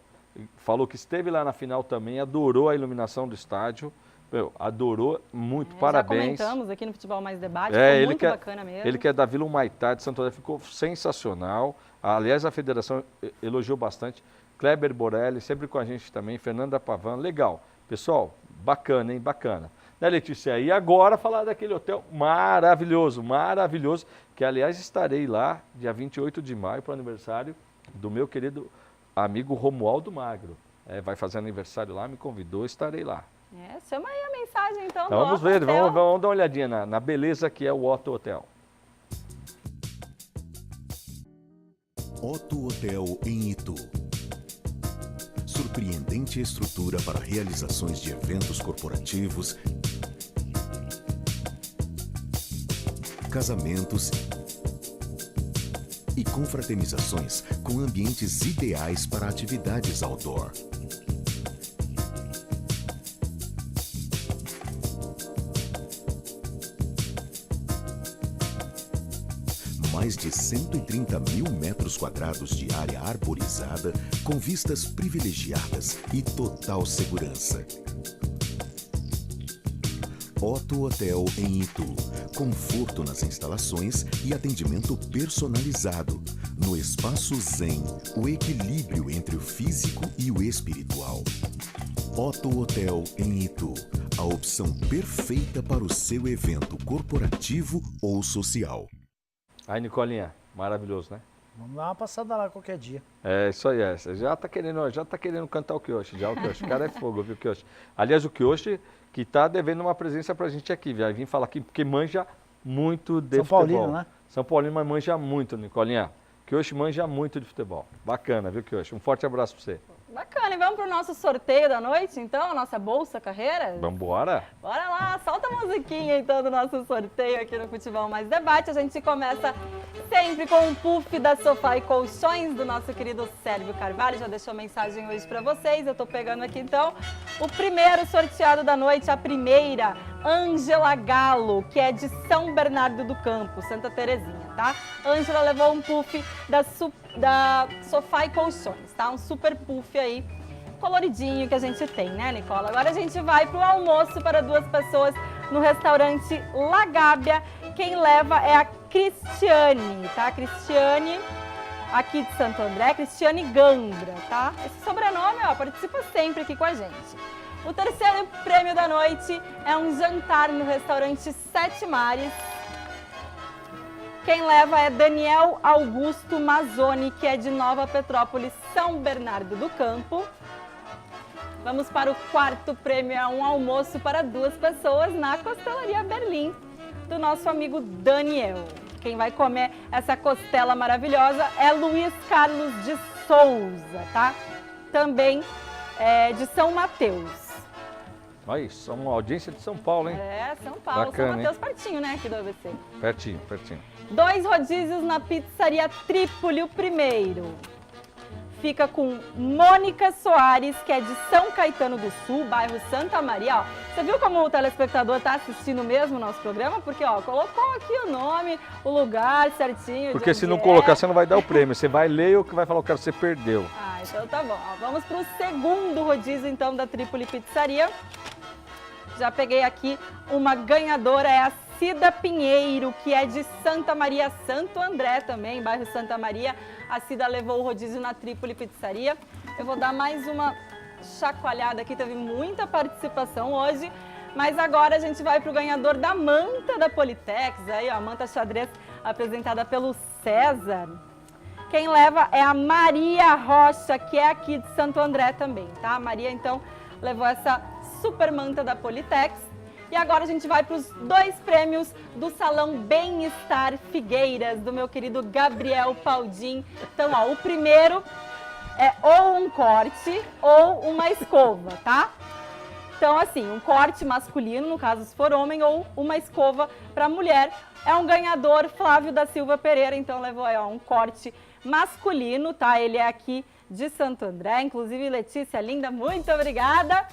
Falou que esteve lá na final também, adorou a iluminação do estádio. Meu, adorou, muito, parabéns. Já comentamos aqui no Futebol Mais Debate, ficou muito bacana mesmo. Ele que é da Vila Humaitá de Santo André, ficou sensacional. Aliás, a federação elogiou bastante. Kleber Borelli, sempre com a gente também, Fernanda Pavan, legal. Pessoal, bacana, hein, bacana. Né, Letícia? E agora falar daquele hotel maravilhoso, maravilhoso, que aliás estarei lá, dia 28 de maio, para o aniversário do meu querido amigo Romualdo Magro. Vai fazer aniversário lá, me convidou, estarei lá. Chama aí a mensagem então. Vamos ver, vamos dar uma olhadinha na beleza que é o Otto Hotel. Otto Hotel em Itu. Surpreendente estrutura para realizações de eventos corporativos, casamentos e confraternizações com ambientes ideais para atividades outdoor. Mais de 130 mil metros quadrados de área arborizada, com vistas privilegiadas e total segurança. Otto Hotel em Itu. Conforto nas instalações e atendimento personalizado. No espaço Zen, o equilíbrio entre o físico e o espiritual. Otto Hotel em Itu. A opção perfeita para o seu evento corporativo ou social. Aí, Nicolinha, maravilhoso, né? Vamos dar uma passada lá qualquer dia. É, isso aí, você já tá querendo cantar o Kioshi, já o Kioshi. O cara é fogo, viu, Kioshi? Aliás, o Kioshi que tá devendo uma presença pra gente aqui, vai vir falar aqui, porque manja muito de São futebol. Paulino, né? São Paulino, mas manja muito, Nicolinha. Kioshi manja muito de futebol. Bacana, viu, Kioshi? Um forte abraço pra você. Bacana, e vamos pro nosso sorteio da noite, então, a nossa Bolsa Carreiras? Vambora? Bora lá, solta a musiquinha então do nosso sorteio aqui no Futebol Mais Debate. A gente começa sempre com um puff da Sofá e Colchões do nosso querido Sérgio Carvalho. Já deixou mensagem hoje para vocês, eu tô pegando aqui então o primeiro sorteado da noite, a primeira, Ângela Galo, que é de São Bernardo do Campo, Santa Terezinha, tá? Ângela levou um puff da Sofá e Colchões, tá? Um super puff aí, coloridinho que a gente tem, né, Nicola? Agora a gente vai pro almoço para 2 pessoas no restaurante La Gábia. Quem leva é a Cristiane, tá? Cristiane, aqui de Santo André, Cristiane Gandra, tá? Esse sobrenome, ó, participa sempre aqui com a gente. O terceiro prêmio da noite é um jantar no restaurante Sete Mares. Quem leva é Daniel Augusto Mazzoni, que é de Nova Petrópolis, São Bernardo do Campo. Vamos para o quarto prêmio, é um almoço para 2 pessoas na Costelaria Berlim, do nosso amigo Daniel. Quem vai comer essa costela maravilhosa é Luiz Carlos de Souza, tá? Também de São Mateus. Aí, são uma audiência de São Paulo, hein? É, São Paulo. Bacana, São Mateus pertinho, né, aqui do ABC. Pertinho, pertinho. 2 rodízios na pizzaria Trípoli, o primeiro. Fica com Mônica Soares, que é de São Caetano do Sul, bairro Santa Maria. Ó, você viu como o telespectador está assistindo mesmo o nosso programa? Porque, ó, colocou aqui o nome, o lugar certinho. Porque se não colocar, você não vai dar o prêmio. Você vai ler o que vai falar o que você perdeu. Ah, então tá bom. Ó, vamos para o segundo rodízio, então, da Trípoli Pizzaria. Já peguei aqui uma ganhadora, é a Cida Pinheiro, que é de Santa Maria, Santo André também, bairro Santa Maria. A Cida levou o rodízio na Trípoli Pizzaria. Eu vou dar mais uma chacoalhada aqui, teve muita participação hoje. Mas agora a gente vai para o ganhador da manta da Politex, aí ó, a manta xadrez apresentada pelo César. Quem leva é a Maria Rocha, que é aqui de Santo André também, tá? A Maria, então, levou essa super manta da Politex. E agora a gente vai para os 2 prêmios do Salão Bem-Estar Figueiras, do meu querido Gabriel Paldim. Então, ó, o primeiro é ou um corte ou uma escova, tá? Então, assim, um corte masculino, no caso se for homem, ou uma escova para mulher. É um ganhador, Flávio da Silva Pereira, então levou aí, ó, um corte masculino, tá? Ele é aqui de Santo André, inclusive Letícia, linda, muito obrigada.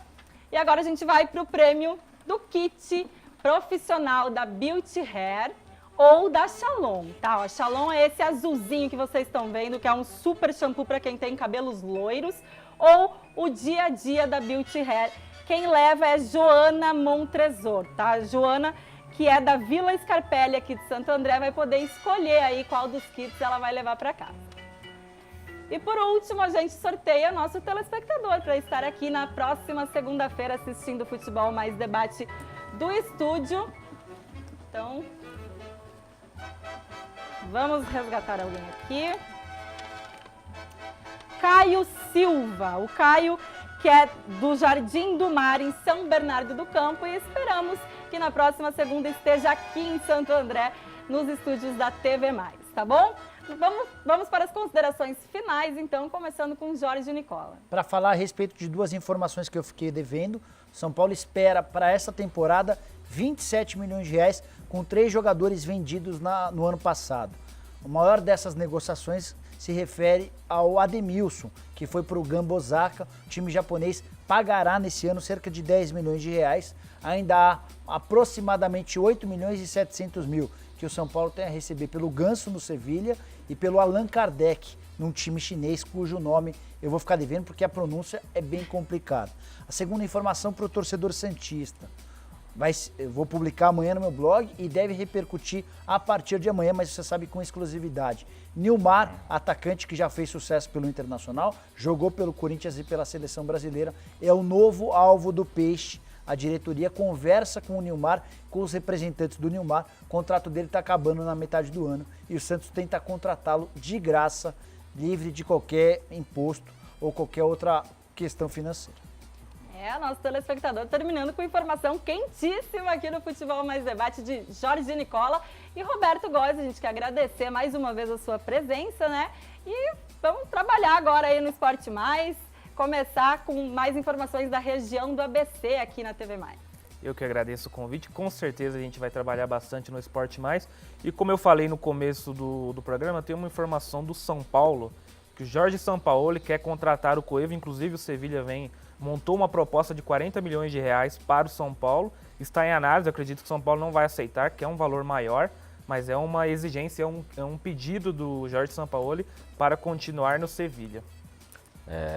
E agora a gente vai para o prêmio do kit profissional da Beauty Hair ou da Shalom, tá? A Shalom é esse azulzinho que vocês estão vendo, que é um super shampoo para quem tem cabelos loiros, ou o dia a dia da Beauty Hair. Quem leva é Joana Montresor, tá? Joana, que é da Vila Scarpelli aqui de Santo André, vai poder escolher aí qual dos kits ela vai levar para casa. E por último, a gente sorteia nosso telespectador para estar aqui na próxima segunda-feira assistindo Futebol Mais Debate do estúdio. Então, vamos resgatar alguém aqui. Caio Silva, o Caio que é do Jardim do Mar, em São Bernardo do Campo, e esperamos que na próxima segunda esteja aqui em Santo André, nos estúdios da TV+, tá bom? Vamos para as considerações finais, então, começando com Jorge Nicola. Para falar a respeito de 2 informações que eu fiquei devendo, São Paulo espera para essa temporada 27 milhões de reais com 3 jogadores vendidos no ano passado. O maior dessas negociações se refere ao Ademilson, que foi para o Gamba Osaka. O time japonês pagará nesse ano cerca de 10 milhões de reais. Ainda há aproximadamente 8 milhões e 700 mil que o São Paulo tem a receber pelo Ganso no Sevilha e pelo Allan Kardec, num time chinês cujo nome eu vou ficar devendo porque a pronúncia é bem complicada. A segunda informação para o torcedor santista. Eu vou publicar amanhã no meu blog e deve repercutir a partir de amanhã, mas você sabe com exclusividade. Nilmar, atacante que já fez sucesso pelo Internacional, jogou pelo Corinthians e pela Seleção Brasileira, é o novo alvo do Peixe. A diretoria conversa com o Nilmar, com os representantes do Nilmar. O contrato dele está acabando na metade do ano e o Santos tenta contratá-lo de graça, livre de qualquer imposto ou qualquer outra questão financeira. Nosso telespectador terminando com informação quentíssima aqui no Futebol Mais Debate de Jorge Nicola e Roberto Góes. A gente quer agradecer mais uma vez a sua presença, né? E vamos trabalhar agora aí no Esporte Mais, começar com mais informações da região do ABC aqui na TV+. Eu que agradeço o convite, com certeza a gente vai trabalhar bastante no Esporte Mais. E como eu falei no começo do programa, tem uma informação do São Paulo, que o Jorge Sampaoli quer contratar o Cueva, inclusive o Sevilha montou uma proposta de 40 milhões de reais para o São Paulo, está em análise, eu acredito que o São Paulo não vai aceitar, que é um valor maior, mas é uma exigência, é um pedido do Jorge Sampaoli para continuar no Sevilha.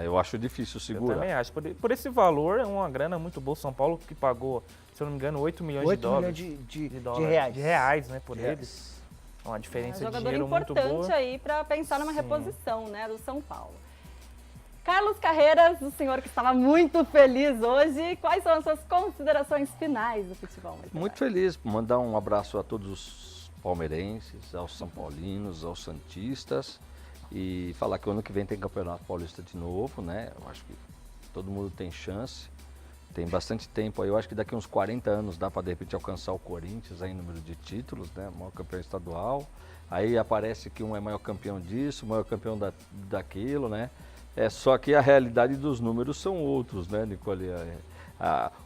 Eu acho difícil segurar. Eu também acho. Por esse valor, é uma grana muito boa. São Paulo que pagou, se eu não me engano, 8 milhões de dólares. 8 milhões de reais. De reais, né, por eles. É uma diferença de dinheiro muito boa. Um jogador importante aí para pensar numa reposição, né, do São Paulo. Carlos Carreiras, o senhor que estava muito feliz hoje, quais são as suas considerações finais do futebol? Muito feliz, mandar um abraço a todos os palmeirenses, aos são paulinos, aos santistas e falar que o ano que vem tem Campeonato Paulista de novo, né? Eu acho que todo mundo tem chance, tem bastante tempo aí, eu acho que daqui uns 40 anos dá para de repente alcançar o Corinthians aí em número de títulos, né? Maior campeão estadual, aí aparece que um é maior campeão disso, maior campeão daquilo, né? Só que a realidade dos números são outros, né, Nicole?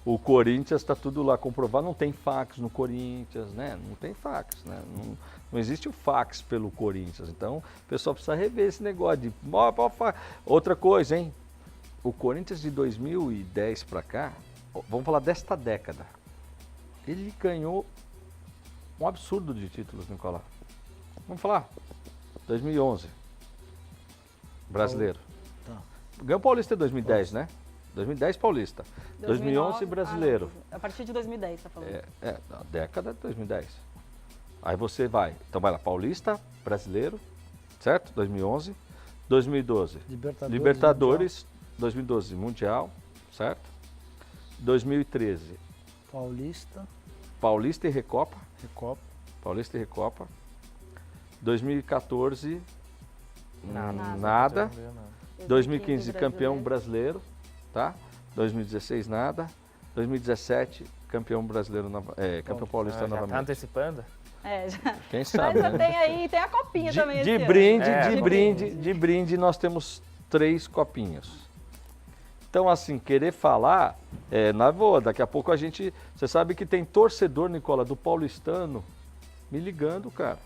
O Corinthians está tudo lá comprovado, não tem fax no Corinthians, né? Não tem fax, né? Não existe o fax pelo Corinthians. Então, o pessoal precisa rever esse negócio de... Outra coisa, hein? O Corinthians de 2010 para cá, vamos falar desta década, ele ganhou um absurdo de títulos, Nicolau. Vamos falar, 2011, brasileiro. Tá. Ganhou o Paulista em 2010, né? 2010 Paulista, 2011 brasileiro. A partir de 2010, tá falando? A década de 2010. Aí você vai, então vai lá, Paulista, brasileiro, certo? 2011, 2012, Libertadores 2012, Mundial, certo? 2013, Paulista e Recopa. Paulista e Recopa. 2014, nada. 2015, campeão brasileiro, tá? 2016, nada. 2017, campeão brasileiro, campeão paulista novamente. Tá antecipando? Já. Quem sabe, mas né? tem a copinha também. De brinde, nós temos 3 copinhas. Então, assim, querer falar, na boa, daqui a pouco você sabe que tem torcedor, Nicola, do paulistano, me ligando, cara.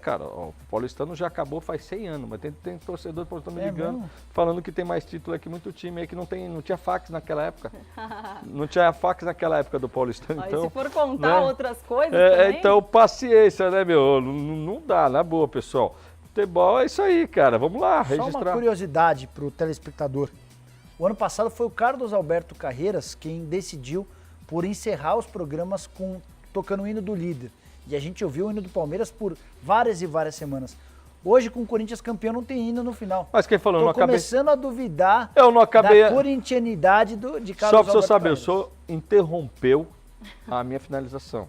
Cara, o paulistano já acabou faz 100 anos, mas tem torcedor do paulistano me ligando, mesmo? Falando que tem mais título aqui, muito time aí que não tinha fax naquela época. Não tinha fax naquela época do paulistano, então... Se for contar outras coisas também... Então, paciência, né, meu? Não dá, na boa, pessoal. Futebol é isso aí, cara. Vamos lá, registrar. Só uma curiosidade pro telespectador. O ano passado foi o Carlos Alberto Carreiras quem decidiu por encerrar os programas tocando o hino do líder. E a gente ouviu o hino do Palmeiras por várias e várias semanas. Hoje, com o Corinthians campeão, não tem hino no final. Mas quem falou? Tô começando a duvidar da corintianidade de Carlos Alberto Carreiras. Só para você saber, o senhor interrompeu a minha finalização.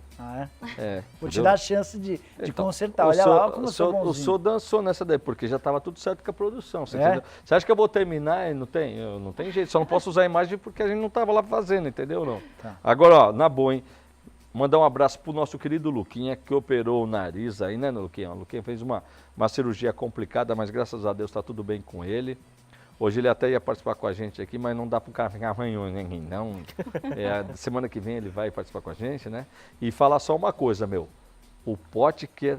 Vou te dar a chance de consertar. Olha lá como eu sou bonzinho. O senhor dançou nessa daí, porque já estava tudo certo com a produção. Você acha que eu vou terminar e não tem jeito. Só não posso usar a imagem porque a gente não estava lá fazendo, entendeu? Não. Tá. Agora, ó, na boa, hein? Mandar um abraço pro nosso querido Luquinha, que operou o nariz aí, né, Luquinha? O Luquinha fez uma cirurgia complicada, mas graças a Deus está tudo bem com ele. Hoje ele até ia participar com a gente aqui, mas não dá para o cara ficar amanhã, não. Semana que vem ele vai participar com a gente, né? E falar só uma coisa, meu. O Potker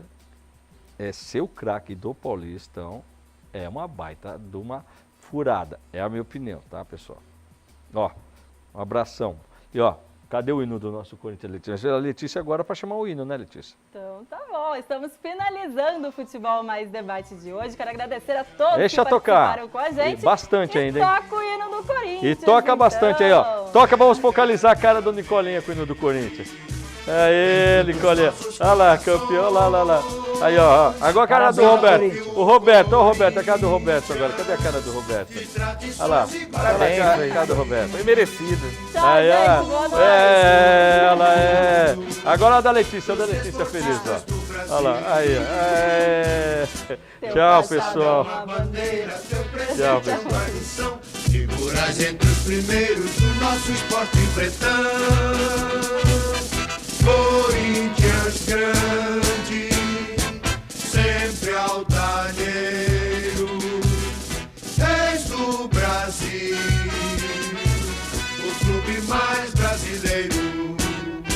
é seu craque do Paulistão, é uma baita de uma furada. É a minha opinião, tá, pessoal? Ó, um abração. E ó, cadê o hino do nosso Corinthians, Letícia? A Letícia agora para chamar o hino, né, Letícia? Então tá bom, estamos finalizando o Futebol Mais Debate de hoje. Quero agradecer a todos que participaram com a gente. Bastante ainda, hein? Toca o hino do Corinthians. E toca bastante aí, ó. Toca, vamos focalizar a cara do Nicolinha com o hino do Corinthians. Aê, Nicolinha. Olha lá, campeão, lá. Aí, ó. Agora a cara do Roberto. O Roberto, ó, Roberto, a cara do Roberto agora. Cadê a cara do Roberto? Olha lá. Parabéns, a cara do Roberto. Foi merecido. Tchau, aí, gente, boa noite. Ela é. Agora a da Letícia feliz, ó. Olha lá, aí, ó. Tchau, pessoal. Tchau, pessoal. Figuras entre os primeiros do nosso esporte pretão. Corinthians grande.